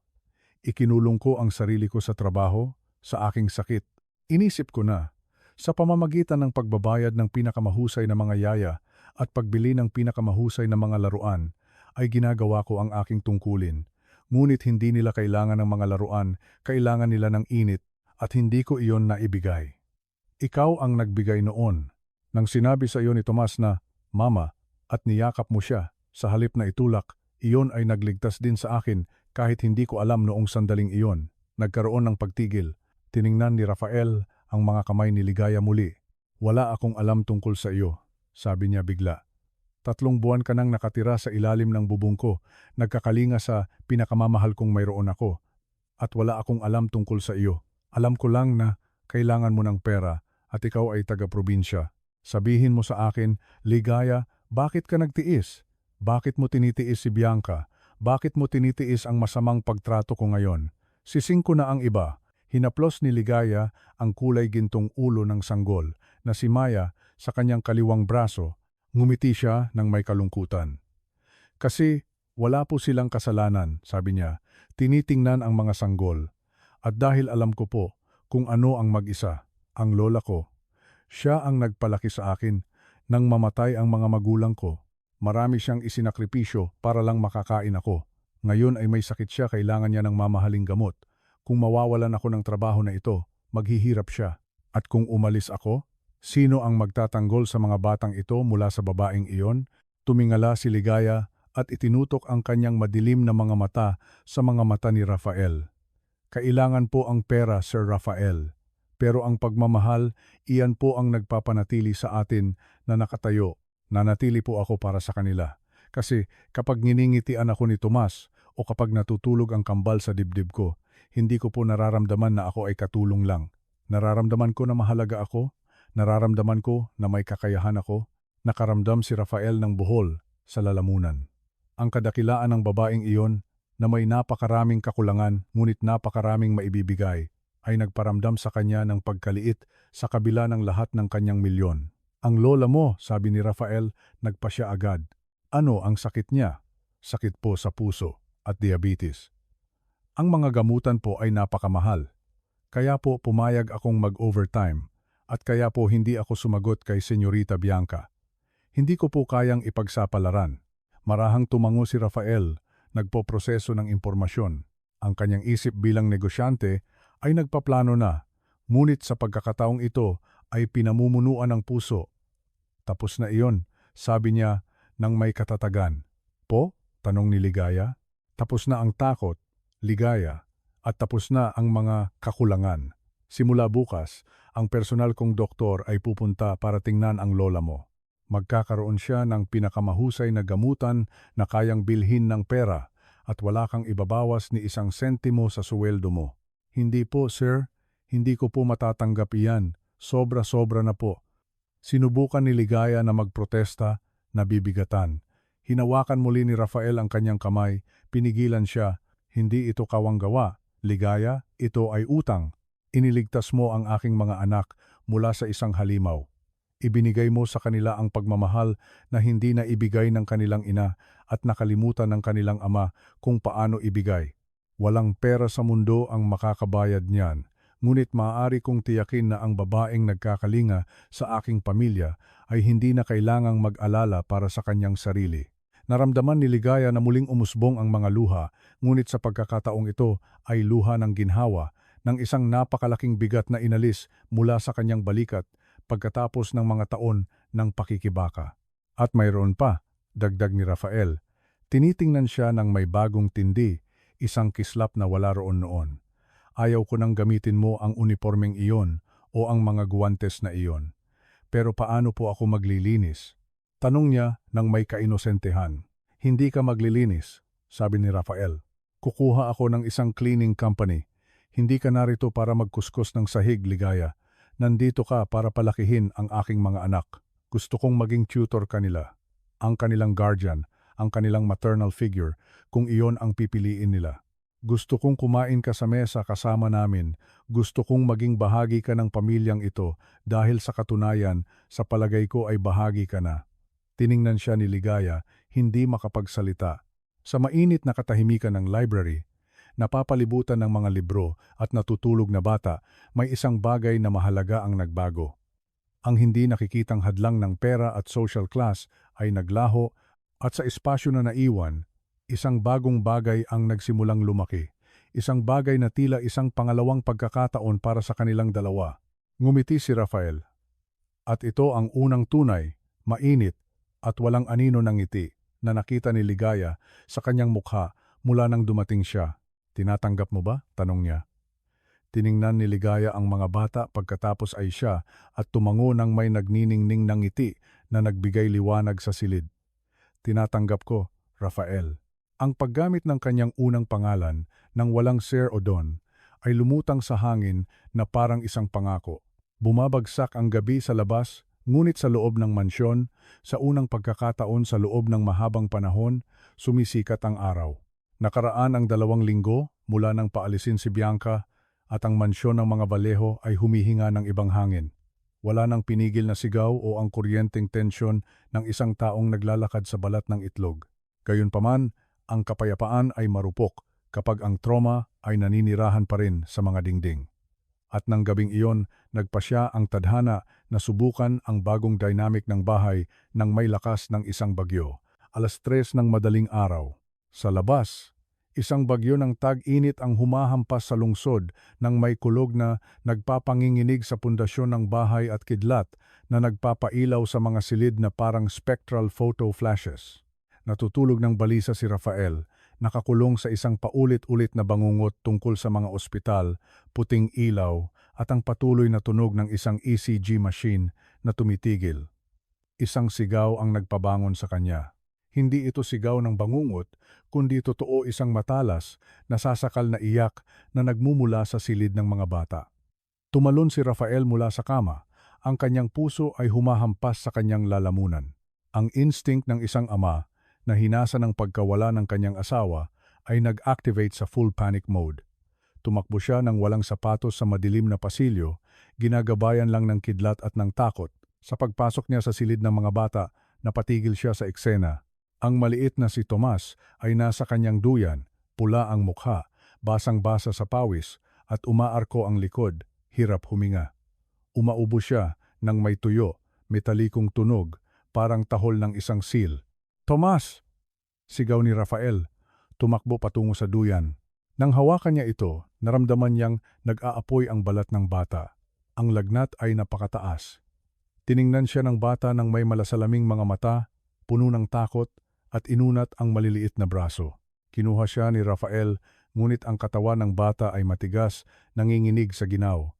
Ikinulong ko ang sarili ko sa trabaho, sa aking sakit. Inisip ko na, sa pamamagitan ng pagbabayad ng pinakamahusay na mga yaya at pagbili ng pinakamahusay na mga laruan, ay ginagawa ko ang aking tungkulin. Ngunit hindi nila kailangan ng mga laruan, kailangan nila ng init at hindi ko iyon naibigay. Ikaw ang nagbigay noon. Nang sinabi sa iyo ni Tomas na, Mama, at niyakap mo siya, sa halip na itulak, iyon ay nagligtas din sa akin kahit hindi ko alam noong sandaling iyon. Nagkaroon ng pagtigil. Tiningnan ni Rafael ang mga kamay ni Ligaya muli. Wala akong alam tungkol sa iyo, sabi niya bigla. 3 buwan ka nang nakatira sa ilalim ng bubong ko, nagkakalinga sa pinakamamahal kong mayroon ako. At wala akong alam tungkol sa iyo. Alam ko lang na kailangan mo ng pera at ikaw ay taga-probinsya. Sabihin mo sa akin, Ligaya, bakit ka nagtiis? Bakit mo tinitiis si Bianca? Bakit mo tinitiis ang masamang pagtrato ko ngayon? Sising ko na ang iba. Hinaplos ni Ligaya ang kulay gintong ulo ng sanggol na si Maya sa kanyang kaliwang braso. Ngumiti siya ng may kalungkutan. Kasi wala po silang kasalanan, sabi niya. Tinitingnan ang mga sanggol. At dahil alam ko po kung ano ang mag-isa, ang lola ko. Siya ang nagpalaki sa akin nang mamatay ang mga magulang ko. Marami siyang isinakripisyo para lang makakain ako. Ngayon ay may sakit siya, kailangan niya ng mamahaling gamot. Kung mawawalan ako ng trabaho na ito, maghihirap siya. At kung umalis ako, sino ang magtatanggol sa mga batang ito mula sa babaeng iyon? Tumingala si Ligaya at itinutok ang kanyang madilim na mga mata sa mga mata ni Rafael. Kailangan po ang pera, Sir Rafael. Pero ang pagmamahal, iyan po ang nagpapanatili sa atin na nakatayo. Nanatili po ako para sa kanila. Kasi kapag nginingitian ako ni Tomas o kapag natutulog ang kambal sa dibdib ko, hindi ko po nararamdaman na ako ay katulong lang. Nararamdaman ko na mahalaga ako. Nararamdaman ko na may kakayahan ako. Nakaramdam si Rafael ng buhol sa lalamunan. Ang kadakilaan ng babaeng iyon na may napakaraming kakulangan ngunit napakaraming maibibigay ay nagparamdam sa kanya ng pagkaliit sa kabila ng lahat ng kanyang milyon. Ang lola mo, sabi ni Rafael, nagpasya agad. Ano ang sakit niya? Sakit po sa puso at diabetes. Ang mga gamutan po ay napakamahal. Kaya po pumayag akong mag-overtime at kaya po hindi ako sumagot kay Senyorita Bianca. Hindi ko po kayang ipagsapalaran. Marahang tumango si Rafael, nagpoproseso ng impormasyon. Ang kanyang isip bilang negosyante ay nagpaplano na, ngunit sa pagkakataong ito ay pinamumunuan ng puso. Tapos na iyon, sabi niya nang may katatagan. Po? Tanong ni Ligaya. Tapos na ang takot, ligaya, at tapos na ang mga kakulangan. Simula bukas, ang personal kong doktor ay pupunta para tingnan ang lola mo. Magkakaroon siya ng pinakamahusay na gamutan na kayang bilhin ng pera at wala kang ibabawas ni isang sentimo sa suweldo mo. Hindi po, sir. Hindi ko po matatanggap iyan. Sobra-sobra na po. Sinubukan ni Ligaya na magprotesta, nabibigatan. Hinawakan muli ni Rafael ang kanyang kamay, pinigilan siya. Hindi ito kawanggawa, Ligaya, ito ay utang. Iniligtas mo ang aking mga anak mula sa isang halimaw. Ibinigay mo sa kanila ang pagmamahal na hindi na ibigay ng kanilang ina at nakalimutan ng kanilang ama kung paano ibigay. Walang pera sa mundo ang makakabayad niyan, ngunit maaari kong tiyakin na ang babaeng nagkakalinga sa aking pamilya ay hindi na kailangang mag-alala para sa kanyang sarili. Naramdaman ni Ligaya na muling umusbong ang mga luha, ngunit sa pagkakataong ito ay luha ng ginhawa ng isang napakalaking bigat na inalis mula sa kanyang balikat pagkatapos ng mga taon ng pakikibaka. At mayroon pa, dagdag ni Rafael, tinitingnan siya ng may bagong tindi, isang kislap na wala roon noon. Ayaw ko nang gamitin mo ang uniformeng iyon o ang mga guwantes na iyon. Pero paano po ako maglilinis? Tanong niya ng may kainosentehan. Hindi ka maglilinis, sabi ni Rafael. Kukuha ako ng isang cleaning company. Hindi ka narito para magkuskus ng sahig, Ligaya. Nandito ka para palakihin ang aking mga anak. Gusto kong maging tutor kanila. Ang kanilang guardian, ang kanilang maternal figure, kung iyon ang pipiliin nila. Gusto kong kumain ka sa mesa kasama namin. Gusto kong maging bahagi ka ng pamilyang ito dahil sa katunayan, sa palagay ko ay bahagi ka na. Tiningnan siya ni Ligaya, hindi makapagsalita. Sa mainit na katahimikan ng library, napapalibutan ng mga libro at natutulog na bata, may isang bagay na mahalaga ang nagbago. Ang hindi nakikitang hadlang ng pera at social class ay naglaho at sa espasyo na naiwan, isang bagong bagay ang nagsimulang lumaki. Isang bagay na tila isang pangalawang pagkakataon para sa kanilang dalawa. Ngumiti si Rafael. At ito ang unang tunay, mainit, at walang anino ng ngiti na nakita ni Ligaya sa kanyang mukha mula nang dumating siya. Tinatanggap mo ba? Tanong niya. Tiningnan ni Ligaya ang mga bata pagkatapos ay siya at tumango ng may nagniningning ng ngiti na nagbigay liwanag sa silid. Tinatanggap ko, Rafael. Ang paggamit ng kanyang unang pangalan ng walang sir o don ay lumutang sa hangin na parang isang pangako. Bumabagsak ang gabi sa labas, ngunit sa loob ng mansyon, sa unang pagkakataon sa loob ng mahabang panahon, sumisikat ang araw. Nakaraan ang 2 linggo mula nang paalisin si Bianca at ang mansyon ng mga Vallejo ay humihinga ng ibang hangin. Wala nang pinigil na sigaw o ang kuryenteng tensyon ng isang taong naglalakad sa balat ng itlog. Gayunpaman, ang kapayapaan ay marupok kapag ang trauma ay naninirahan pa rin sa mga dingding. At nang gabing iyon, nagpasya ang tadhana na subukan ang bagong dynamic ng bahay nang may lakas ng isang bagyo. 3:00 ng madaling araw. Sa labas, isang bagyo ng tag-init ang humahampas sa lungsod nang may kulog na nagpapanginginig sa pundasyon ng bahay at kidlat na nagpapailaw sa mga silid na parang spectral photo flashes. Natutulog ng balisa si Rafael, nakakulong sa isang paulit-ulit na bangungot tungkol sa mga ospital, puting ilaw, at ang patuloy na tunog ng isang ECG machine na tumitigil. Isang sigaw ang nagpabangon sa kanya. Hindi ito sigaw ng bangungot, kundi totoo isang matalas, nasasakal na iyak na nagmumula sa silid ng mga bata. Tumalon si Rafael mula sa kama. Ang kanyang puso ay humahampas sa kanyang lalamunan. Ang instinct ng isang ama na hinasa ng pagkawala ng kanyang asawa ay nag-activate sa full panic mode. Tumakbo siya ng walang sapatos sa madilim na pasilyo, ginagabayan lang ng kidlat at ng takot. Sa pagpasok niya sa silid ng mga bata, napatigil siya sa eksena. Ang maliit na si Tomas ay nasa kanyang duyan, pula ang mukha, basang-basa sa pawis, at umaarko ang likod, hirap huminga. Umaubo siya ng may tuyo, metalikong tunog, parang tahol ng isang seal. "Tomas!" sigaw ni Rafael. Tumakbo patungo sa duyan. Nang hawakan niya ito, naramdaman niyang nag-aapoy ang balat ng bata. Ang lagnat ay napakataas. Tiningnan siya ng bata ng may malasalaming mga mata, puno ng takot, at inunat ang maliliit na braso. Kinuha siya ni Rafael, ngunit ang katawan ng bata ay matigas, nanginginig sa ginaw.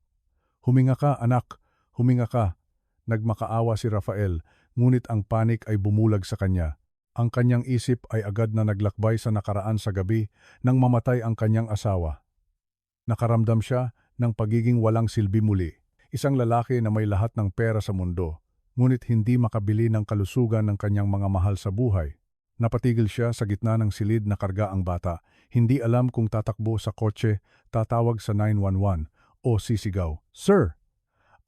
"Huminga ka, anak! Huminga ka!" Nagmakaawa si Rafael, ngunit ang panik ay bumulag sa kanya. Ang kanyang isip ay agad na naglakbay sa nakaraan sa gabi nang mamatay ang kanyang asawa. Nakaramdam siya ng pagiging walang silbi muli. Isang lalaki na may lahat ng pera sa mundo, ngunit hindi makabili ng kalusugan ng kanyang mga mahal sa buhay. Napatigil siya sa gitna ng silid na karga ang bata. Hindi alam kung tatakbo sa kotse, tatawag sa 911 o sisigaw, "Sir!"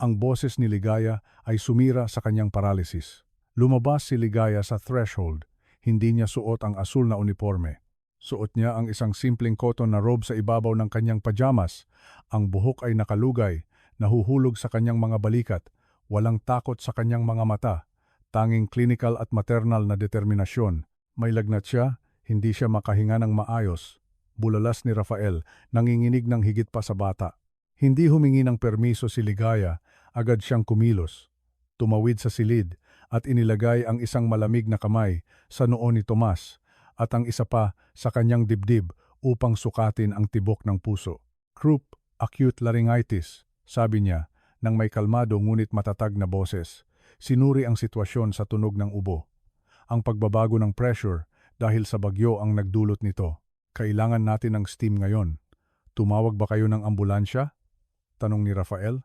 Ang boses ni Ligaya ay sumira sa kanyang paralysis. Lumabas si Ligaya sa threshold. Hindi niya suot ang asul na uniforme. Suot niya ang isang simpleng cotton na robe sa ibabaw ng kanyang pajamas. Ang buhok ay nakalugay, nahuhulog sa kanyang mga balikat. Walang takot sa kanyang mga mata. Tanging clinical at maternal na determinasyon. May lagnat siya, hindi siya makahinga ng maayos. Bulalas ni Rafael, nanginginig ng higit pa sa bata. Hindi humingi ng permiso si Ligaya, agad siyang kumilos. Tumawid sa silid at inilagay ang isang malamig na kamay sa noo ni Tomas at ang isa pa sa kanyang dibdib upang sukatin ang tibok ng puso. "Croup acute laryngitis," sabi niya nang may kalmado ngunit matatag na boses. Sinuri ang sitwasyon sa tunog ng ubo. Ang pagbabago ng pressure dahil sa bagyo ang nagdulot nito. "Kailangan natin ng steam ngayon. Tumawag ba kayo ng ambulansya?" tanong ni Rafael.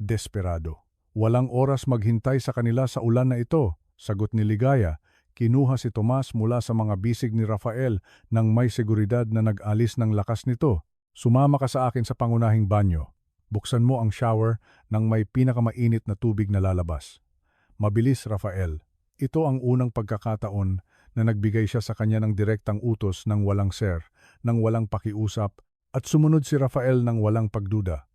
Desperado. "Walang oras maghintay sa kanila sa ulan na ito," sagot ni Ligaya. Kinuha si Tomas mula sa mga bisig ni Rafael nang may seguridad na nag-alis ng lakas nito. "Sumama ka sa akin sa pangunahing banyo. Buksan mo ang shower nang may pinakamainit na tubig na lalabas." Mabilis, Rafael. Ito ang unang pagkakataon na nagbigay siya sa kanya ng direktang utos ng walang sir, ng walang pakiusap, at sumunod si Rafael ng walang pagduda.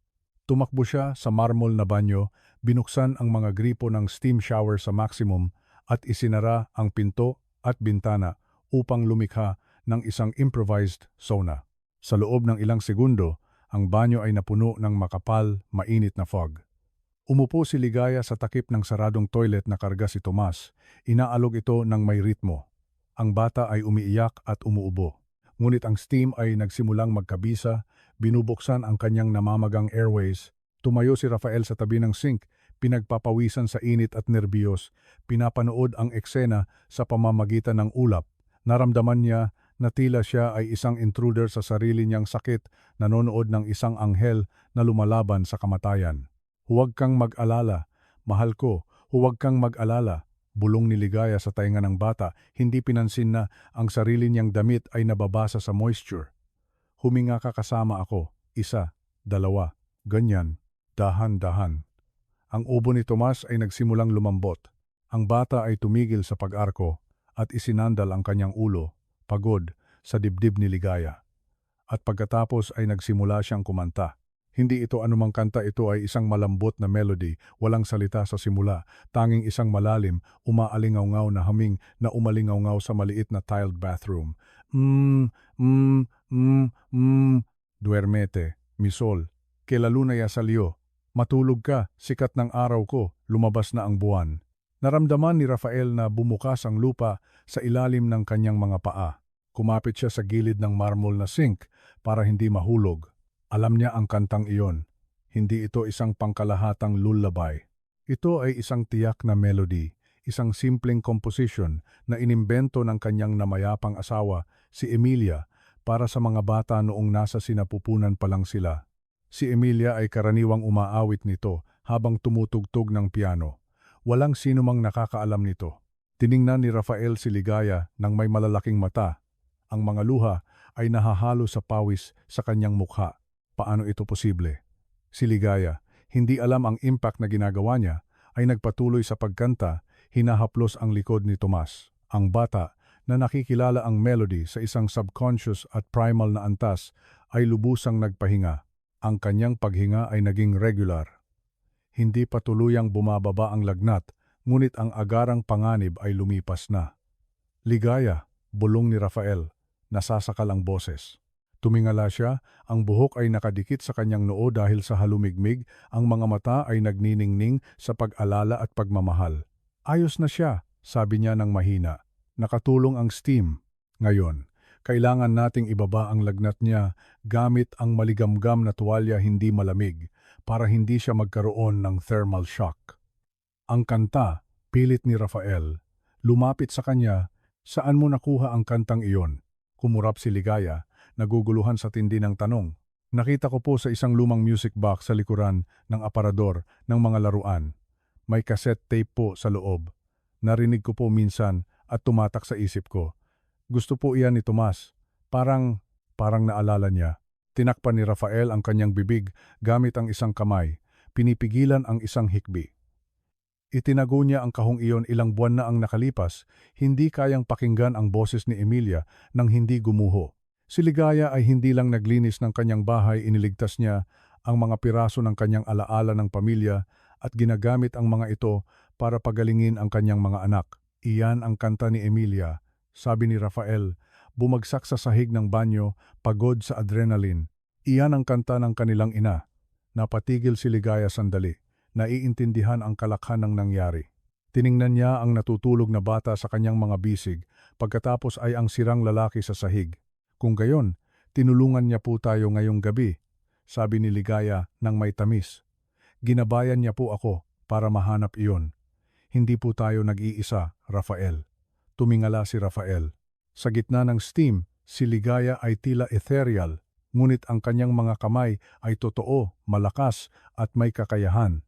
Tumakbo siya sa marmol na banyo, binuksan ang mga gripo ng steam shower sa maximum at isinara ang pinto at bintana upang lumikha ng isang improvised sauna. Sa loob ng ilang segundo, ang banyo ay napuno ng makapal, mainit na fog. Umupo si Ligaya sa takip ng saradong toilet na karga si Tomas. Inaalog ito ng may ritmo. Ang bata ay umiiyak at umuubo. Ngunit ang steam ay nagsimulang magkabisa, binubuksan ang kanyang namamagang airways. Tumayo si Rafael sa tabi ng sink, pinagpapawisan sa init at nerbiyos, pinapanood ang eksena sa pamamagitan ng ulap. Naramdaman niya na tila siya ay isang intruder sa sarili niyang sakit, nanonood ng isang anghel na lumalaban sa kamatayan. "Huwag kang mag-alala, mahal ko, huwag kang mag-alala," bulong ni Ligaya sa tainga ng bata, hindi pinansin na ang sarili niyang damit ay nababasa sa moisture. "Huminga ka kasama ako, 1, 2, ganyan, dahan-dahan." Ang ubo ni Tomas ay nagsimulang lumambot. Ang bata ay tumigil sa pag-arko at isinandal ang kanyang ulo, pagod, sa dibdib ni Ligaya. At pagkatapos ay nagsimula siyang kumanta. Hindi ito anumang kanta, ito ay isang malambot na melody, walang salita sa simula, tanging isang malalim, umaalingaw-ngaw na haming na umalingaw-ngaw sa maliit na tiled bathroom. Duermete, mi sol, que la luna ya salió. Matulog ka, sikat ng araw ko, lumabas na ang buwan. Naramdaman ni Rafael na bumukas ang lupa sa ilalim ng kanyang mga paa. Kumapit siya sa gilid ng marmol na sink para hindi mahulog. Alam niya ang kantang iyon. Hindi ito isang pangkalahatang lullaby. Ito ay isang tiyak na melody, isang simpleng composition na inimbento ng kanyang namayapang asawa, si Emilia, para sa mga bata noong nasa sinapupunan pa lang sila. Si Emilia ay karaniwang umaawit nito habang tumutugtog ng piano. Walang sinumang nakakaalam nito. Tiningnan ni Rafael si Ligaya ng may malalaking mata. Ang mga luha ay nahahalo sa pawis sa kanyang mukha. Paano ito posible? Si Ligaya, hindi alam ang impact na ginagawa niya, ay nagpatuloy sa pagkanta, hinahaplos ang likod ni Tomas. Ang bata, na nakikilala ang melody sa isang subconscious at primal na antas, ay lubusang nagpahinga. Ang kanyang paghinga ay naging regular. Hindi pa tuluyang bumababa ang lagnat, ngunit ang agarang panganib ay lumipas na. Ligaya, bulong ni Rafael, nasasakal ang boses. Tumingala siya, ang buhok ay nakadikit sa kanyang noo dahil sa halumigmig, ang mga mata ay nagniningning sa pag-alala at pagmamahal. Ayos na siya, sabi niya ng mahina. Nakatulong ang steam. Ngayon, kailangan nating ibaba ang lagnat niya gamit ang maligamgam na tuwalya hindi malamig para hindi siya magkaroon ng thermal shock. Ang kanta, pilit ni Rafael. Lumapit sa kanya, saan mo nakuha ang kantang iyon? Kumurap si Ligaya, naguguluhan sa tindi ng tanong. Nakita ko po sa isang lumang music box sa likuran ng aparador ng mga laruan. May cassette tape po sa loob. Narinig ko po minsan at tumatak sa isip ko. Gusto po iyan ni Tomas. Parang naalala niya. Tinakpan ni Rafael ang kanyang bibig gamit ang isang kamay. Pinipigilan ang isang hikbi. Itinago niya ang kahong iyon ilang buwan na ang nakalipas, hindi kayang pakinggan ang boses ni Emilia nang hindi gumuho. Si Ligaya ay hindi lang naglinis ng kanyang bahay, iniligtas niya ang mga piraso ng kanyang alaala ng pamilya at ginagamit ang mga ito para pagalingin ang kanyang mga anak. Iyan ang kanta ni Emilia, sabi ni Rafael, bumagsak sa sahig ng banyo, pagod sa adrenaline. Iyan ang kanta ng kanilang ina. Napatigil si Ligaya sandali. Naiintindihan ang kalakhan ng nangyari. Tiningnan niya ang natutulog na bata sa kanyang mga bisig, pagkatapos ay ang sirang lalaki sa sahig. Kung gayon, tinulungan niya po tayo ngayong gabi, sabi ni Ligaya ng may tamis. Ginabayan niya po ako para mahanap iyon. Hindi po tayo nag-iisa, Rafael. Tumingala si Rafael. Sa gitna ng steam, si Ligaya ay tila ethereal, ngunit ang kanyang mga kamay ay totoo, malakas at may kakayahan.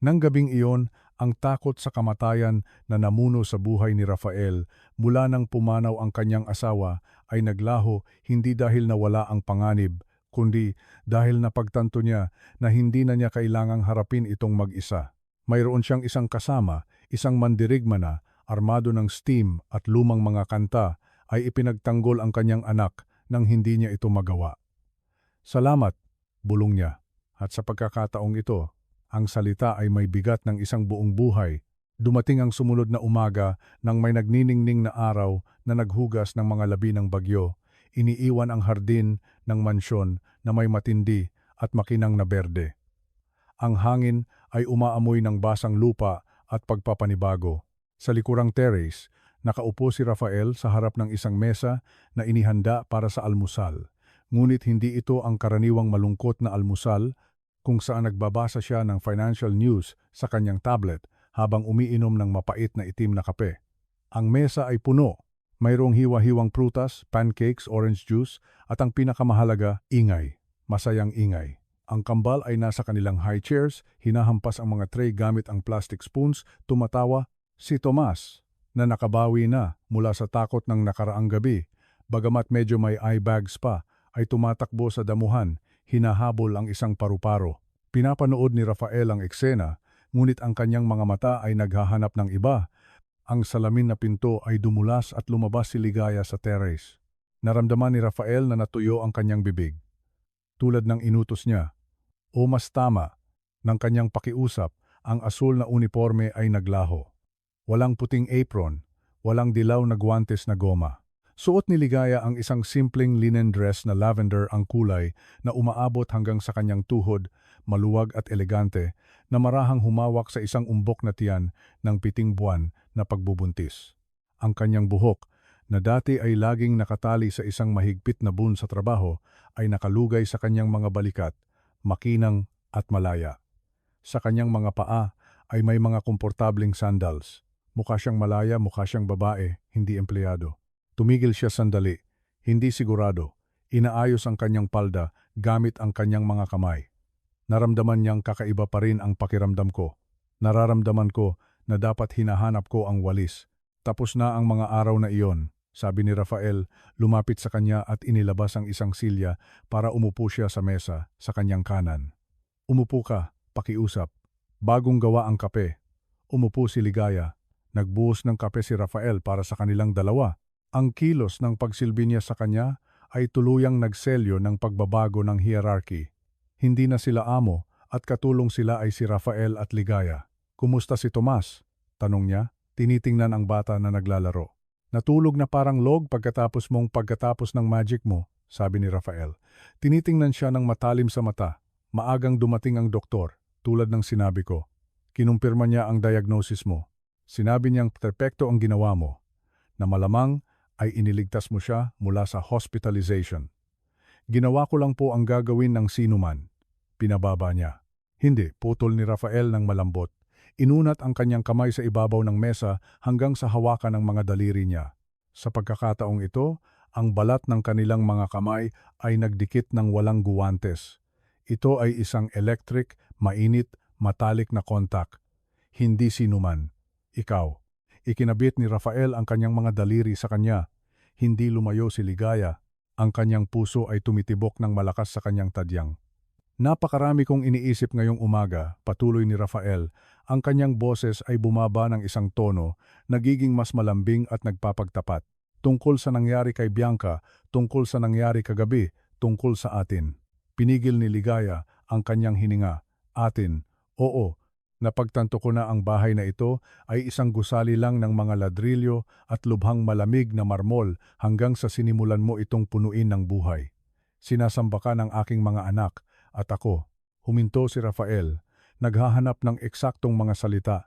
Nang gabing iyon, ang takot sa kamatayan na namuno sa buhay ni Rafael mula nang pumanaw ang kanyang asawa ay naglaho hindi dahil nawala ang panganib, kundi dahil napagtanto niya na hindi na niya kailangang harapin itong mag-isa. Mayroon siyang isang kasama, isang mandirigma na, armado ng steam at lumang mga kanta, ay ipinagtanggol ang kanyang anak nang hindi niya ito magawa. Salamat, bulong niya, at sa pagkakataong ito, ang salita ay may bigat ng isang buong buhay. Dumating ang sumunod na umaga nang may nagniningning na araw na naghugas ng mga labi ng bagyo. Iniiwan ang hardin ng mansyon na may matindi at makinang na berde. Ang hangin ay umaamoy ng basang lupa at pagpapanibago. Sa likurang terrace, nakaupo si Rafael sa harap ng isang mesa na inihanda para sa almusal. Ngunit hindi ito ang karaniwang malungkot na almusal kung saan nagbabasa siya ng financial news sa kanyang tablet habang umiinom ng mapait na itim na kape. Ang mesa ay puno. Mayroong hiwa-hiwang prutas, pancakes, orange juice at ang pinakamahalaga, ingay. Masayang ingay. Ang kambal ay nasa kanilang high chairs, hinahampas ang mga tray gamit ang plastic spoons, tumatawa. Si Tomas, na nakabawi na mula sa takot ng nakaraang gabi, bagamat medyo may eye bags pa, ay tumatakbo sa damuhan, hinahabol ang isang paru-paro. Pinapanood ni Rafael ang eksena, ngunit ang kanyang mga mata ay naghahanap ng iba. Ang salamin na pinto ay dumulas at lumabas si Ligaya sa terrace. Naramdaman ni Rafael na natuyo ang kanyang bibig. Tulad ng inutos niya, o mas tama, ng kanyang pakiusap, ang asul na uniforme ay naglaho. Walang puting apron, walang dilaw na guwantes na goma. Suot ni Ligaya ang isang simpleng linen dress na lavender ang kulay na umaabot hanggang sa kanyang tuhod, maluwag at elegante, na marahang humawak sa isang umbok na tiyan ng piting buwan na pagbubuntis. Ang kanyang buhok, na dati ay laging nakatali sa isang mahigpit na bun sa trabaho, ay nakalugay sa kanyang mga balikat, makinang at malaya. Sa kanyang mga paa ay may mga komportabling sandals. Mukha siyang malaya, mukha siyang babae, hindi empleyado. Tumigil siya sandali, hindi sigurado. Inaayos ang kanyang palda gamit ang kanyang mga kamay. Naramdaman niyang kakaiba pa rin ang pakiramdam ko. Nararamdaman ko na dapat hinahanap ko ang walis. Tapos na ang mga araw na iyon, sabi ni Rafael, lumapit sa kanya at inilabas ang isang silya para umupo siya sa mesa sa kanyang kanan. Umupo ka, pakiusap. Bagong gawa ang kape. Umupo si Ligaya. Nagbuhos ng kape si Rafael para sa kanilang dalawa. Ang kilos ng pagsilbi niya sa kanya ay tuluyang nagselyo ng pagbabago ng hierarchy. Hindi na sila amo at katulong sila ay si Rafael at Ligaya. Kumusta si Tomas? Tanong niya, tinitingnan ang bata na naglalaro. Natulog na parang log pagkatapos ng magic mo, sabi ni Rafael. Tinitingnan siya ng matalim sa mata. Maagang dumating ang doktor, tulad ng sinabi ko. Kinumpirma niya ang diagnosis mo. Sinabi niyang perpekto ang ginawa mo, na malamang ay iniligtas mo siya mula sa hospitalization. Ginawa ko lang po ang gagawin ng sinuman. Pinababa niya. Hindi, putol ni Rafael ng malambot. Inunat ang kanyang kamay sa ibabaw ng mesa hanggang sa hawakan ng mga daliri niya. Sa pagkakataong ito, ang balat ng kanilang mga kamay ay nagdikit ng walang guwantes. Ito ay isang electric, mainit, metallic na kontak. Hindi sinuman. Ikaw. Ikinabit ni Rafael ang kanyang mga daliri sa kanya. Hindi lumayo si Ligaya. Ang kanyang puso ay tumitibok ng malakas sa kanyang tadyang. Napakarami kong iniisip ngayong umaga, patuloy ni Rafael. Ang kanyang boses ay bumaba ng isang tono, nagiging mas malambing at nagpapagtapat. Tungkol sa nangyari kay Bianca, tungkol sa nangyari kagabi, tungkol sa atin. Pinigil ni Ligaya ang kanyang hininga. Atin, oo. Napagtanto ko na ang bahay na ito ay isang gusali lang ng mga ladrilyo at lubhang malamig na marmol hanggang sa sinimulan mo itong punuin ng buhay. Sinasamba ka ng aking mga anak at ako. Huminto si Rafael, naghahanap ng eksaktong mga salita.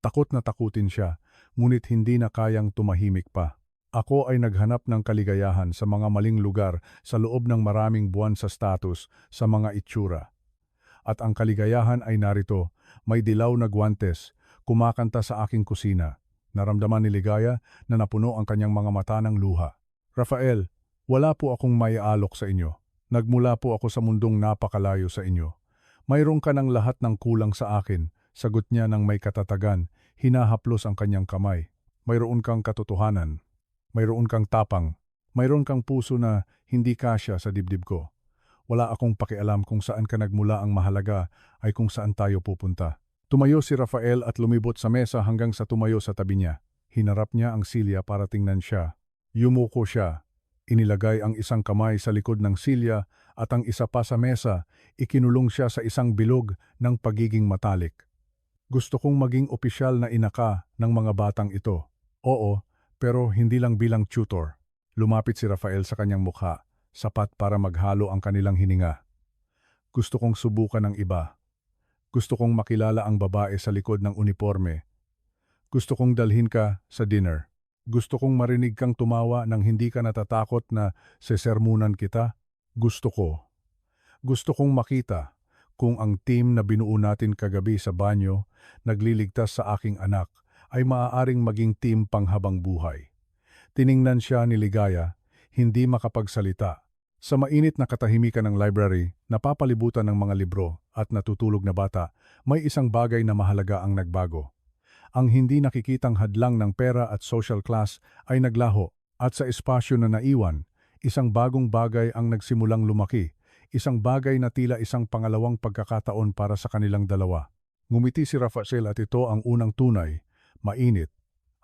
Takot na takutin siya, ngunit hindi na kayang tumahimik pa. Ako ay naghanap ng kaligayahan sa mga maling lugar sa loob ng maraming buwan sa status, sa mga itsura. At ang kaligayahan ay narito, may dilaw na guwantes, kumakanta sa aking kusina. Naramdaman ni Ligaya na napuno ang kanyang mga mata ng luha. Rafael, wala po akong maiaalok sa inyo. Nagmula po ako sa mundong napakalayo sa inyo. Mayroon ka ng lahat ng kulang sa akin, sagot niya ng may katatagan, hinahaplos ang kanyang kamay. Mayroon kang katotohanan. Mayroon kang tapang. Mayroon kang puso na hindi kasya sa dibdib ko. Wala akong pakialam kung saan ka nagmula, ang mahalaga ay kung saan tayo pupunta. Tumayo si Rafael at lumibot sa mesa hanggang sa tumayo sa tabi niya. Hinarap niya ang silya para tingnan siya. Yumuko siya. Inilagay ang isang kamay sa likod ng silya at ang isa pa sa mesa, ikinulong siya sa isang bilog ng pagiging matalik. Gusto kong maging opisyal na ina ka ng mga batang ito. Oo, pero hindi lang bilang tutor. Lumapit si Rafael sa kanyang mukha, sapat para maghalo ang kanilang hininga. Gusto kong subukan ng iba. Gusto kong makilala ang babae sa likod ng uniforme. Gusto kong dalhin ka sa dinner. Gusto kong marinig kang tumawa nang hindi ka natatakot na sesermunan kita. Gusto ko. Gusto kong makita kung ang team na binuo natin kagabi sa banyo, nagliligtas sa aking anak, ay maaaring maging team panghabang buhay. Tiningnan siya ni Ligaya, hindi makapagsalita. Sa mainit na katahimikan ng library, napapalibutan ng mga libro at natutulog na bata, may isang bagay na mahalaga ang nagbago. Ang hindi nakikitang hadlang ng pera at social class ay naglaho, at sa espasyo na naiwan, isang bagong bagay ang nagsimulang lumaki, isang bagay na tila isang pangalawang pagkakataon para sa kanilang dalawa. Ngumiti si Rafael at ito ang unang tunay, mainit,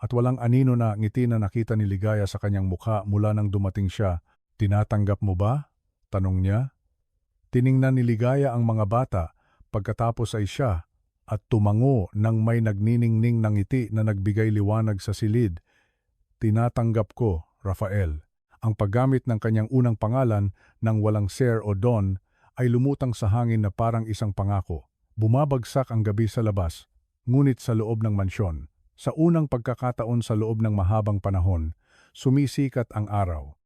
at walang anino na ngiti na nakita ni Ligaya sa kanyang mukha mula nang dumating siya. Tinatanggap mo ba? Tanong niya. Tiningnan ni Ligaya ang mga bata, pagkatapos ay siya, at tumango nang may nagniningning ng ngiti na nagbigay liwanag sa silid. Tinatanggap ko, Rafael. Ang paggamit ng kanyang unang pangalan ng walang Sir o Don ay lumutang sa hangin na parang isang pangako. Bumabagsak ang gabi sa labas, ngunit sa loob ng mansyon. Sa unang pagkakataon sa loob ng mahabang panahon, sumisikat ang araw.